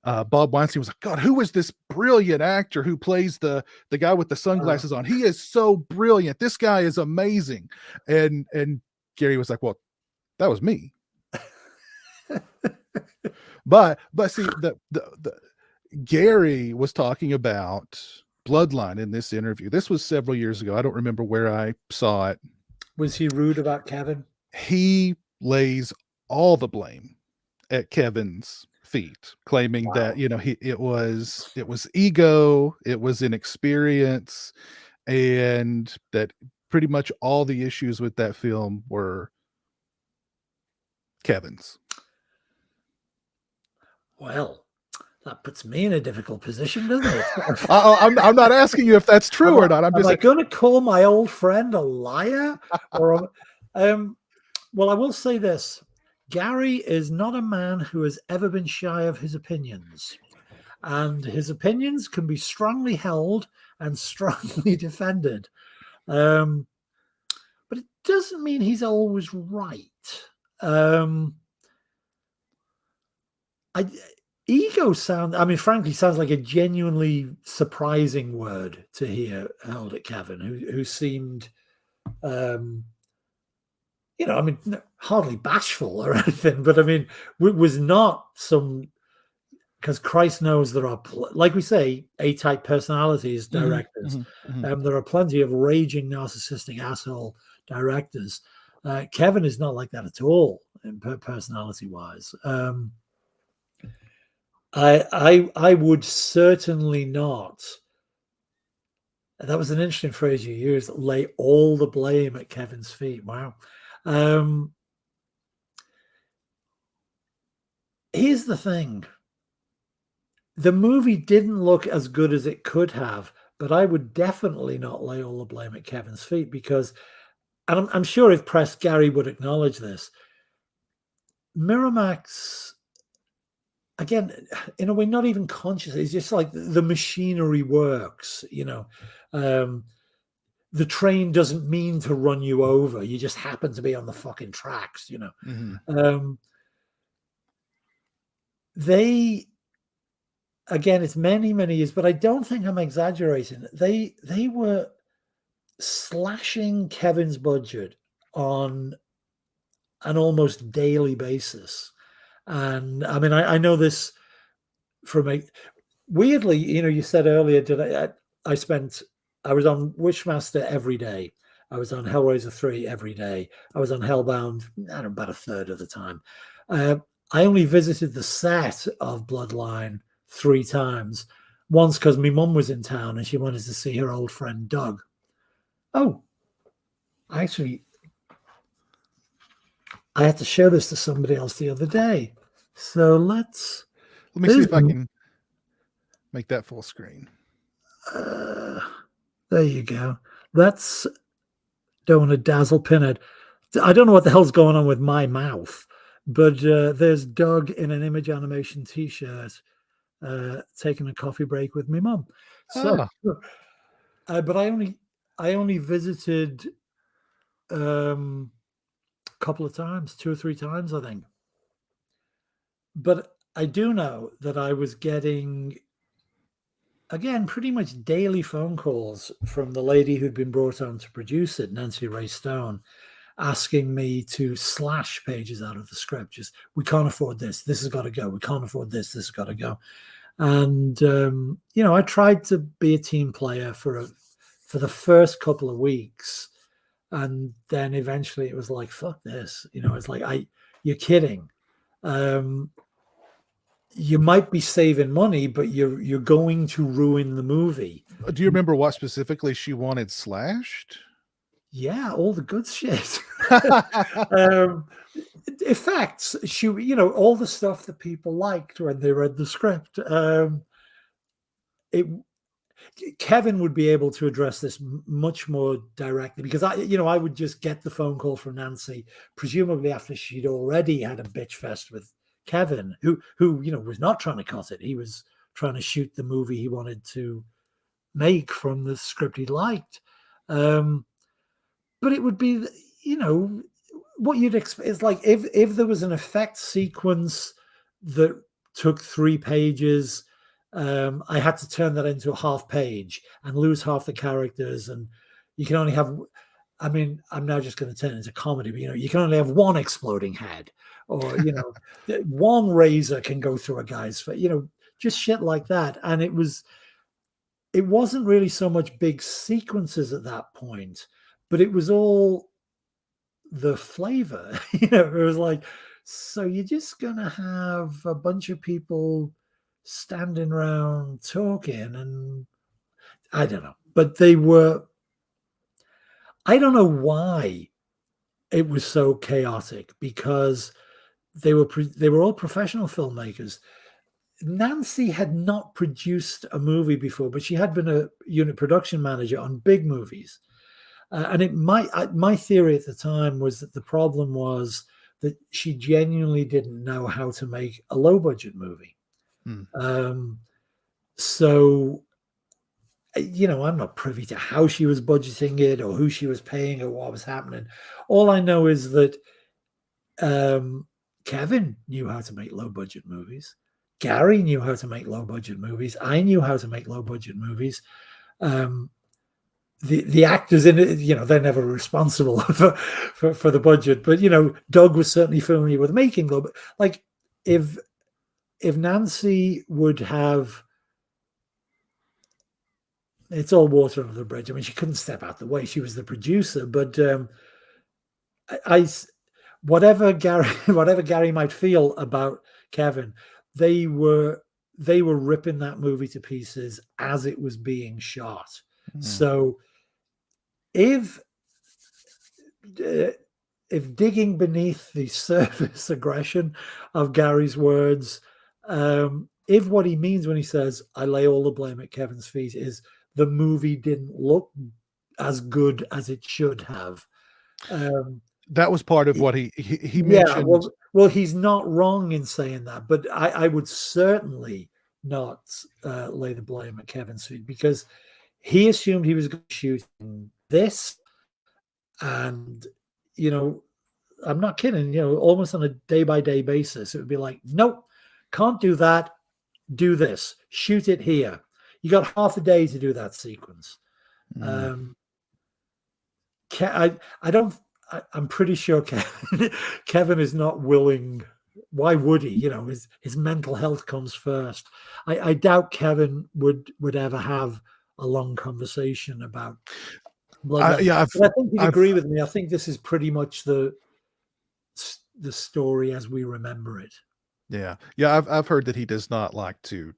Bob Weinstein was like, God, who is this brilliant actor who plays the guy with the sunglasses on? He is so brilliant. This guy is amazing. And Gary was like, well, that was me. but see, the Gary was talking about Bloodline in this interview. This was several years ago. I don't remember where I saw it. Was he rude about Kevin? He lays all the blame at Kevin's feet, claiming that it was ego, it was inexperience, and that pretty much all the issues with that film were Kevin's. Well, that puts me in a difficult position, doesn't it? I'm not asking you if that's true or not. I'm just going to call my old friend a liar, or well, I will say this. Gary is not a man who has ever been shy of his opinions, and his opinions can be strongly held and strongly defended. But it doesn't mean he's always right. Ego sound, I mean, frankly, sounds like a genuinely surprising word to hear held at Kevin, who seemed, I mean, hardly bashful or anything, but I mean, was not some, because Christ knows there are, like we say, A-type personalities, directors. There are plenty of raging narcissistic asshole directors. Kevin is not like that at all, personality-wise. I would certainly not. That was an interesting phrase you used. Lay all the blame at Kevin's feet. Wow. Here's the thing. The movie didn't look as good as it could have, but I would definitely not lay all the blame at Kevin's feet because, and I'm sure if pressed, Gary would acknowledge this. Miramax, again, in a way, not even conscious. It's just like the machinery works, the train doesn't mean to run you over. You just happen to be on the fucking tracks, They, again, it's many, many years, but I don't think I'm exaggerating. They were slashing Kevin's budget on an almost daily basis. And I mean, I know this from weirdly, you said earlier, I was on Wishmaster every day. I was on Hellraiser 3 every day. I was on Hellbound, I don't know, about a third of the time. I only visited the set of Bloodline 3 times. Once because my mum was in town and she wanted to see her old friend Doug. Oh, actually, I had to show this to somebody else the other day. So let me see if I can make that full screen. There you go. Don't want to dazzle Pinhead. I don't know what the hell's going on with my mouth, but there's Doug in an image animation t-shirt taking a coffee break with my mum. So, but I only visited a couple of times, 2 or 3 times, I think. But I do know that I was getting, again, pretty much daily phone calls from the lady who'd been brought on to produce it, Nancy Ray Stone, asking me to slash pages out of the script. Just, we can't afford this. This has got to go. We can't afford this. This has got to go. And, I tried to be a team player for the first couple of weeks. And then eventually it was like, fuck this. It's like, you're kidding. You might be saving money, but you're going to ruin the movie. Do you remember what specifically she wanted slashed? Yeah, all the good shit. Effects, all the stuff that people liked when they read the script. Kevin would be able to address this much more directly because I would just get the phone call from Nancy, presumably after she'd already had a bitch fest with Kevin, who was not trying to cut it. He was trying to shoot the movie he wanted to make from the script he liked. But it would be, what you'd expect. It's like if there was an effect sequence that took 3 pages, I had to turn that into a half page and lose half the characters, and you can only have. I mean, I'm now just going to turn it into comedy, but you can only have one exploding head, or one razor can go through a guy's face, just shit like that. And it wasn't really so much big sequences at that point, but it was all the flavor. It was like, so you're just gonna have a bunch of people standing around talking, and I don't know, but I don't know why it was so chaotic, because they were all professional filmmakers. Nancy had not produced a movie before, but she had been a unit production manager on big movies. And my theory at the time was that the problem was that she genuinely didn't know how to make a low budget movie. So, I'm not privy to how she was budgeting it or who she was paying or what was happening. All I know is that Kevin knew how to make low budget movies. Gary knew how to make low budget movies. I knew how to make low budget movies. The actors in it, they're never responsible for the budget, but Doug was certainly familiar with making low. Like if Nancy would have, it's all water under the bridge. I mean, she couldn't step out the way. She was the producer, but whatever Gary might feel about Kevin, they were ripping that movie to pieces as it was being shot. Mm. So if digging beneath the surface aggression of Gary's words, if what he means when he says, I lay all the blame at Kevin's feet, is the movie didn't look as good as it should have. That was part of what he mentioned. Yeah, well, he's not wrong in saying that, but I would certainly not lay the blame at Kevin's feet, because he assumed he was going to shoot this, and I'm not kidding, almost on a day-by-day basis, it would be like, nope, can't do that, do this, shoot it here. You got half a day to do that sequence. I'm pretty sure Kevin is not willing. Why would he? His mental health comes first. I doubt Kevin would ever have a long conversation about Bloodline. I think you'd agree with me. I think this is pretty much the story as we remember it. Yeah. I've heard that he does not like to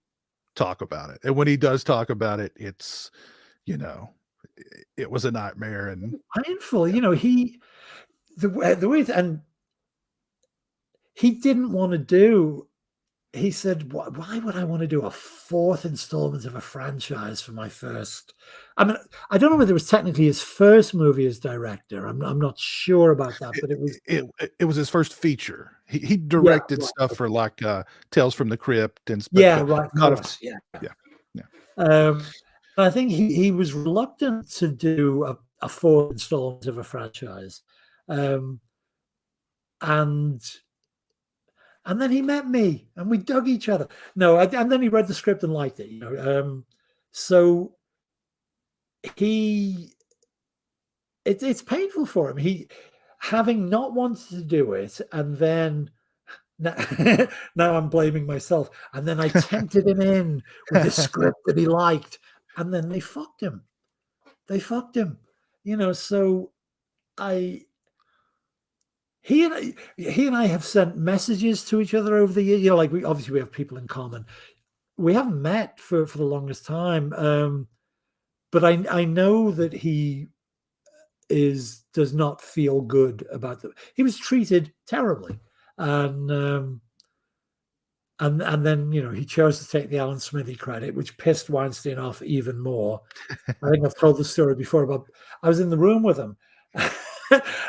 talk about it, and when he does talk about it, it's it was a nightmare and painful. The way, and he didn't want to do. He said, why would I want to do a fourth installment of a franchise for my first? I mean, I don't know whether it was technically his first movie as director. I'm not sure about that, but it was his first feature. He directed stuff for like Tales from the Crypt and right. I think he was reluctant to do a fourth installment of a franchise, and then he met me and we dug each other. No, and then he read the script and liked it, so it's painful for him. He, having not wanted to do it, and then now I'm blaming myself. And then I tempted him in with a script that he liked, and then they fucked him. So he and I have sent messages to each other over the years. Like we have people in common. We haven't met for the longest time, but I know that he does not feel good about it. He was treated terribly, and then he chose to take the Alan Smithy credit, which pissed Weinstein off even more. I think I've told the story before about I was in the room with him.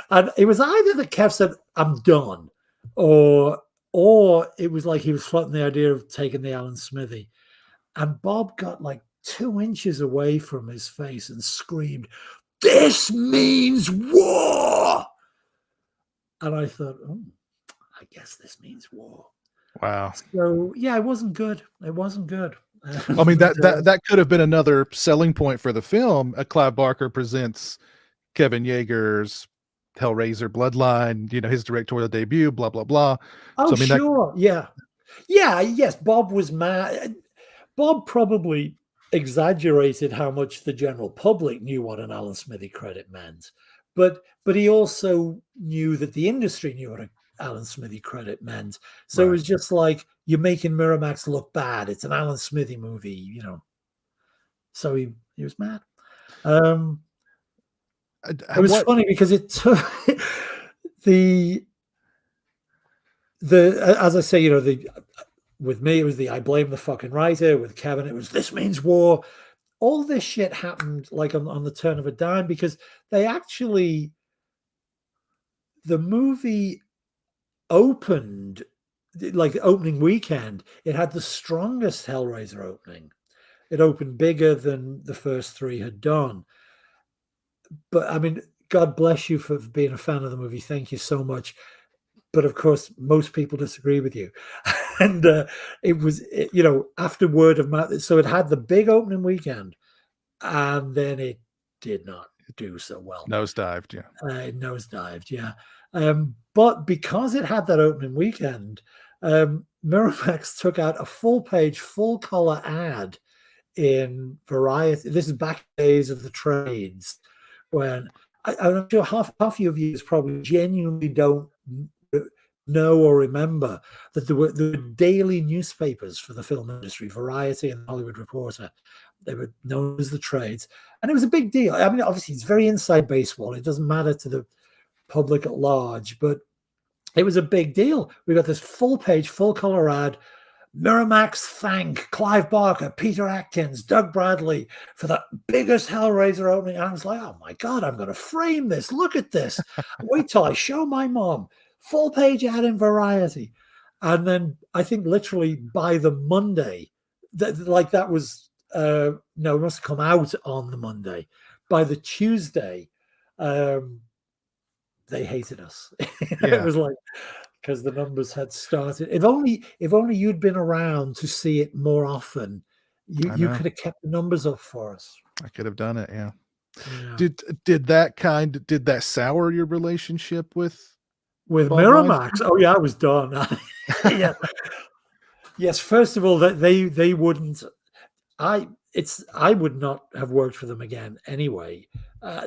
And it was either that Kev said, I'm done, or it was like he was floating the idea of taking the Alan Smithy. And Bob got like 2 inches away from his face and screamed, "This means war!" And I thought, I guess this means war. Wow. So yeah, it wasn't good. It wasn't good. I mean, that could have been another selling point for the film. Clive Barker presents Kevin Yeager's Hellraiser Bloodline, his directorial debut, blah, blah, blah. Oh, so, sure. Yes. Bob was mad. Bob probably exaggerated how much the general public knew what an Alan Smithy credit meant. But he also knew that the industry knew what an Alan Smithy credit meant. So right. It was just like, you're making Miramax look bad. It's an Alan Smithy movie, So he was mad. It was funny because it took the as I say, with me it was I blame the fucking writer. With Kevin, it was this means war. All this shit happened like on the turn of a dime, because the movie opened like the opening weekend. It had the strongest Hellraiser opening. It opened bigger than the first 3 had done. But I mean, God bless you for being a fan of the movie. Thank you so much. but of course, most people disagree with you. And it was, after word of mouth. So it had the big opening weekend, and then it did not do so well. Nosedived, yeah. It nosedived, yeah. But because it had that opening weekend, Miramax took out a full-page, full-color ad in Variety. This is back days of the trades, when I'm sure half of your viewers probably genuinely don't know or remember that there were daily newspapers for the film industry, Variety and Hollywood Reporter. They were known as the trades, and it was a big deal. I mean, obviously, it's very inside baseball. It doesn't matter to the public at large, but it was a big deal. We got this full-page, full-color ad. Miramax thank Clive Barker, Peter Atkins, Doug Bradley for the biggest Hellraiser opening. And I was like, oh my God, I'm going to frame this. Look at this. Wait till I show my mom. Full page ad in Variety. And then I think literally by the Monday, that was, no, it must have come out on the Monday. By the Tuesday, they hated us. Yeah. It was like, because the numbers had started. If only you'd been around to see it more often, you could have kept the numbers up for us. I could have done it, yeah. Yeah. Did that sour your relationship with Miramax? Oh yeah, I was done. Yeah. Yes, first of all, that they wouldn't. I would not have worked for them again anyway.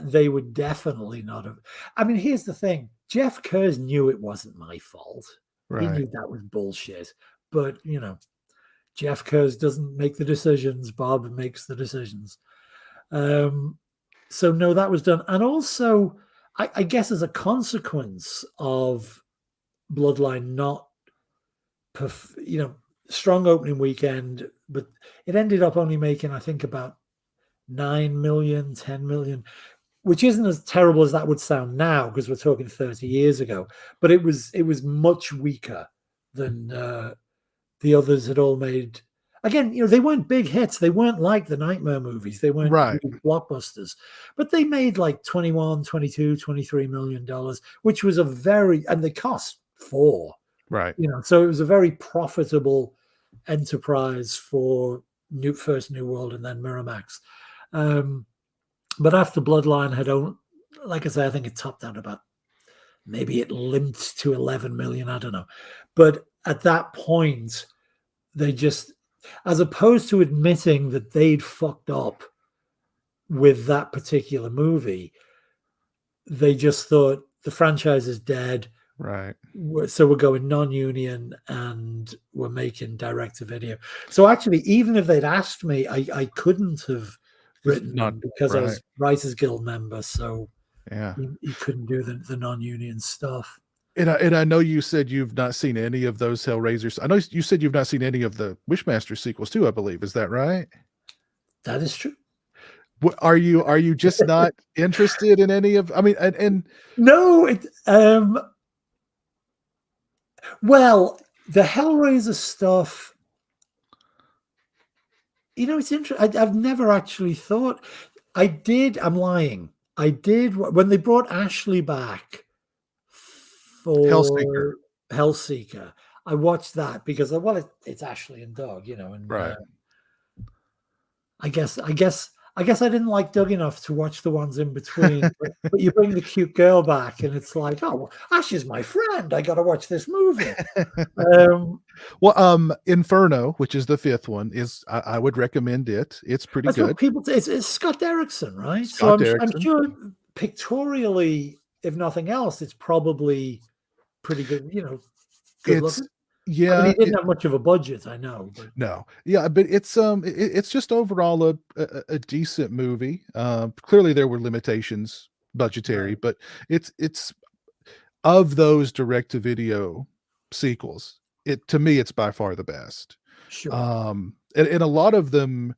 They would definitely not have. I mean, here's the thing. Jeff Kurz knew it wasn't my fault. Right. He knew that was bullshit. But, Jeff Kurz doesn't make the decisions. Bob makes the decisions. So, no, that was done. And also, I guess as a consequence of Bloodline not, strong opening weekend, but it ended up only making, I think, about 9 million, 10 million, which isn't as terrible as that would sound now, because we're talking 30 years ago. But it was much weaker than the others had all made. Again, they weren't big hits. They weren't like the Nightmare movies. They weren't huge blockbusters. But they made like 21, 22, 23 million dollars, which was and they cost $4. Right. So it was a very profitable enterprise for first New World and then Miramax. But after Bloodline had like I say, I think it topped out about, maybe it limped to 11 million. I don't know. But at that point, they just, as opposed to admitting that they'd fucked up with that particular movie, they just thought the franchise is dead. Right. So we're going non-union and we're making direct-to-video. So actually, even if they'd asked me, I couldn't have written them because I was Writers Guild member. So yeah, you couldn't do the non-union stuff. And I know you said you've not seen any of those Hellraisers. I know you said you've not seen any of the Wishmaster sequels too, I believe. Is that right? That is true. Are you just not interested in any of? I mean, and no. Well, the Hellraiser stuff. It's interesting. I've never actually thought. I did. I'm lying. I did when they brought Ashley back for Hellseeker. I watched that because, well, it's Ashley and Doug, and right. I guess I didn't like Doug enough to watch the ones in between. but you bring the cute girl back, and it's like, oh, well, Ash is my friend. I got to watch this movie. Inferno, which is the fifth one, is I would recommend it. It's pretty good. What people say. It's Scott Derrickson, right? Scott so Derrickson. I'm sure pictorially, if nothing else, it's probably pretty good. Good looking. Yeah, I mean, he didn't have much of a budget, I know. But. No, yeah, but it's just overall a decent movie. Clearly there were limitations budgetary, Right. but it's of those direct-to-video sequels, to me it's by far the best. Sure. And a lot of them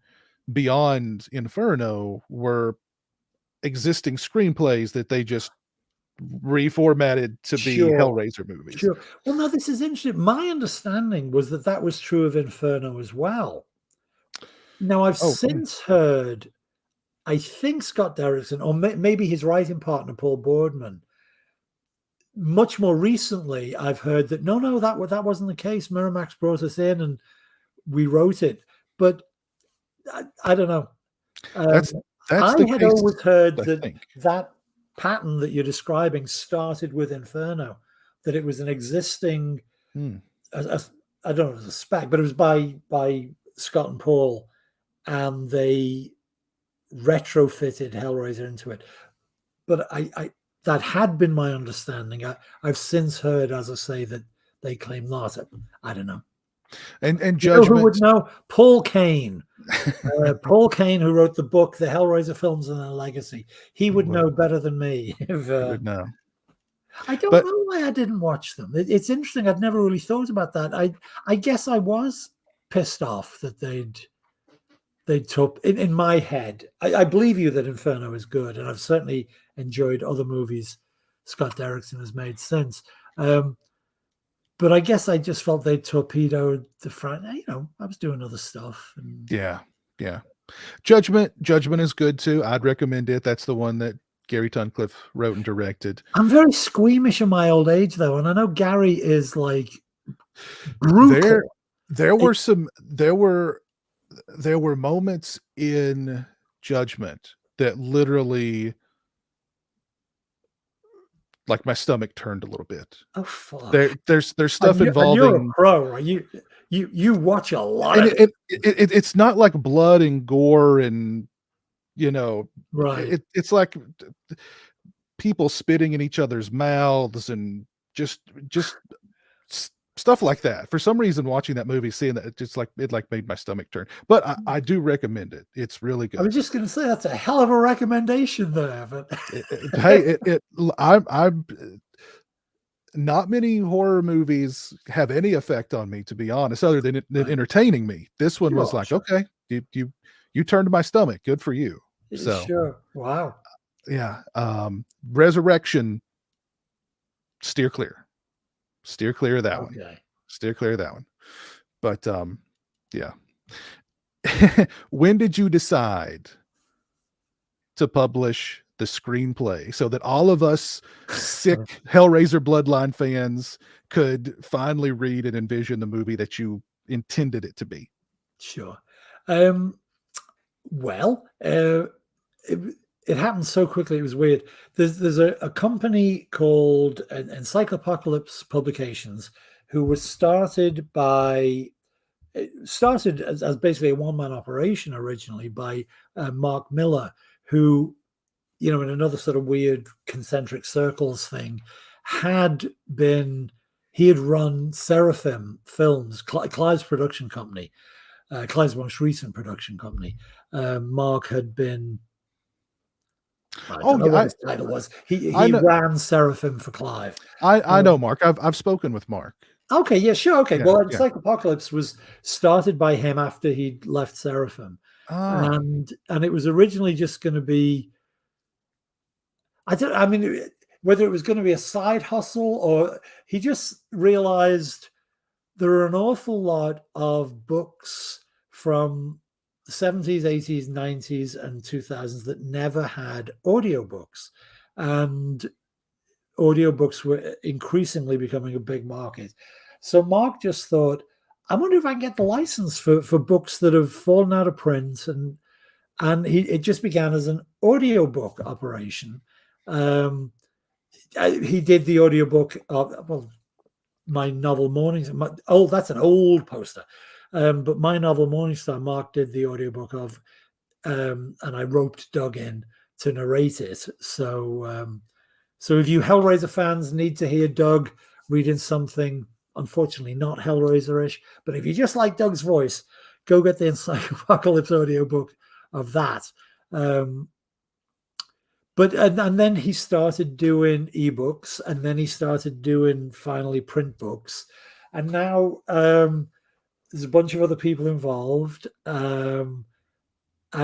beyond Inferno were existing screenplays that they just reformatted to be Hellraiser movies. Sure. Well, no, this is interesting. My understanding was that was true of Inferno as well. Now, I've since heard, I think Scott Derrickson, or maybe his writing partner, Paul Boardman, much more recently, I've heard that no, that wasn't the case. Miramax brought us in and we wrote it, but I don't know. That's I the had case, always heard I that think. that pattern that you're describing started with Inferno, that it was an existing, Hmm. I don't know if it was a spec, but it was by Scott and Paul, and they retrofitted Hellraiser into it. But I that had been my understanding. I've since heard, as I say, that they claim not. I don't know. And You know who would Judgment. know? Paul Kane. Paul Kane, who wrote the book, The Hellraiser Films and Their Legacy. He would know better than me. If, You would know. I don't But know why I didn't watch them. It's interesting. I'd never really thought about that. I guess I was pissed off that they'd took in my head. I believe you that Inferno is good, and I've certainly enjoyed other movies Scott Derrickson has made since. But I guess I just felt they torpedoed the front. You know, I was doing other stuff. And yeah. Judgment is good too. I'd recommend it. That's the one that Gary Tunnicliffe wrote and directed. I'm very squeamish in my old age, though, and I know Gary is like brutal. There were moments in Judgment that literally, like, my stomach turned a little bit. Oh fuck! There's stuff involving. And you're a pro, right? You watch a lot of it. It's not like blood and gore and, you know, right. It's like people spitting in each other's mouths and just stuff like that. For some reason, watching that movie, seeing that, it made my stomach turn. But I do recommend it. It's really good. I was just going to say that's a hell of a recommendation there. But hey, I'm not many horror movies have any effect on me, to be honest, other than entertaining me. This one was like, okay, you turned my stomach. Good for you. So sure. Wow. Yeah. Resurrection, steer clear of that one. Steer clear of that one. But yeah. When did you decide to publish the screenplay so that all of us sick Hellraiser Bloodline fans could finally read and envision the movie that you intended it to be? Sure. Well, it happened so quickly. It was weird. There's a company called Encyclopocalypse Publications who was started as basically a one-man operation originally by Mark Miller, who, you know, in another sort of weird concentric circles thing, he had run Seraphim Films, Clive's production company, Clive's most recent production company. Mark had been, I don't know what his title was. He ran Seraphim for Clive. I know Mark. I've spoken with Mark. Okay, yeah, sure. Okay. Well, Encyclopocalypse was started by him after he'd left Seraphim. And it was originally just going to be, whether it was going to be a side hustle or he just realized there are an awful lot of books from the 70s, 80s, 90s, and 2000s that never had audiobooks. And audiobooks were increasingly becoming a big market. So Mark just thought, I wonder if I can get the license for books that have fallen out of print. And it just began as an audiobook operation. He did the audiobook of, my novel Mornings. That's an old poster. But my novel Morningstar, Mark did the audiobook of, and I roped Doug in to narrate it. So if you Hellraiser fans need to hear Doug reading something, unfortunately not Hellraiser-ish, but if you just like Doug's voice, go get the Encyclopocalypse audiobook of that. But then he started doing ebooks, and then he started doing finally print books, and now there's a bunch of other people involved, and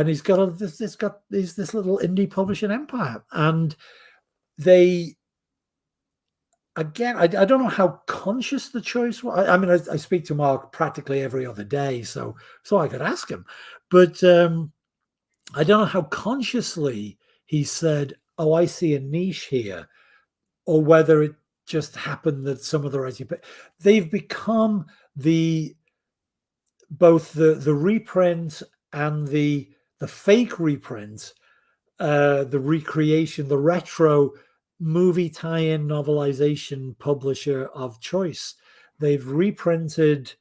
he's got this little indie publishing empire, and they. Again, I don't know how conscious the choice was. I mean, I speak to Mark practically every other day, so I could ask him. But I don't know how consciously he said, "Oh, I see a niche here," or whether just happened that some of the writing, but they've become both the reprint and the fake reprint, the recreation, the retro movie tie-in novelization publisher of choice. They've reprinted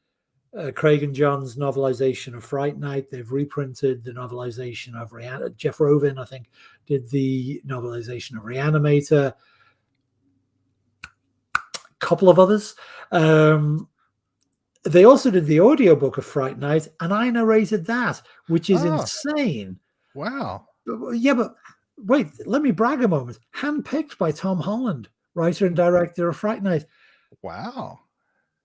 Craig and John's novelization of Fright Night. They've reprinted the novelization of Jeff Rovin, I think, did the novelization of Reanimator. A couple of others. They also did the audiobook of Fright Night, and I narrated that, which is insane. Wow. Yeah, but wait, let me brag a moment. Handpicked by Tom Holland, writer and director of Fright Night. Wow.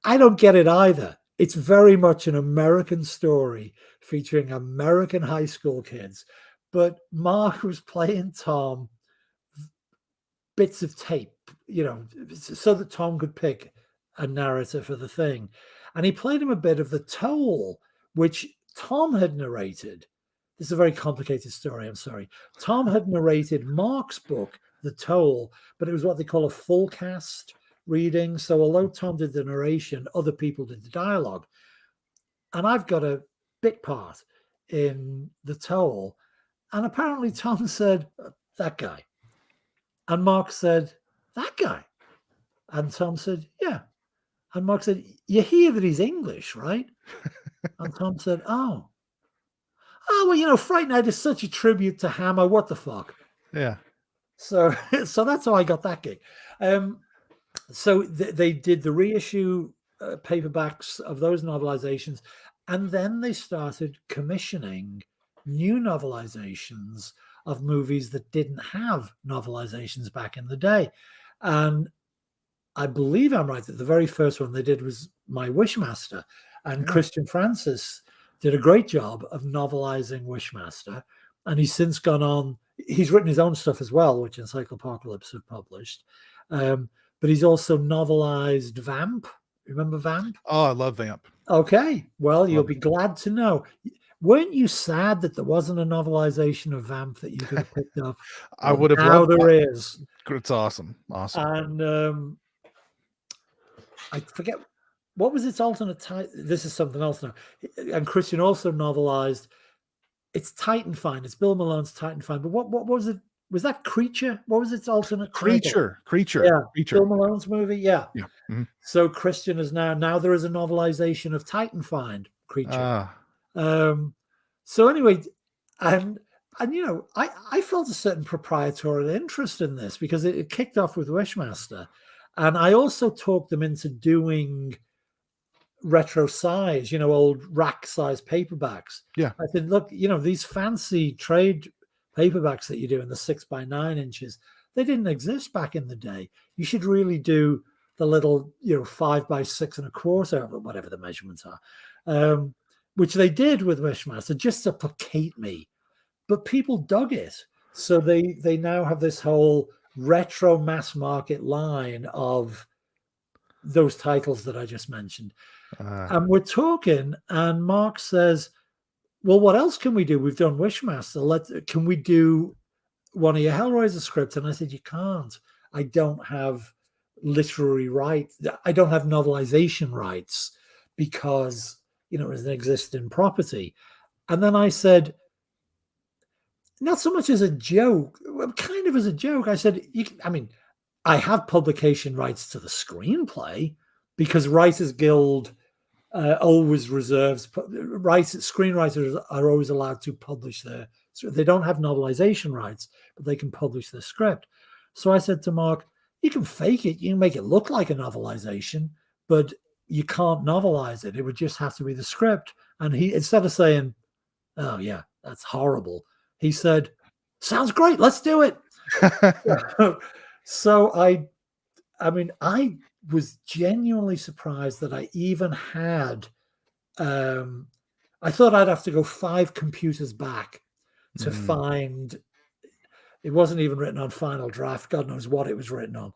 I don't get it either. It's very much an American story featuring American high school kids. But Mark was playing Tom bits of tape, so that Tom could pick a narrator for the thing. And he played him a bit of The Toll, which Tom had narrated. This is a very complicated story, I'm sorry. Tom had narrated Mark's book, The Toll, but it was what they call a full cast reading. So although Tom did the narration, other people did the dialogue. And I've got a bit part in The Toll. And apparently Tom said, that guy. And Mark said, that guy. And Tom said, yeah. And Mark said, you hear that he's English, right? And Tom said, oh, well, Fright Night is such a tribute to Hammer. What the fuck? Yeah. So that's how I got that gig. So they did the reissue paperbacks of those novelizations, and then they started commissioning new novelizations of movies that didn't have novelizations back in the day. And I believe I'm right that the very first one they did was My Wishmaster, and Christian Francis did a great job of novelizing Wishmaster. And he's since gone on, he's written his own stuff as well, which Encyclopocalypse have published. But he's also novelized Vamp. Remember Vamp? Oh, I love Vamp. Okay. Well, you'll be glad to know. Weren't you sad that there wasn't a novelization of Vamp that you could have picked up? I would have loved loved there that. is. It's awesome. Awesome. And I forget, what was its alternate title? This is something else now. And Christian also novelized, it's Titanfine. It's Bill Malone's Titanfine. But what was it? Was that Creature? What was its alternate title? Creature. Yeah. Creature. Bill Malone's movie? Yeah. Yeah. Mm-hmm. So Christian is now there is a novelization of Titanfine, Creature. So anyway, and I felt a certain proprietorial interest in this because it kicked off with Wishmaster. And I also talked them into doing retro size, old rack size paperbacks. Yeah. I said, look, these fancy trade paperbacks that you do in the 6x9 inches, they didn't exist back in the day. You should really do the little, 5x6.25, whatever the measurements are, which they did with Wishmaster just to placate me. But people dug it. So they now have this whole retro mass market line of those titles that I just mentioned. And we're talking, and Mark says, well, what else can we do? We've done Wishmaster. Can we do one of your Hellraiser scripts? And I said, you can't. I don't have literary rights. I don't have novelization rights because, it's an existing property. And then I said, not so much as a joke, kind of as a joke. I said, I have publication rights to the screenplay because Writers Guild always reserves screenwriters are always allowed to publish they don't have novelization rights, but they can publish their script. So I said to Mark, you can fake it, you can make it look like a novelization, but you can't novelize it. It would just have to be the script. And he, instead of saying, oh yeah, that's horrible, he said, sounds great, let's do it. So I was genuinely surprised that I even had, I thought I'd have to go 5 computers back to find, it wasn't even written on Final Draft. God knows what it was written on.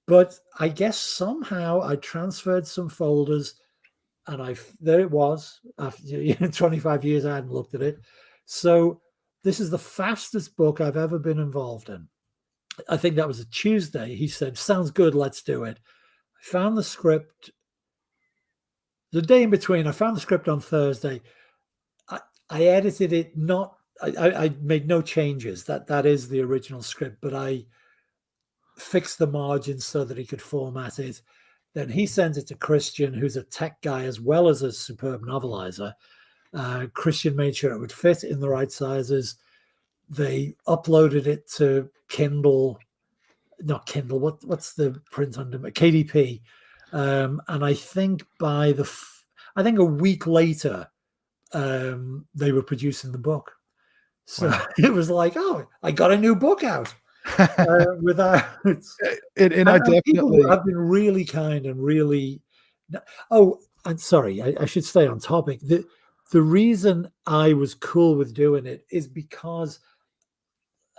But I guess somehow I transferred some folders and there it was. After 25 years, I hadn't looked at it. So this is the fastest book I've ever been involved in. I think that was a Tuesday. He said, "Sounds good, let's do it." I found the script the day in between. I found the script on Thursday. I edited it. I made no changes. That is the original script, but I fixed the margins so that he could format it. Then he sends it to Christian, who's a tech guy as well as a superb novelizer. Christian made sure it would fit in the right sizes. They uploaded it to Kindle, not Kindle. What's the print on demand? KDP. And I think I think a week later, they were producing the book. So Wow. it was like, oh, I got a new book out. Without and I people definitely have been really kind and really. Oh, I'm sorry. I should stay on topic. The reason I was cool with doing it is because,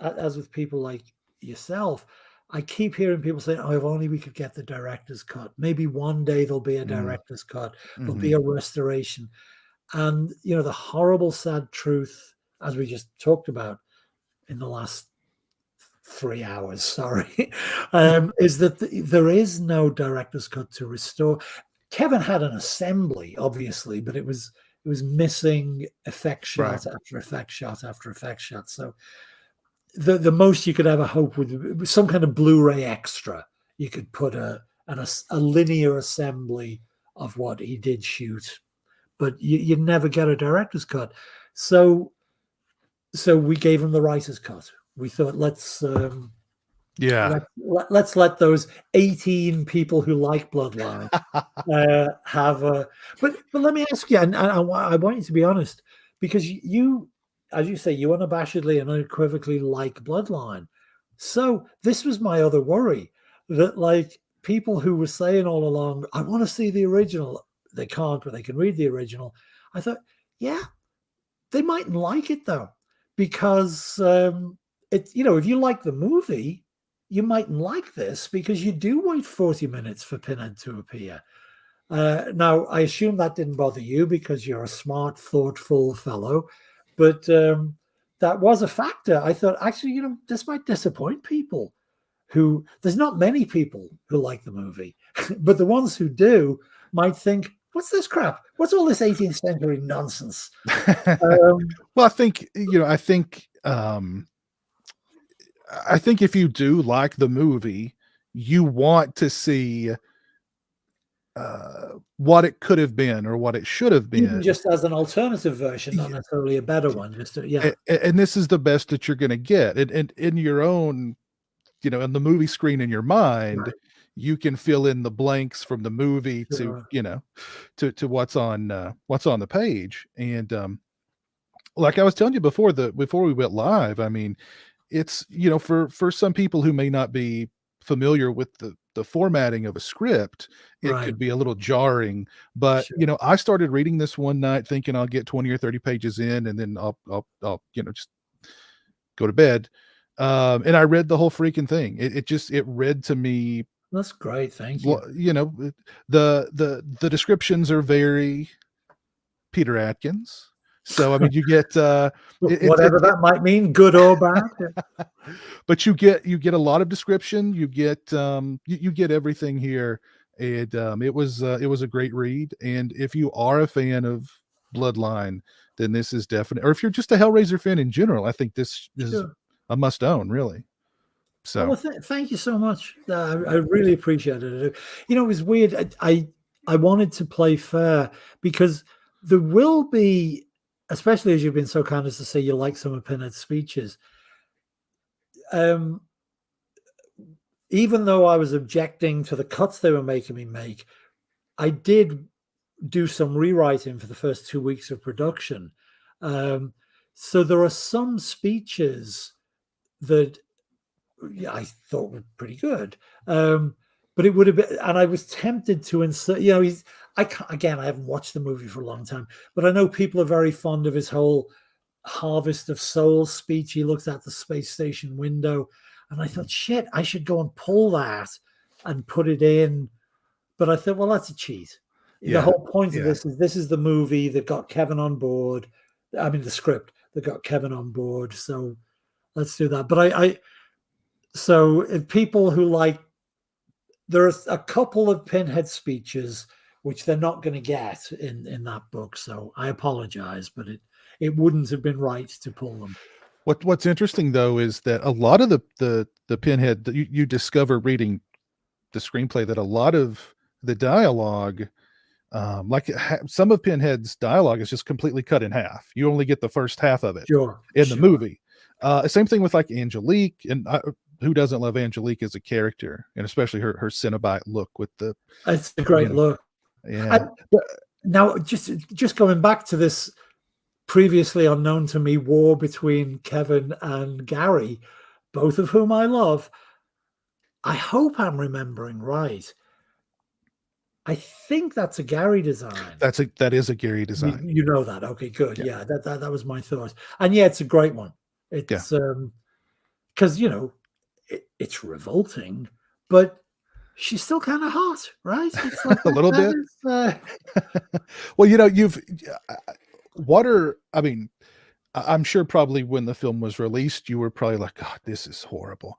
as with people like yourself, I keep hearing people say, "Oh, if only we could get the director's cut. Maybe one day there'll be a director's cut. There'll be a restoration." And the horrible, sad truth, as we just talked about in the last 3 hours, sorry, is that there is no director's cut to restore. Kevin had an assembly, obviously, but it was missing effect shot after effect shot after effect shot. So the most you could ever hope with some kind of Blu-ray extra, you could put a linear assembly of what he did shoot, but you never get a director's cut. So we gave him the writer's cut. We thought, let's let those 18 people who like Bloodline have a. But let me ask you, and I want you to be honest, because you, as you say, you unabashedly and unequivocally like Bloodline. So this was my other worry, that like people who were saying all along, I want to see the original. They can't, but they can read the original. I thought, yeah, they mightn't like it though, because if you like the movie, you mightn't like this because you do wait 40 minutes for Pinhead to appear. Now, I assume that didn't bother you because you're a smart, thoughtful fellow, but that was a factor. I thought, actually, this might disappoint people there's not many people who like the movie, but the ones who do might think, what's this crap? What's all this 18th century nonsense? Well, I think I think if you do like the movie, you want to see what it could have been or what it should have been. Even just as an alternative version, not necessarily a better one. And this is the best that you're going to get. And in your own, in the movie screen in your mind, right, you can fill in the blanks from the movie to what's on the page. And like I was telling you before we went live, I mean, it's for some people who may not be familiar with the formatting of a script, it could be a little jarring, but I started reading this one night thinking I'll get 20 or 30 pages in and then I'll just go to bed, and I read the whole freaking thing. It read to me. That's great, thank you. The descriptions are very Peter Atkins. So I mean, you get whatever that might mean, good or bad. But you get a lot of description. You get you get everything here, and it was a great read. And if you are a fan of Bloodline, then this is definitely. Or if you're just a Hellraiser fan in general, I think this is a must own, really. So well, thank you so much. I really appreciate it. It was weird. I wanted to play fair because there will be, especially as you've been so kind as to say you like some of Pinhead's speeches. Even though I was objecting to the cuts they were making me make, I did do some rewriting for the first 2 weeks of production. So there are some speeches that I thought were pretty good. But it would have been, and I was tempted to insert, I haven't watched the movie for a long time, but I know people are very fond of his whole Harvest of Souls speech. He looks out the space station window, and I thought, shit, I should go and pull that and put it in. But I thought, well, that's a cheat. The whole point of this is the movie that got Kevin on board. I mean, the script that got Kevin on board. So let's do that. But So if people who like, there's a couple of Pinhead speeches which they're not going to get in that book. So I apologize, but it wouldn't have been right to pull them. What's interesting though is that a lot of the Pinhead that you discover reading the screenplay, that a lot of the dialogue, some of Pinhead's dialogue is just completely cut in half. You only get the first half of it Sure, in the sure. movie. Same thing with like Angelique, and who doesn't love Angelique as a character, and especially her Cenobite look with the. It's a great look. Yeah. Now, just going back to this previously unknown to me war between Kevin and Gary, both of whom I love. I hope I'm remembering right. I think that's a Gary design. That is a Gary design. You know that. Okay, good. Yeah, that was my thought. And yeah, it's a great one. It's because it's revolting, but she's still kind of hot, right? It's like a little bit. Well, I mean, I'm sure probably when the film was released, you were probably like, God, this is horrible.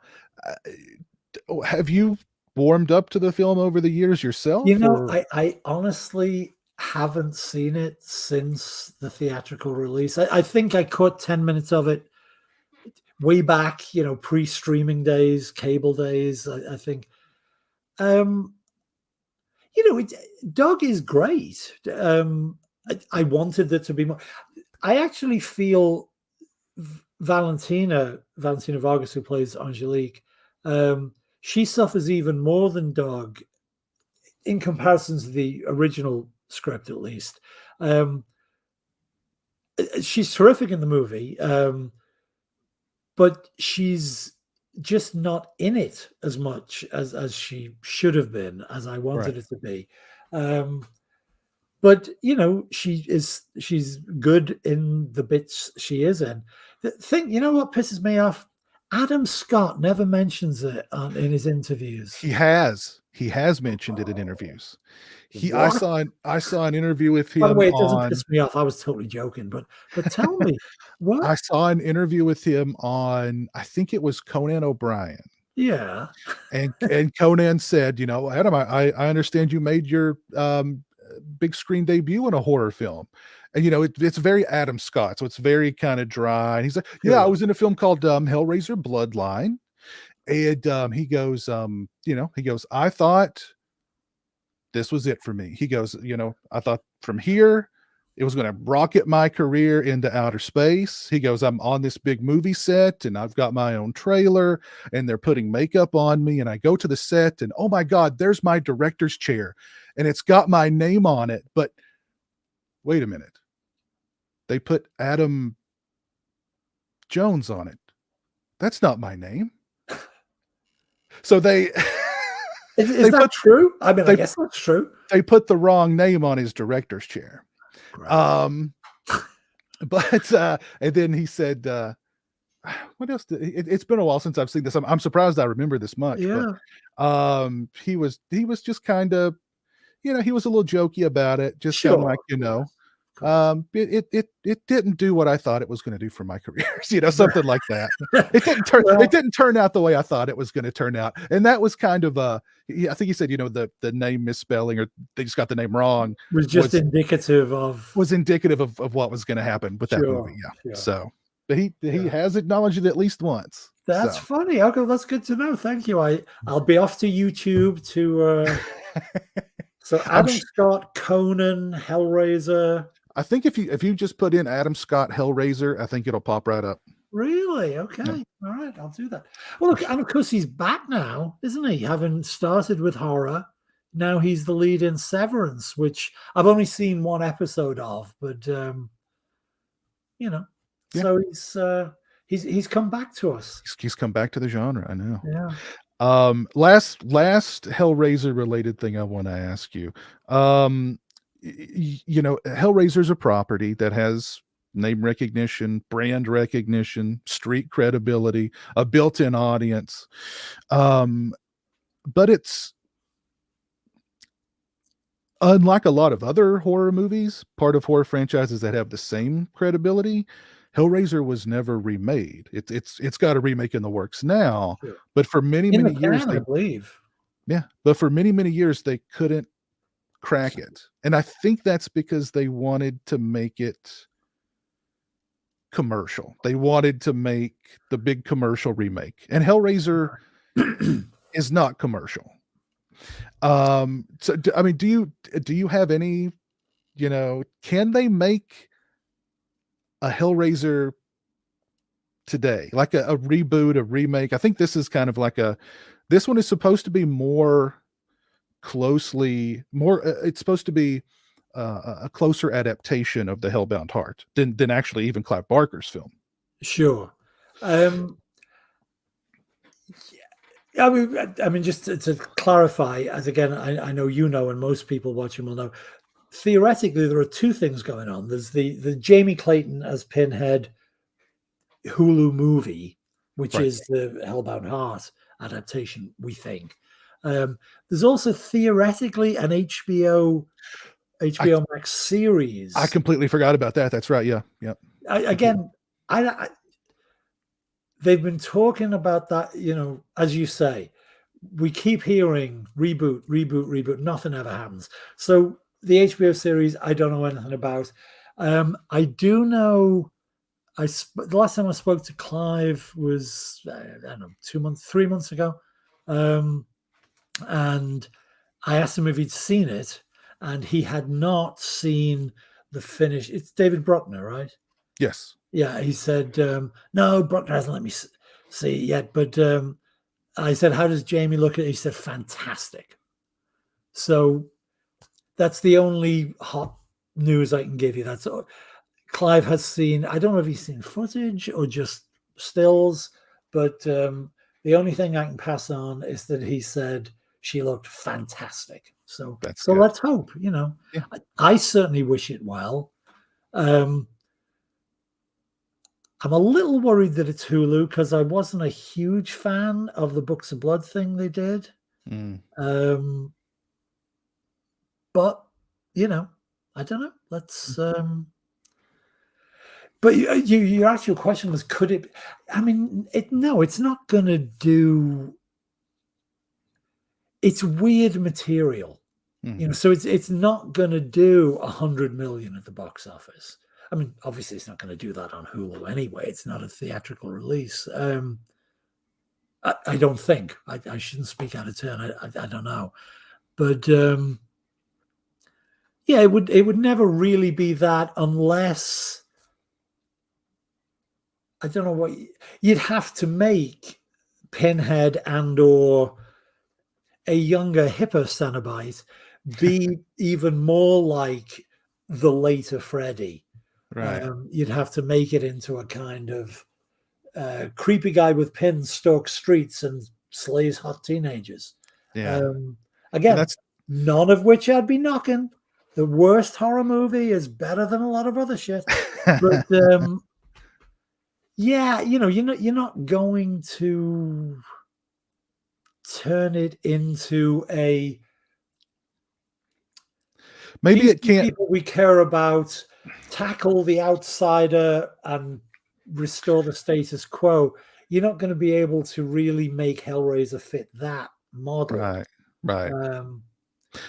Have you warmed up to the film over the years yourself? I honestly haven't seen it since the theatrical release. I think I caught 10 minutes of it way back, pre-streaming days, cable days, I think. Doug is great. I wanted there to be more. I actually feel Valentina Vargas, who plays Angelique, she suffers even more than Doug in comparison to the original script, at least. She's terrific in the movie, but she's just not in it as much as she should have been, as I wanted it to be. But she's good in the bits she is in. The thing, what pisses me off? Adam Scott never mentions it in his interviews. He has mentioned it in interviews. I saw an interview with him. By the way, it doesn't piss me off. I was totally joking, but tell me what? I saw an interview with him on, I think it was Conan O'Brien. Yeah. And Conan said, Adam, I understand you made your big screen debut in a horror film. And it's very Adam Scott, so it's very kind of dry. And he's like, I was in a film called Hellraiser Bloodline. And he goes, I thought this was it for me. He goes, I thought from here it was going to rocket my career into outer space. He goes, I'm on this big movie set and I've got my own trailer and they're putting makeup on me. And I go to the set and, oh my God, there's my director's chair and it's got my name on it. But wait a minute. They put Adam Jones on it. That's not my name. So they... Is that true? I mean, I guess that's true. They put the wrong name on his director's chair. Right. But and then he said, what else? It's been a while since I've seen this. I'm surprised I remember this much. Yeah. But he was just kind of, he was a little jokey about it. Just kind of like, it didn't do what I thought it was going to do for my career, something like that. It didn't turn out the way I thought it was going to turn out, and that was kind of I think he said, the name misspelling or they just got the name wrong was indicative of what was going to happen with that movie. Yeah. So, but he has acknowledged it at least once. That's funny. Okay, that's good to know. Thank you. I'll be off to YouTube to. So Adam Scott, Conan, Hellraiser. I think if you just put in Adam Scott Hellraiser, I think it'll pop right up. Really? Okay. Yeah. All right. I'll do that. Well, look, and of course he's back now, isn't he? Having started with horror, now he's the lead in Severance, which I've only seen one episode of, but so he's come back to us. He's come back to the genre. I know. Yeah. Last Hellraiser related thing I want to ask you. Hellraiser's a property that has name recognition, brand recognition, street credibility, a built-in audience. But it's unlike a lot of other horror movies, part of horror franchises that have the same credibility. Hellraiser was never remade. It's got a remake in the works now, Sure. but for many In the years can, I believe. but for many years they couldn't crack it. And I think that's because they wanted to make it commercial. They wanted to make the big commercial remake. And Hellraiser is not commercial. So I mean, do you have any, can they make a Hellraiser today, like a reboot, a remake? I think this is kind of like this one is supposed to be it's supposed to be a closer adaptation of the Hellbound Heart than actually even Clive Barker's film. Sure. I mean, just to clarify, as again, I know and most people watching will know, theoretically, there are two things going on. There's the Jamie Clayton as Pinhead Hulu movie, which Right. is the Hellbound Heart adaptation, we think. There's also theoretically an HBO Max series. I completely forgot about that. That's right. Yeah. Yep. They've been talking about that, as you say, we keep hearing reboot. Nothing ever happens. So the HBO series, I don't know anything about. I do know, the last time I spoke to Clive was, I don't know, 3 months ago. And I asked him if he'd seen it, and he had not seen the finish. It's David Bruckner, right? Yes. Yeah, he said, no, Bruckner hasn't let me see it yet. But I said, how does Jamie look at it? He said, fantastic. So that's the only hot news I can give you. That's all. Clive has seen, I don't know if he's seen footage or just stills, but the only thing I can pass on is that he said she looked fantastic. So let's hope, Yeah. I certainly wish it well. I'm a little worried that it's Hulu because I wasn't a huge fan of the Books of Blood thing they did. But, I don't know. Let's... But your actual question was, could it... I mean, no, it's not going to do... It's weird material. So it's not going to do 100 million at the box office. I mean, obviously, it's not going to do that on Hulu anyway. It's not a theatrical release. I don't think. I shouldn't speak out of turn. I don't know. But yeah, it would never really be that unless, I don't know what you'd have to make Pinhead and or a younger, hipper Cenobite be even more like the later Freddy. Right. You'd have to make it into a kind of creepy guy with pins stalks streets and slays hot teenagers. Yeah. Again, none of which I'd be knocking. The worst horror movie is better than a lot of other shit. But yeah, you're not going to turn it into a... Maybe it can't... People we care about tackle the outsider and restore the status quo. You're not going to be able to really make Hellraiser fit that model. Right.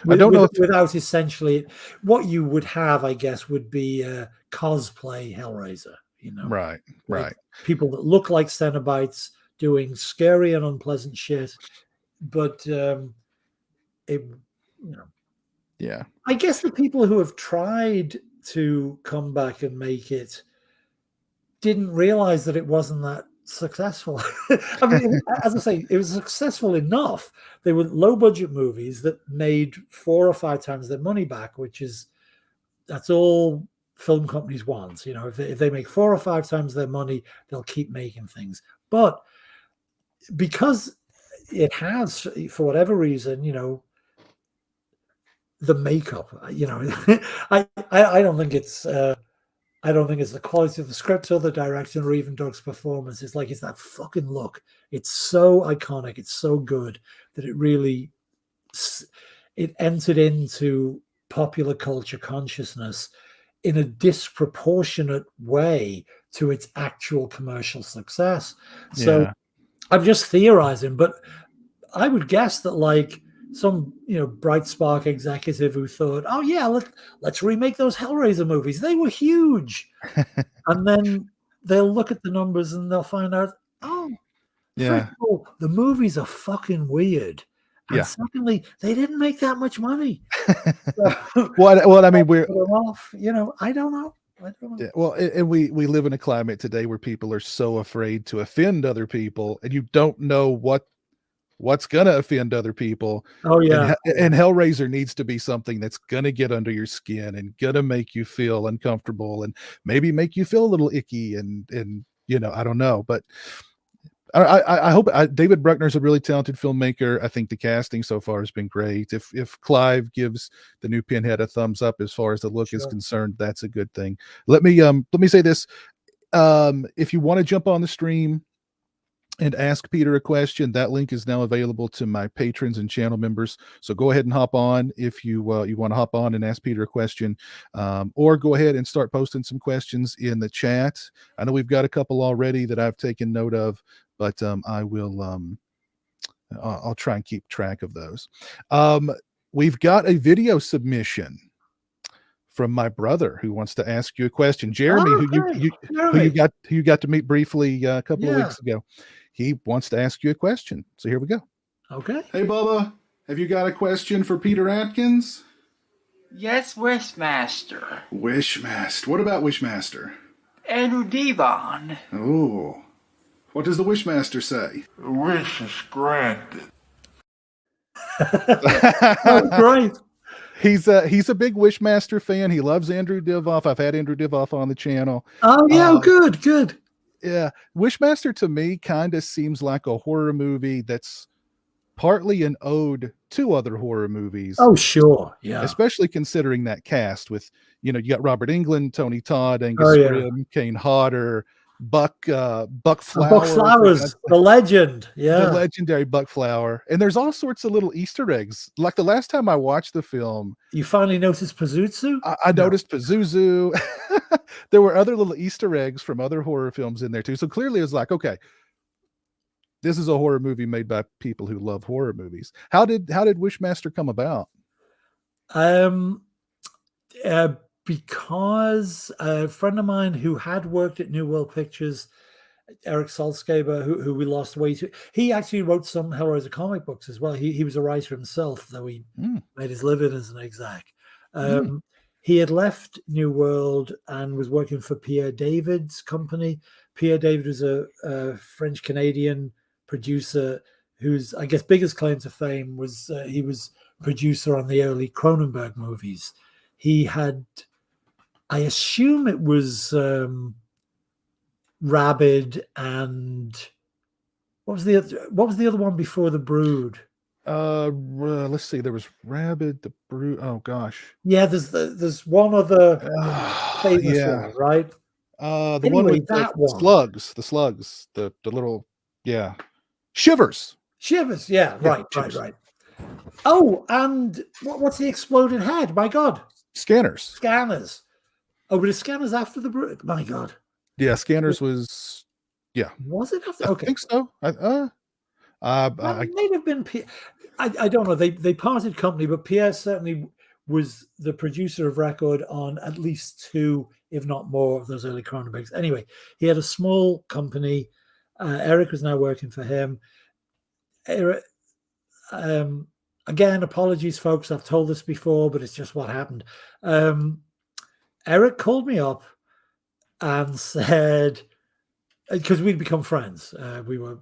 I don't know without essentially what you would have, I guess, would be a cosplay Hellraiser. Right. People that look like Cenobites doing scary and unpleasant shit, but yeah. I guess the people who have tried to come back and make it didn't realize that it wasn't that successful. I mean, as I say, it was successful enough. They were low budget movies that made 4 or 5 times their money back, that's all film companies want. If they make 4 or 5 times their money, they'll keep making things. But because it has, for whatever reason, the makeup, I don't think it's the quality of the script or the direction or even Doug's performance. It's that fucking look. It's so iconic. It's so good that it entered into popular culture consciousness in a disproportionate way to its actual commercial success. So Yeah. I'm just theorizing, but I would guess that like some bright spark executive who thought, oh yeah, let's remake those Hellraiser movies. They were huge. And then they'll look at the numbers and they'll find out, oh, first Yeah. of all, the movies are fucking weird. And Yeah. secondly, they didn't make that much money. Well, I mean, we're off. I don't know. yeah, well, and we live in a climate today where people are so afraid to offend other people, and you don't know what's gonna offend other people. Oh yeah. And Hellraiser needs to be something that's gonna get under your skin and gonna make you feel uncomfortable and maybe make you feel a little icky and I don't know, but I hope David Bruckner's a really talented filmmaker. I think the casting so far has been great. If Clive gives the new Pinhead a thumbs up as far as the look is concerned, that's a good thing. Let me say this. If you want to jump on the stream and ask Peter a question, that link is now available to my patrons and channel members. So go ahead and hop on if you want to hop on and ask Peter a question, or go ahead and start posting some questions in the chat. I know we've got a couple already that I've taken note of, but I will I'll try and keep track of those. We've got a video submission from my brother who wants to ask you a question. Jeremy, who you got to meet briefly a couple of weeks ago. He wants to ask you a question. So here we go. Okay. Hey, Bubba, have you got a question for Peter Atkins? Yes, Wishmaster. Wishmaster. What about Wishmaster? Andrew Devon. Oh. What does the Wishmaster say? Wish is granted. Oh, great. He's a big Wishmaster fan. He loves Andrew Divoff. I've had Andrew Divoff on the channel. Oh yeah, good. Yeah, Wishmaster to me kind of seems like a horror movie that's partly an ode to other horror movies. Oh sure, yeah. Especially considering that cast with you got Robert Englund, Tony Todd, Angus Scrimm, Kane Hodder, Buck Flowers, Buck Flowers, the legend, the legendary Buck Flower. And there's all sorts of little Easter eggs. Like the last time I watched the film, you finally noticed Pazuzu. I noticed Pazuzu. There were other little Easter eggs from other horror films in there too. So clearly, it was like, okay, this is a horror movie made by people who love horror movies. How did Wishmaster come about? Because a friend of mine who had worked at New World Pictures, Eric Salzgeber, who we lost way to, he actually wrote some Hellraiser comic books as well. He was a writer himself, though he made his living as an exec. He had left New World and was working for Pierre David's company. Pierre David was a French-Canadian producer whose, I guess, biggest claim to fame was he was producer on the early Cronenberg movies. He had, I assume it was Rabid and what was the other one before The Brood? Let's see. There was Rabid, The Brood. Oh gosh. Yeah, there's one other famous one, right? The one with the slugs, the little Shivers. Yeah, right. Oh, and what's the exploded head? My God. Scanners. Oh, but the Scanners after The Brood? My God. Yeah, Scanners was. Yeah. Was it after? Okay. I think so. It might have been. I don't know. They parted company, but Pierre certainly was the producer of record on at least 2, if not more, of those early Cronenbergs. Anyway, he had a small company. Eric was now working for him. Eric, again, apologies, folks. I've told this before, but it's just what happened. Eric called me up and said, because we'd become friends. We were,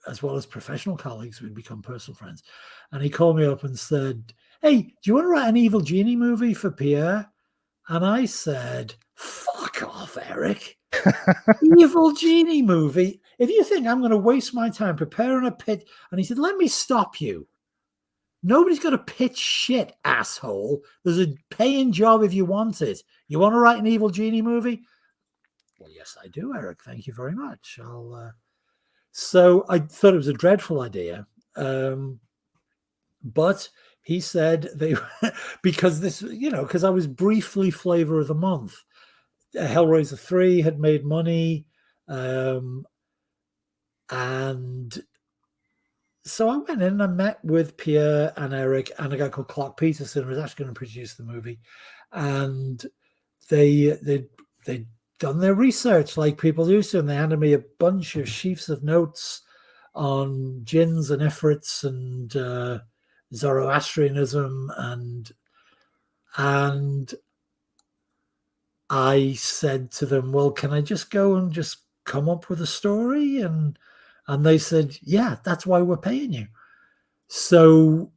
as well as professional colleagues, we'd become personal friends. And he called me up and said, hey, do you want to write an Evil Genie movie for Pierre? And I said, fuck off, Eric. Evil Genie movie? If you think I'm going to waste my time preparing a pitch. And he said, let me stop you. Nobody's got to pitch shit, asshole. There's a paying job if you want it. You want to write an Evil Genie movie? Well, yes, I do, Eric. Thank you very much. So I thought it was a dreadful idea. But he said they because this, because I was briefly flavor of the month. Hellraiser 3 had made money, and so I went in and I met with Pierre and Eric and a guy called Clark Peterson, who was actually going to produce the movie, and they'd done their research like people used to, and they handed me a bunch of sheafs of notes on jinns and ifrits and Zoroastrianism, and I said to them, well, can I just go and just come up with a story? And they said, yeah, that's why we're paying you. So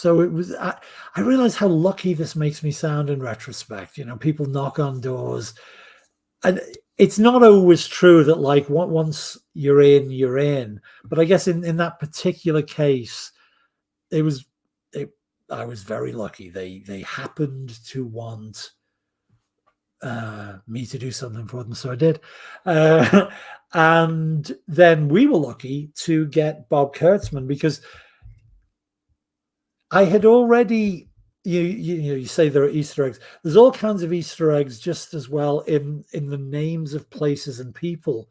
it was, I realized how lucky this makes me sound in retrospect. People knock on doors, and it's not always true that like once you're in, but I guess in that particular case, I was very lucky. They happened to want me to do something for them, so I did. And then we were lucky to get Bob Kurtzman, because I had already, you say there are Easter eggs. There's all kinds of Easter eggs just as well in the names of places and people.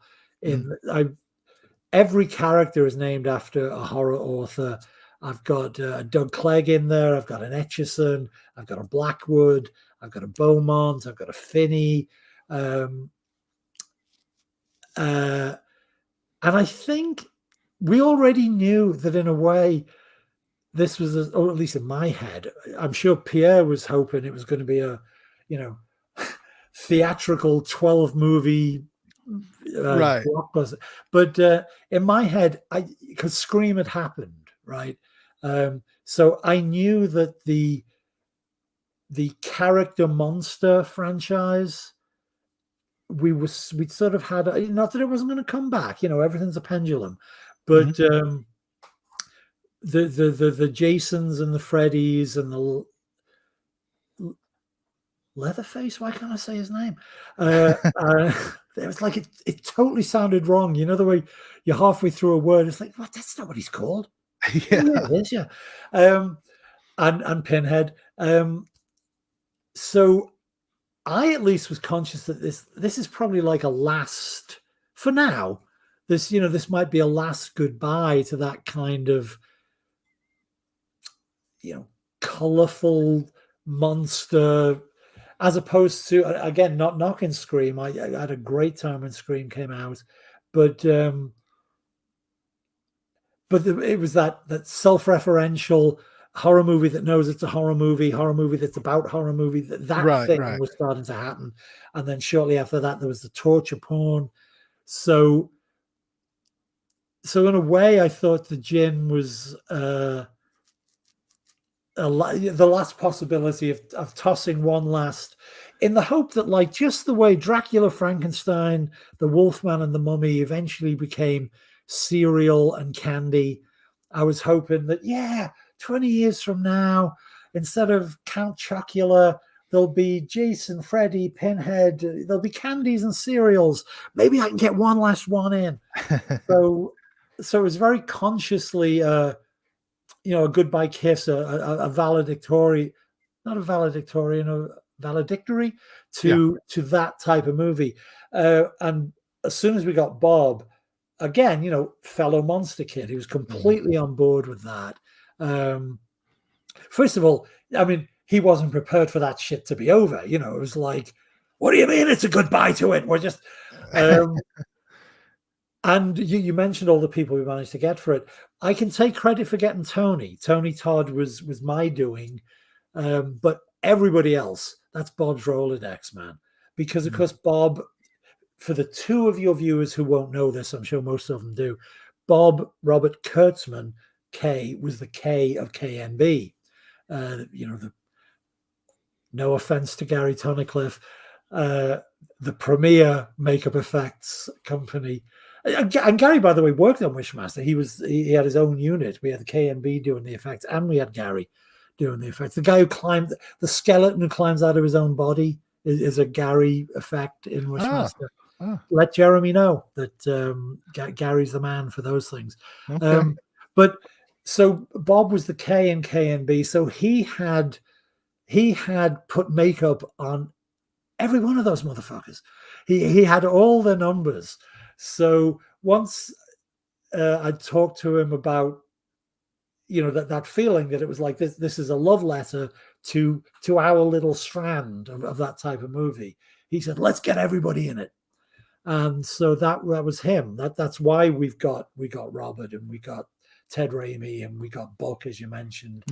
Every character is named after a horror author. I've got Doug Clegg in there. I've got an Etchison. I've got a Blackwood. I've got a Beaumont. I've got a Finney. And I think we already knew that in a way this was, or at least in my head, I'm sure Pierre was hoping it was going to be a, theatrical 12 movie Right. blockbuster. But in my head, because Scream had happened, right? So I knew that the character monster franchise, we'd sort of had, not that it wasn't going to come back, everything's a pendulum, but the Jasons and the Freddys and the Leatherface, why can't I say his name? It was like it totally sounded wrong. The way you're halfway through a word, it's like, what? That's not what he's called. Yeah, it is. Yeah, and Pinhead. So I at least was conscious that this is probably like a last for now. This might be a last goodbye to that kind of colorful monster. As opposed to, again, not knocking Scream. I had a great time when Scream came out, but it was that self-referential horror movie that knows it's a horror movie that's about horror movie. That thing was starting to happen, and then shortly after that, there was the torture porn. So in a way, I thought the Djinn was the last possibility of tossing one last, in the hope that, like, just the way Dracula, Frankenstein, the Wolfman, and the Mummy eventually became cereal and candy, I was hoping that 20 years from now, instead of Count Chocula, there'll be Jason, Freddy, Pinhead, there'll be candies and cereals. Maybe I can get one last one in. So it was very consciously a goodbye kiss, a valedictory, not a valedictorian, a valedictory to that type of movie. And as soon as we got Bob, again, fellow monster kid, he was completely on board with that. First of all, I mean, he wasn't prepared for that shit to be over. It was like, what do you mean it's a goodbye to it? We're just... And you mentioned all the people we managed to get for it. I can take credit for getting Tony. Tony Todd was my doing. But everybody else, that's Bob's Rolodex, man. Because, of course, Bob, for the two of your viewers who won't know this, I'm sure most of them do, Bob Robert Kurtzman, K, was the K of KNB. No offense to Gary Tunnicliffe, the premier makeup effects company. And Gary, by the way, worked on Wishmaster. He had his own unit. We had the KNB doing the effects, and we had Gary doing the effects. The guy who climbed, the skeleton who climbs out of his own body is a Gary effect in Wishmaster. Let Jeremy know that Gary's the man for those things. Okay. But So Bob was the K in K&B. So he had put makeup on every one of those motherfuckers. He had all the numbers. So once I talked to him about, that feeling that it was like this is a love letter to our little strand of that type of movie. He said, let's get everybody in it. And so that was him. That's why we got Robert, and we got Ted Raimi, and we got Buck, as you mentioned,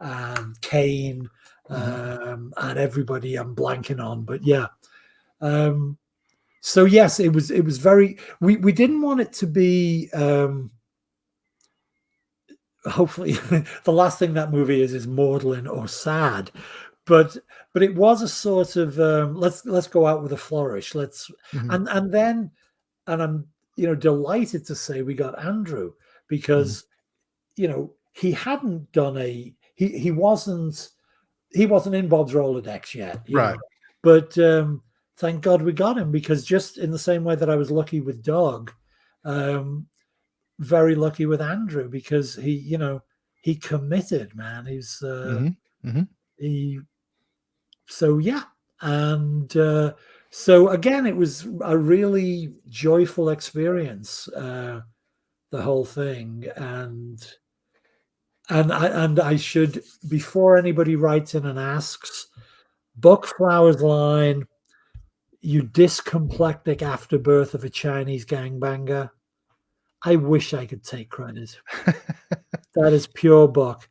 and Kane, and everybody I'm blanking on. But yeah. So yes, it was very, we didn't want it to be, hopefully the last thing that movie is maudlin or sad, but it was a sort of let's go out with a flourish. And then I'm delighted to say we got Andrew, because he hadn't done he wasn't in Bob's Rolodex yet, right? But thank God we got him, because just in the same way that I was lucky with Doug, very lucky with Andrew, because he committed, man. He's so yeah. And so again, it was a really joyful experience, the whole thing. And I should, before anybody writes in and asks, Buck Flowers line, you dyscomplectic afterbirth of a Chinese gangbanger. I wish I could take credit. That is pure Buck.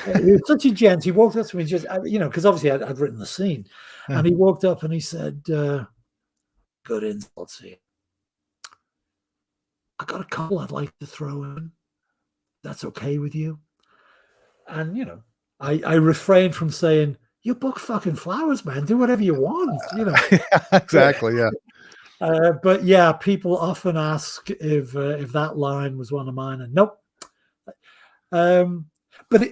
He was such a gent. He walked up to me, just because obviously I'd written the scene, and he walked up and he said, "Good insults here. I got a couple I'd like to throw in. That's okay with you?" And I refrained from saying, "You Buck fucking Flowers, man. Do whatever you want." Exactly. Yeah. But yeah, people often ask if that line was one of mine, and nope. But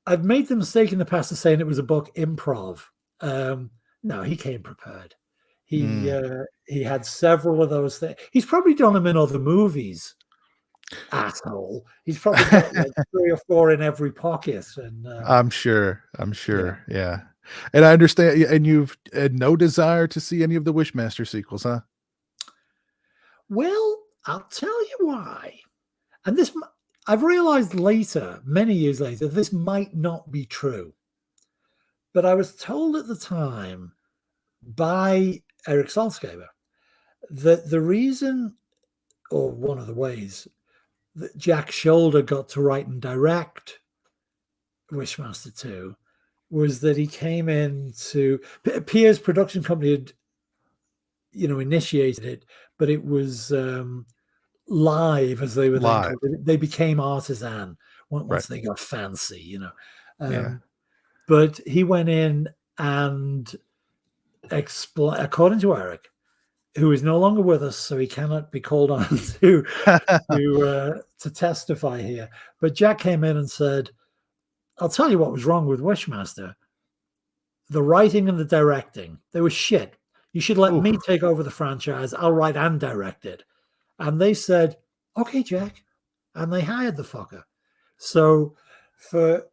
I've made the mistake in the past of saying it was a Buck improv. No, he came prepared. He had several of those things. He's probably done them in other movies. Asshole. He's probably got like 3 or 4 in every pocket. And I'm sure. Yeah. And I understand. And you've had no desire to see any of the Wishmaster sequels, huh? Well, I'll tell you why. And this, I've realized later, many years later, this might not be true. But I was told at the time by Eric Salzgeber that the reason, or one of the ways, that Jack Sholder got to write and direct Wishmaster 2 was that he came into Pierre's production company had, initiated it, but it was live, as they were then called. They became artisan once they got fancy, But he went in and according to Eric, who is no longer with us, so he cannot be called on to testify here. But Jack came in and said, "I'll tell you what was wrong with Wishmaster. The writing and the directing, they were shit. You should let me take over the franchise. I'll write and direct it." And they said, "Okay, Jack." And they hired the fucker. So for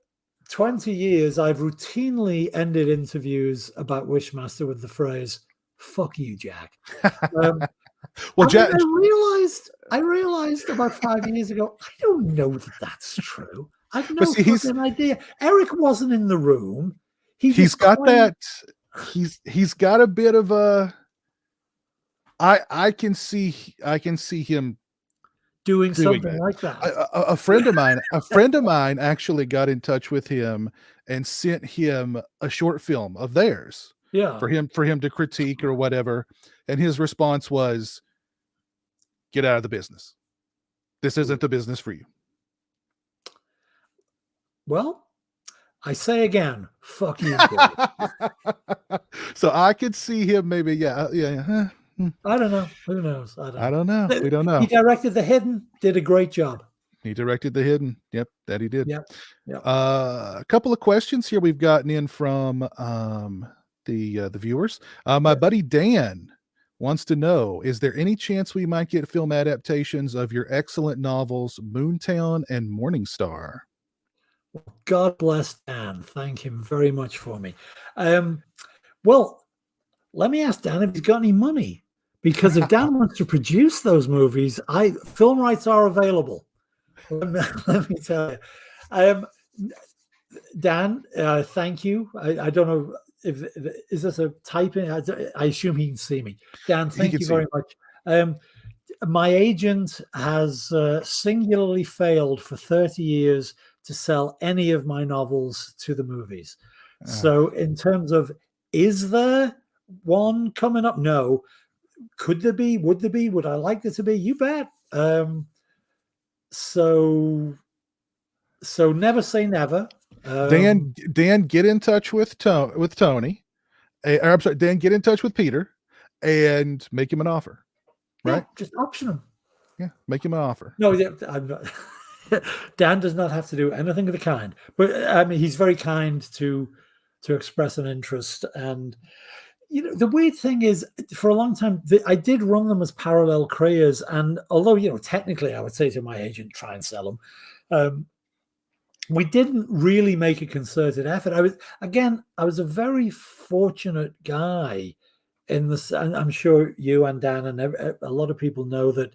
20 years, I've routinely ended interviews about Wishmaster with the phrase, "Fuck you, Jack." Well, Jack, I realized about 5 years ago, I don't know that that's true. I've no fucking idea. Eric wasn't in the room. He's got that. He's got a bit of a. I can see him doing something like that. A friend of mine actually got in touch with him and sent him a short film of theirs. Yeah. For him to critique or whatever. And his response was, "Get out of the business. This isn't the business for you." Well, I say again, fuck you. So I could see him maybe, yeah. I don't know. Who knows? I don't know. We don't know. He directed The Hidden, did a great job. He directed The Hidden. Yep, that he did. Yep. A couple of questions here we've gotten in from the viewers. My buddy Dan wants to know, is there any chance we might get film adaptations of your excellent novels Moontown and Morningstar? God bless Dan. Thank him very much for me. Well, let me ask Dan if he's got any money. Because if Dan wants to produce those movies, film rights are available. Let me tell you. Dan, thank you. I don't know if is this a typing. I assume he can see me. Dan, thank you very much. My agent has singularly failed for 30 years to sell any of my novels to the movies. So in terms of, is there one coming up? No. Could there be? Would there be? Would I like there to be? You bet. So never say never. Dan, get in touch with Tony. I'm sorry, Dan, get in touch with Peter and make him an offer. Right? Yeah, just option him. Yeah, make him an offer. No, I'm not. Dan does not have to do anything of the kind. But I mean, he's very kind to express an interest. And the weird thing is, for a long time, I did run them as parallel careers. And although technically, I would say to my agent, try and sell them. We didn't really make a concerted effort. I was a very fortunate guy in this, and I'm sure you and Dan and a lot of people know that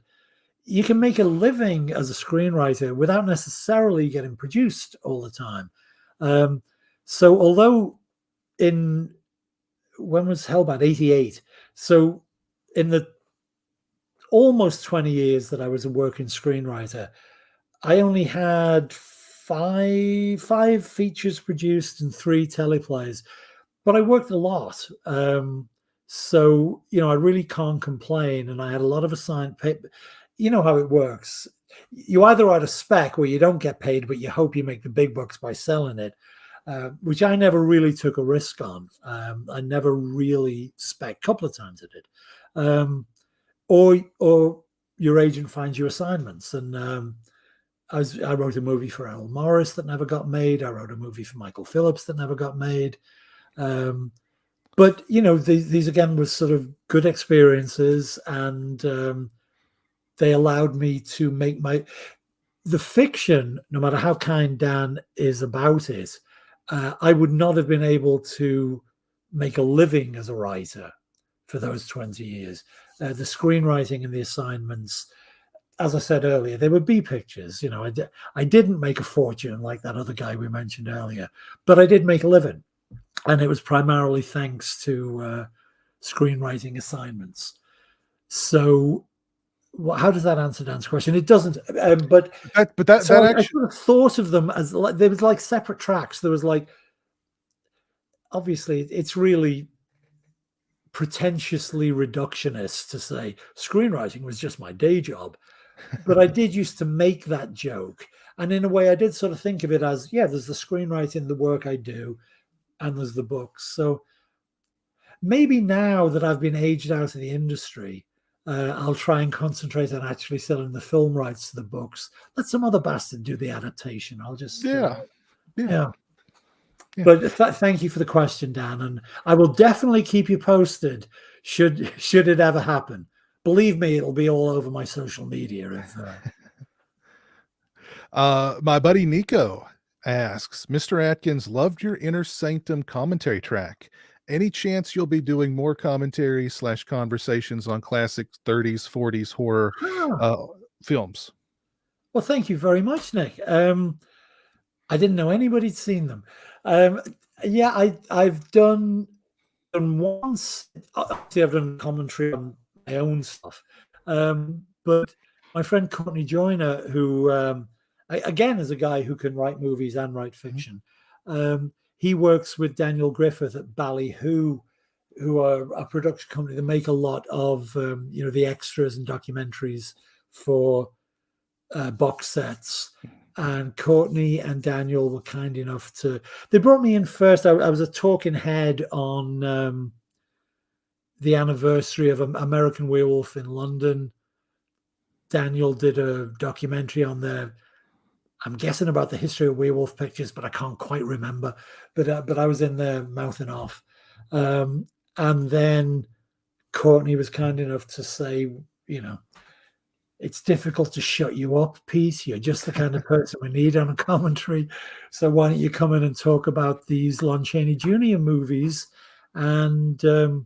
you can make a living as a screenwriter without necessarily getting produced all the time. So although when was Hellbound? 88. So in the almost 20 years that I was a working screenwriter, I only had five features produced and 3 teleplays, but I worked a lot. So, I really can't complain. And I had a lot of assigned paper. You know how it works. You either write a spec where you don't get paid, but you hope you make the big bucks by selling it, which I never really took a risk on. I never really spec. A couple of times I did. Or your agent finds you assignments. And I wrote a movie for Errol Morris that never got made. I wrote a movie for Michael Phillips that never got made. But these again were sort of good experiences, and they allowed me to make the fiction, no matter how kind Dan is about it. I would not have been able to make a living as a writer for those 20 years. The screenwriting and the assignments, as I said earlier, they were B pictures. I didn't make a fortune like that other guy we mentioned earlier, but I did make a living. And it was primarily thanks to screenwriting assignments. So how does that answer Dan's question? It doesn't. I sort of thought of them as there was like separate tracks. There was obviously it's really pretentiously reductionist to say screenwriting was just my day job. But I did used to make that joke. And in a way, I did sort of think of it as, there's the screenwriting, the work I do, and there's the books. So maybe now that I've been aged out of the industry, I'll try and concentrate on actually selling the film rights to the books. Let some other bastard do the adaptation. I'll just... Yeah. But thank you for the question, Dan. And I will definitely keep you posted should it ever happen. Believe me, it'll be all over my social media. My buddy Nico asks, Mr. Atkins, loved your Inner Sanctum commentary track. Any chance you'll be doing more commentary / conversations on classic 30s, 40s horror films? Well, thank you very much, Nick. I didn't know anybody'd seen them. I've done once. Obviously, I've done commentary on my own stuff. But my friend Courtney Joyner, who again is a guy who can write movies and write fiction, he works with Daniel Griffith at Ballyhoo, who are a production company that make a lot of the extras and documentaries for box sets. And Courtney and Daniel were kind enough they brought me in first. I was a talking head on the anniversary of American Werewolf in London. Daniel did a documentary on I'm guessing about the history of werewolf pictures, but I can't quite remember. But I was in there mouthing off. And then Courtney was kind enough to say, it's difficult to shut you up, Pete. You're just the kind of person we need on a commentary. So why don't you come in and talk about these Lon Chaney Jr. movies? And oh,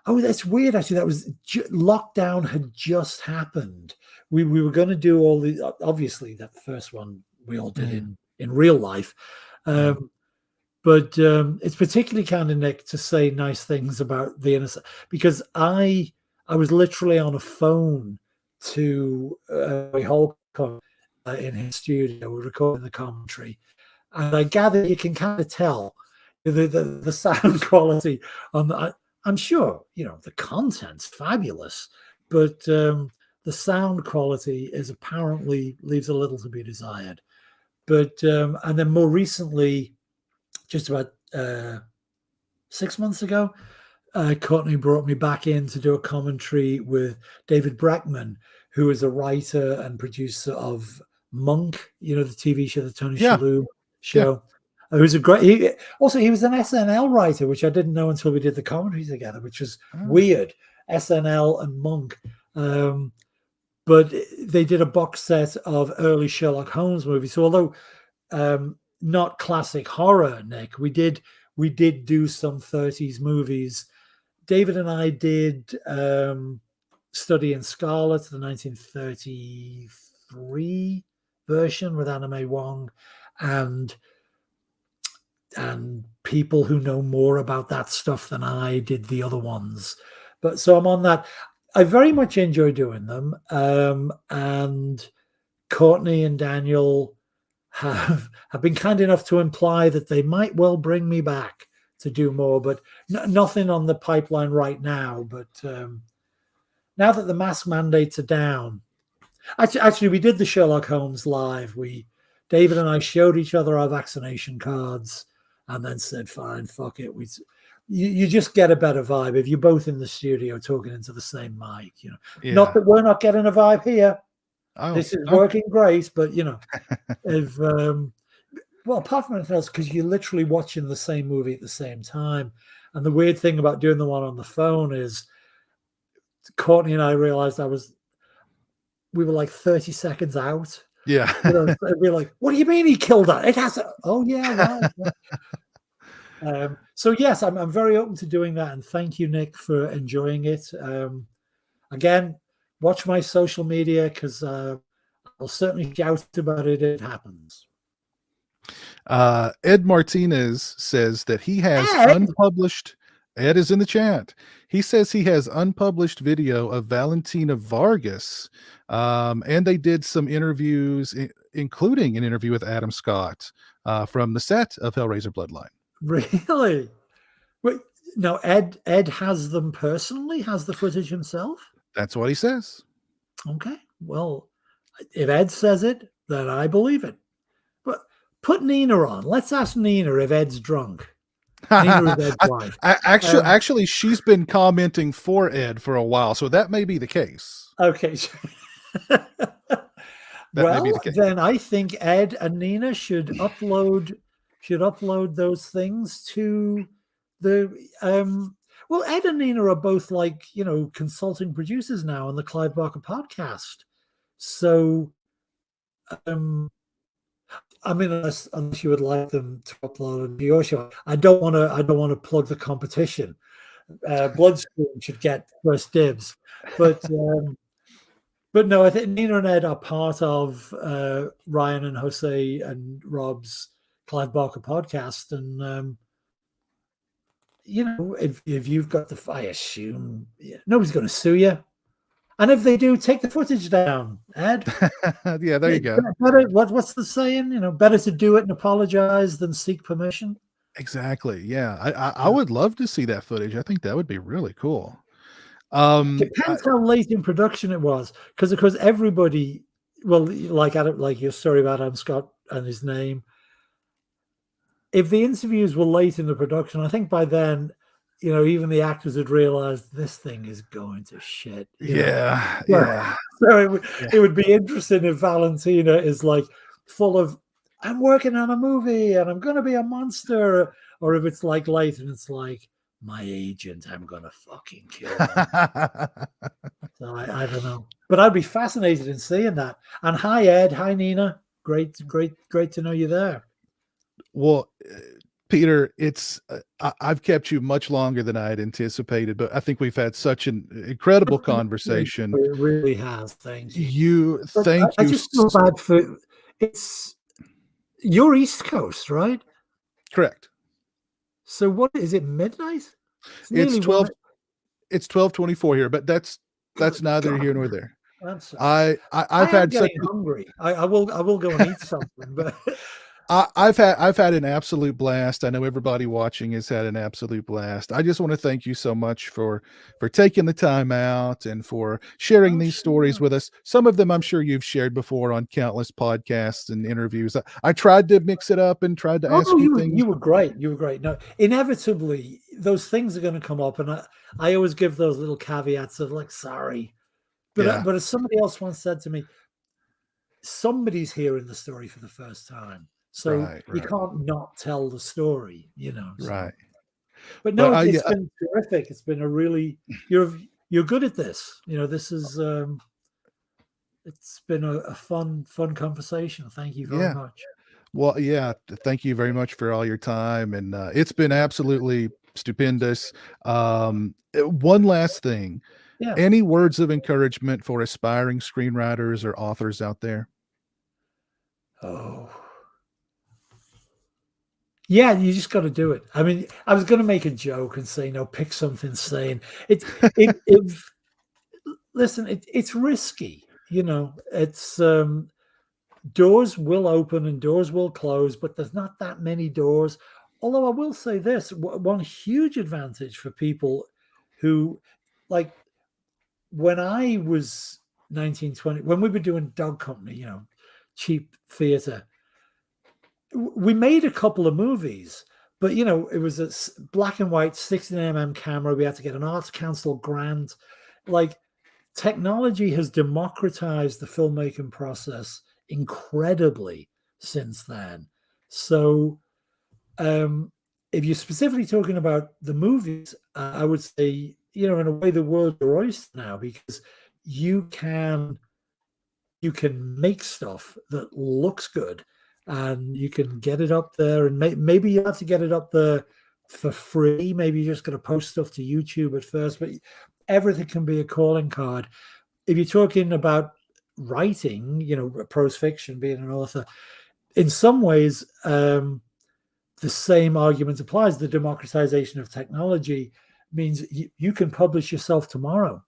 that's weird. Actually, that was lockdown had just happened. We were going to do all the, obviously that first one we all did in real life. But it's particularly kind of, Nick, to say nice things about the innocent, because I was literally on a phone to Holcomb in his studio. We're recording the commentary, and I gather you can kind of tell the sound quality on the. I'm sure the content's fabulous, but the sound quality is apparently leaves a little to be desired. But and then more recently, just about 6 months ago, Courtney brought me back in to do a commentary with David Brackman, who is a writer and producer of Monk, the TV show, the Tony Shalhoub show. Who's a great. He was an SNL writer, which I didn't know until we did the commentary together, which was weird. SNL and Monk. But they did a box set of early Sherlock Holmes movies. So although not classic horror, Nick, we did do some 30s movies. David and I did Study in Scarlet, the 1933 version with Anna May Wong, and people who know more about that stuff than I did the other ones. But so I'm on that. I very much enjoy doing them. And Courtney and Daniel have been kind enough to imply that they might well bring me back to do more, but nothing on the pipeline right now. But now that the mask mandates are down, actually we did the Sherlock Holmes live. David and I showed each other our vaccination cards and then said, fine, fuck it. You just get a better vibe if you're both in the studio talking into the same mic. Not that we're not getting a vibe here. This is working great, but if well, apart from anything else, because you're literally watching the same movie at the same time. And the weird thing about doing the one on the phone is Courtney and I realized we were like 30 seconds out. Yeah. We're like, what do you mean he killed that? It has to, oh yeah, right. So yes, I'm very open to doing that, and thank you, Nick, for enjoying it. Again, watch my social media because I'll certainly shout about it if it happens. Ed Martinez says that he has unpublished. Ed is in the chat. He says he has unpublished video of Valentina Vargas, and they did some interviews, including an interview with Adam Scott from the set of Hellraiser Bloodline. Really? Wait, no, Ed has them personally, has the footage himself? That's what he says. Okay. Well, if Ed says it, then I believe it. But put Nina on. Let's ask Nina if Ed's drunk. Nina is Ed's wife. Actually, she's been commenting for Ed for a while, so that may be the case. Okay. Well, then I think Ed and Nina should upload those things to the well, Ed and Nina are both like, consulting producers now on the Clive Barker podcast. So I mean, unless you would like them to upload to your show, I don't want to plug the competition. Bloodstream should get first dibs, but no, I think Nina and Ed are part of Ryan and Jose and Rob's Clive Barker podcast, and if you've got I assume nobody's going to sue you. And if they do, take the footage down, Ed. Yeah, there you go. Better, what's the saying? Better to do it and apologize than seek permission. Exactly. Yeah, I would love to see that footage. I think that would be really cool. Depends how late in production it was, because of course everybody, well, like your story about Adam Scott and his name. If the interviews were late in the production, I think by then, even the actors had realized this thing is going to shit. Yeah. So it would be interesting if Valentina is like full of, I'm working on a movie and I'm going to be a monster, or if it's like late and it's like, my agent, I'm gonna fucking kill them. So I don't know, but I'd be fascinated in seeing that. And hi Ed, hi Nina, great to know you there. Well, Peter, it's I've kept you much longer than I had anticipated, but I think we've had such an incredible conversation. It really has. Thank you. Thank I you. just feel bad for you're East Coast, right? Correct. So what is it? Midnight? It's 12. It's 12:24 here, but that's neither here nor there. I've had such hungry. I will go and eat something, but I've had an absolute blast. I know everybody watching has had an absolute blast. I just want to thank you so much for taking the time out and for sharing these stories with us. Some of them I'm sure you've shared before on countless podcasts and interviews. I tried to mix it up and tried to ask you things. You were great. You were great. No, inevitably those things are going to come up, and I always give those little caveats of like, sorry, but but as somebody else once said to me, somebody's hearing the story for the first time. So you can't not tell the story, you know. So. Right. But no, it's been terrific. It's been a really you're good at this. You know, this is it's been a fun conversation. Thank you very much. Well, thank you very much for all your time, and it's been absolutely stupendous. One last thing. Yeah. Any words of encouragement for aspiring screenwriters or authors out there? Oh. Yeah, you just got to do it. I mean, I was going to make a joke and say, no, pick something sane. Listen, it's risky. You know, it's doors will open and doors will close, but there's not that many doors. Although I will say this, one huge advantage for people who, like, when I was 19, 20, when we were doing Dog Company, you know, cheap theater, we made a couple of movies, but, you know, it was a black and white 16mm camera. We had to get an Arts Council grant. Like, technology has democratized the filmmaking process incredibly since then. So if you're specifically talking about the movies, I would say, you know, in a way, the world's your oyster now, because you can make stuff that looks good and you can get it up there, and maybe you have to get it up there for free. Maybe you're just going to post stuff to YouTube at first, but everything can be a calling card. If you're talking about writing, you know, prose fiction, being an author, in some ways, the same argument applies. The democratization of technology means you can publish yourself tomorrow,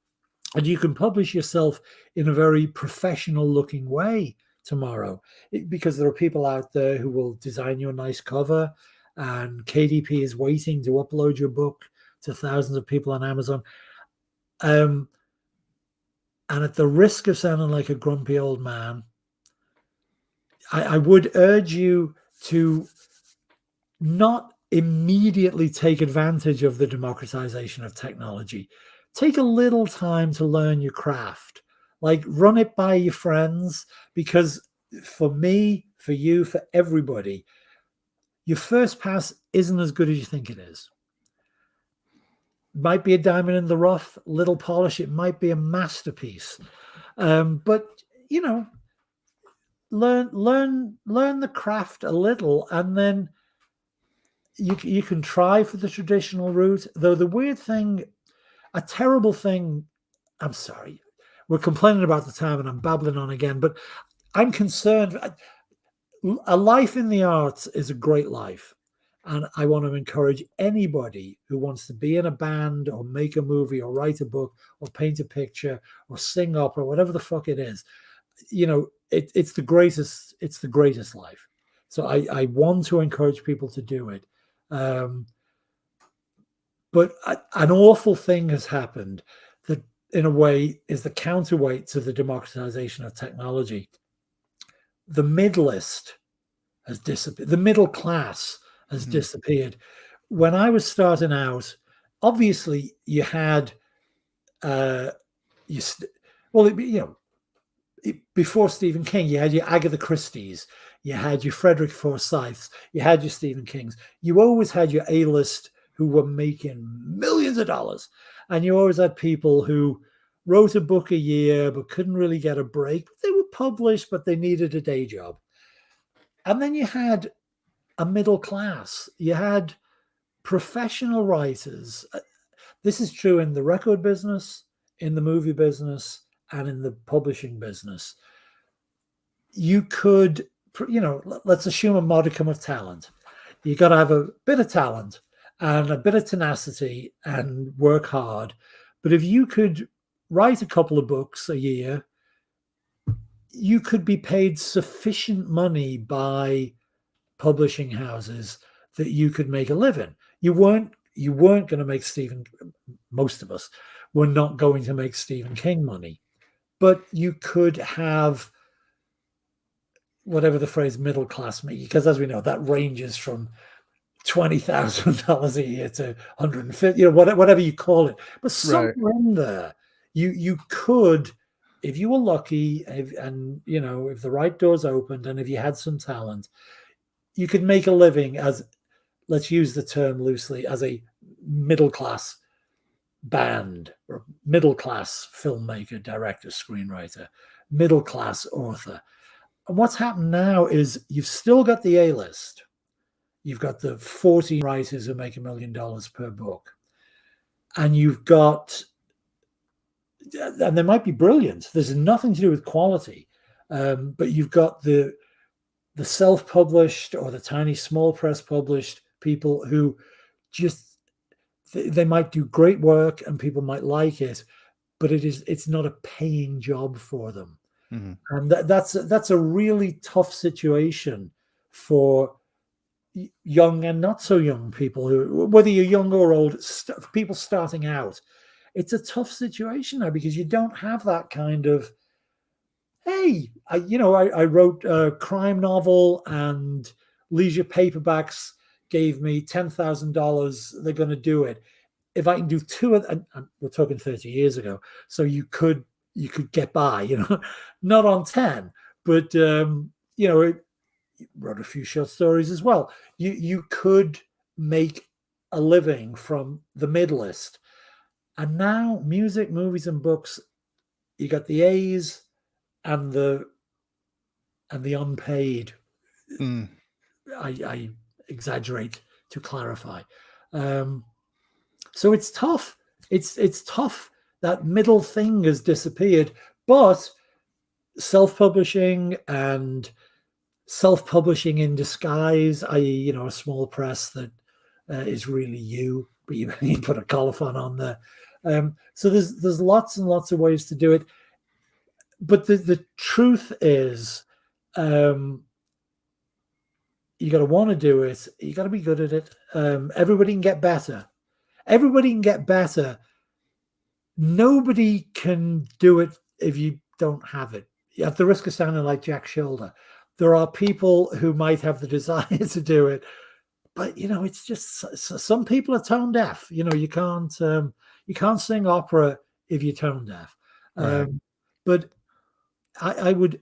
and you can publish yourself in a very professional looking way tomorrow, because there are people out there who will design you a nice cover, and KDP is waiting to upload your book to thousands of people on Amazon. And at the risk of sounding like a grumpy old man, I would urge you to not immediately take advantage of the democratization of technology. Take a little time to learn your craft. Like, run it by your friends, because for me, for you, for everybody, your first pass isn't as good as you think it is. Might be a diamond in the rough, little polish. It might be a masterpiece. But, you know, learn the craft a little, and then you can try for the traditional route. Though the weird thing, a terrible thing, I'm sorry, we're complaining about the time and I'm babbling on again, but I'm concerned. A life in the arts is a great life. And I want to encourage anybody who wants to be in a band or make a movie or write a book or paint a picture or sing opera, whatever the fuck it is. You know, it's the greatest life. So I want to encourage people to do it. But an awful thing has happened that, in a way, is the counterweight to the democratization of technology. The mid-list has disappeared. The middle class has disappeared. When I was starting out, obviously you had, before Stephen King, you had your Agatha Christie's, you had your Frederick Forsyths, you had your Stephen Kings. You always had your A-list who were making millions of dollars. And you always had people who wrote a book a year but couldn't really get a break. They were published, but they needed a day job. And then you had a middle class. You had professional writers. This is true in the record business, in the movie business, and in the publishing business. You could, let's assume a modicum of talent. You got to have a bit of talent and a bit of tenacity and work hard. But if you could write a couple of books a year, you could be paid sufficient money by publishing houses that you could make a living. You weren't going to make most of us were not going to make Stephen King money, but you could have whatever the phrase middle class means, because as we know, that ranges from $20,000 a year to 150, whatever you call it. But somewhere in there, you could, if you were lucky, if the right doors opened and if you had some talent, you could make a living as, let's use the term loosely, as a middle class band or middle class filmmaker, director, screenwriter, middle class author. And what's happened now is you've still got the A-list. You've got the 40 writers who make $1 million per book. And you've got, and they might be brilliant. There's nothing to do with quality. But you've got the self-published or the tiny small press published people who just, they might do great work and people might like it, but it's not a paying job for them. Mm-hmm. And that's a really tough situation for young and not so young people, who, whether you're young or old, people starting out. It's a tough situation now because you don't have that kind of, hey, I wrote a crime novel and leisure paperbacks gave me $10,000. They're going to do it. If I can do two of, and we're talking 30 years ago, so you could get by, not on 10, but wrote a few short stories as well. You could make a living from the mid-list. And now music, movies, and books, you got the A's and the unpaid. I exaggerate to clarify. So it's tough. It's tough. That middle thing has disappeared, but self-publishing and self-publishing in disguise, i.e., a small press that is really you, but you put a colophon on there. So there's lots and lots of ways to do it. But the truth is, you got to want to do it. You got to be good at it. Everybody can get better. Everybody can get better. Nobody can do it if you don't have it. At the risk of sounding like Jack Sholder, there are people who might have the desire to do it, but it's just some people are tone deaf. You can't sing opera if you're tone deaf. Right. But I would.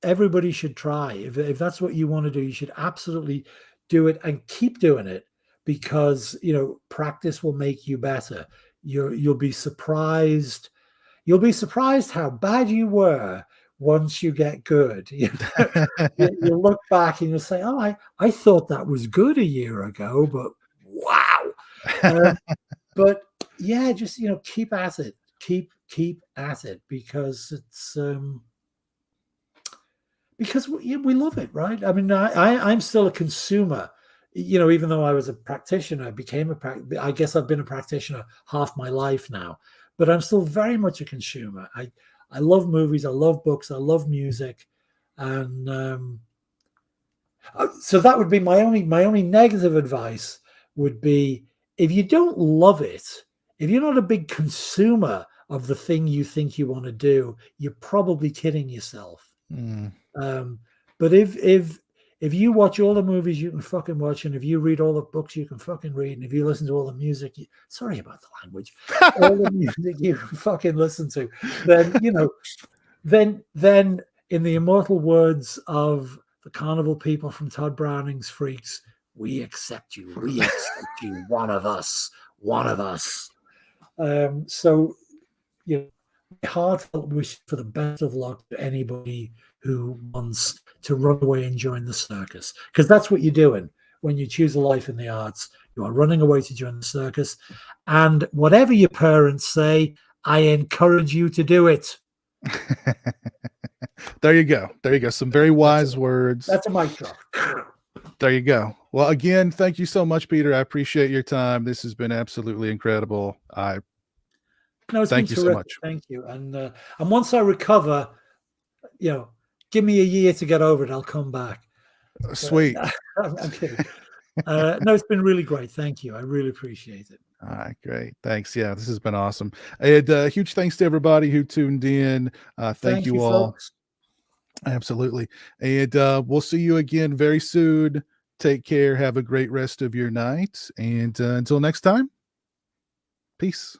Everybody should try. If that's what you want to do, you should absolutely do it and keep doing it, because practice will make you better. You'll be surprised. You'll be surprised how bad you were once you get good. You look back and you'll say, "Oh, I thought that was good a year ago, but wow." But yeah, just keep at it. Keep at it, because it's because we love it, right? I mean, I'm still a consumer. Even though I was a practitioner, I guess I've been a practitioner half my life now, but I'm still very much a consumer. I love movies, I love books, I love music, and so that would be my only negative advice would be, if you don't love it, if you're not a big consumer of the thing you think you want to do, you're probably kidding yourself. But if you watch all the movies you can fucking watch, and if you read all the books you can fucking read, and if you listen to all the music, sorry about the language, all the music you can fucking listen to, then in the immortal words of the carnival people from Todd Browning's Freaks, We accept you. We accept you. One of us. One of us. So, you know, my heartfelt wish for the best of luck to anybody who wants to run away and join the circus, because that's what you're doing when you choose a life in the arts. You are running away to join the circus, and whatever your parents say, I encourage you to do it. There you go. There you go. Some very wise words. That's a mic drop. There you go. Well, again, thank you so much, Peter. I appreciate your time. This has been absolutely incredible. No, it's Thank been you terrific. so much. Thank you. And once I recover, you know, give me a year to get over it. I'll come back. Sweet. I'm kidding. No, it's been really great. Thank you. I really appreciate it. All right, great. Thanks. Yeah, this has been awesome. And huge thanks to everybody who tuned in. Thank you all. Folks. Absolutely. And we'll see you again very soon. Take care. Have a great rest of your night. And until next time, peace.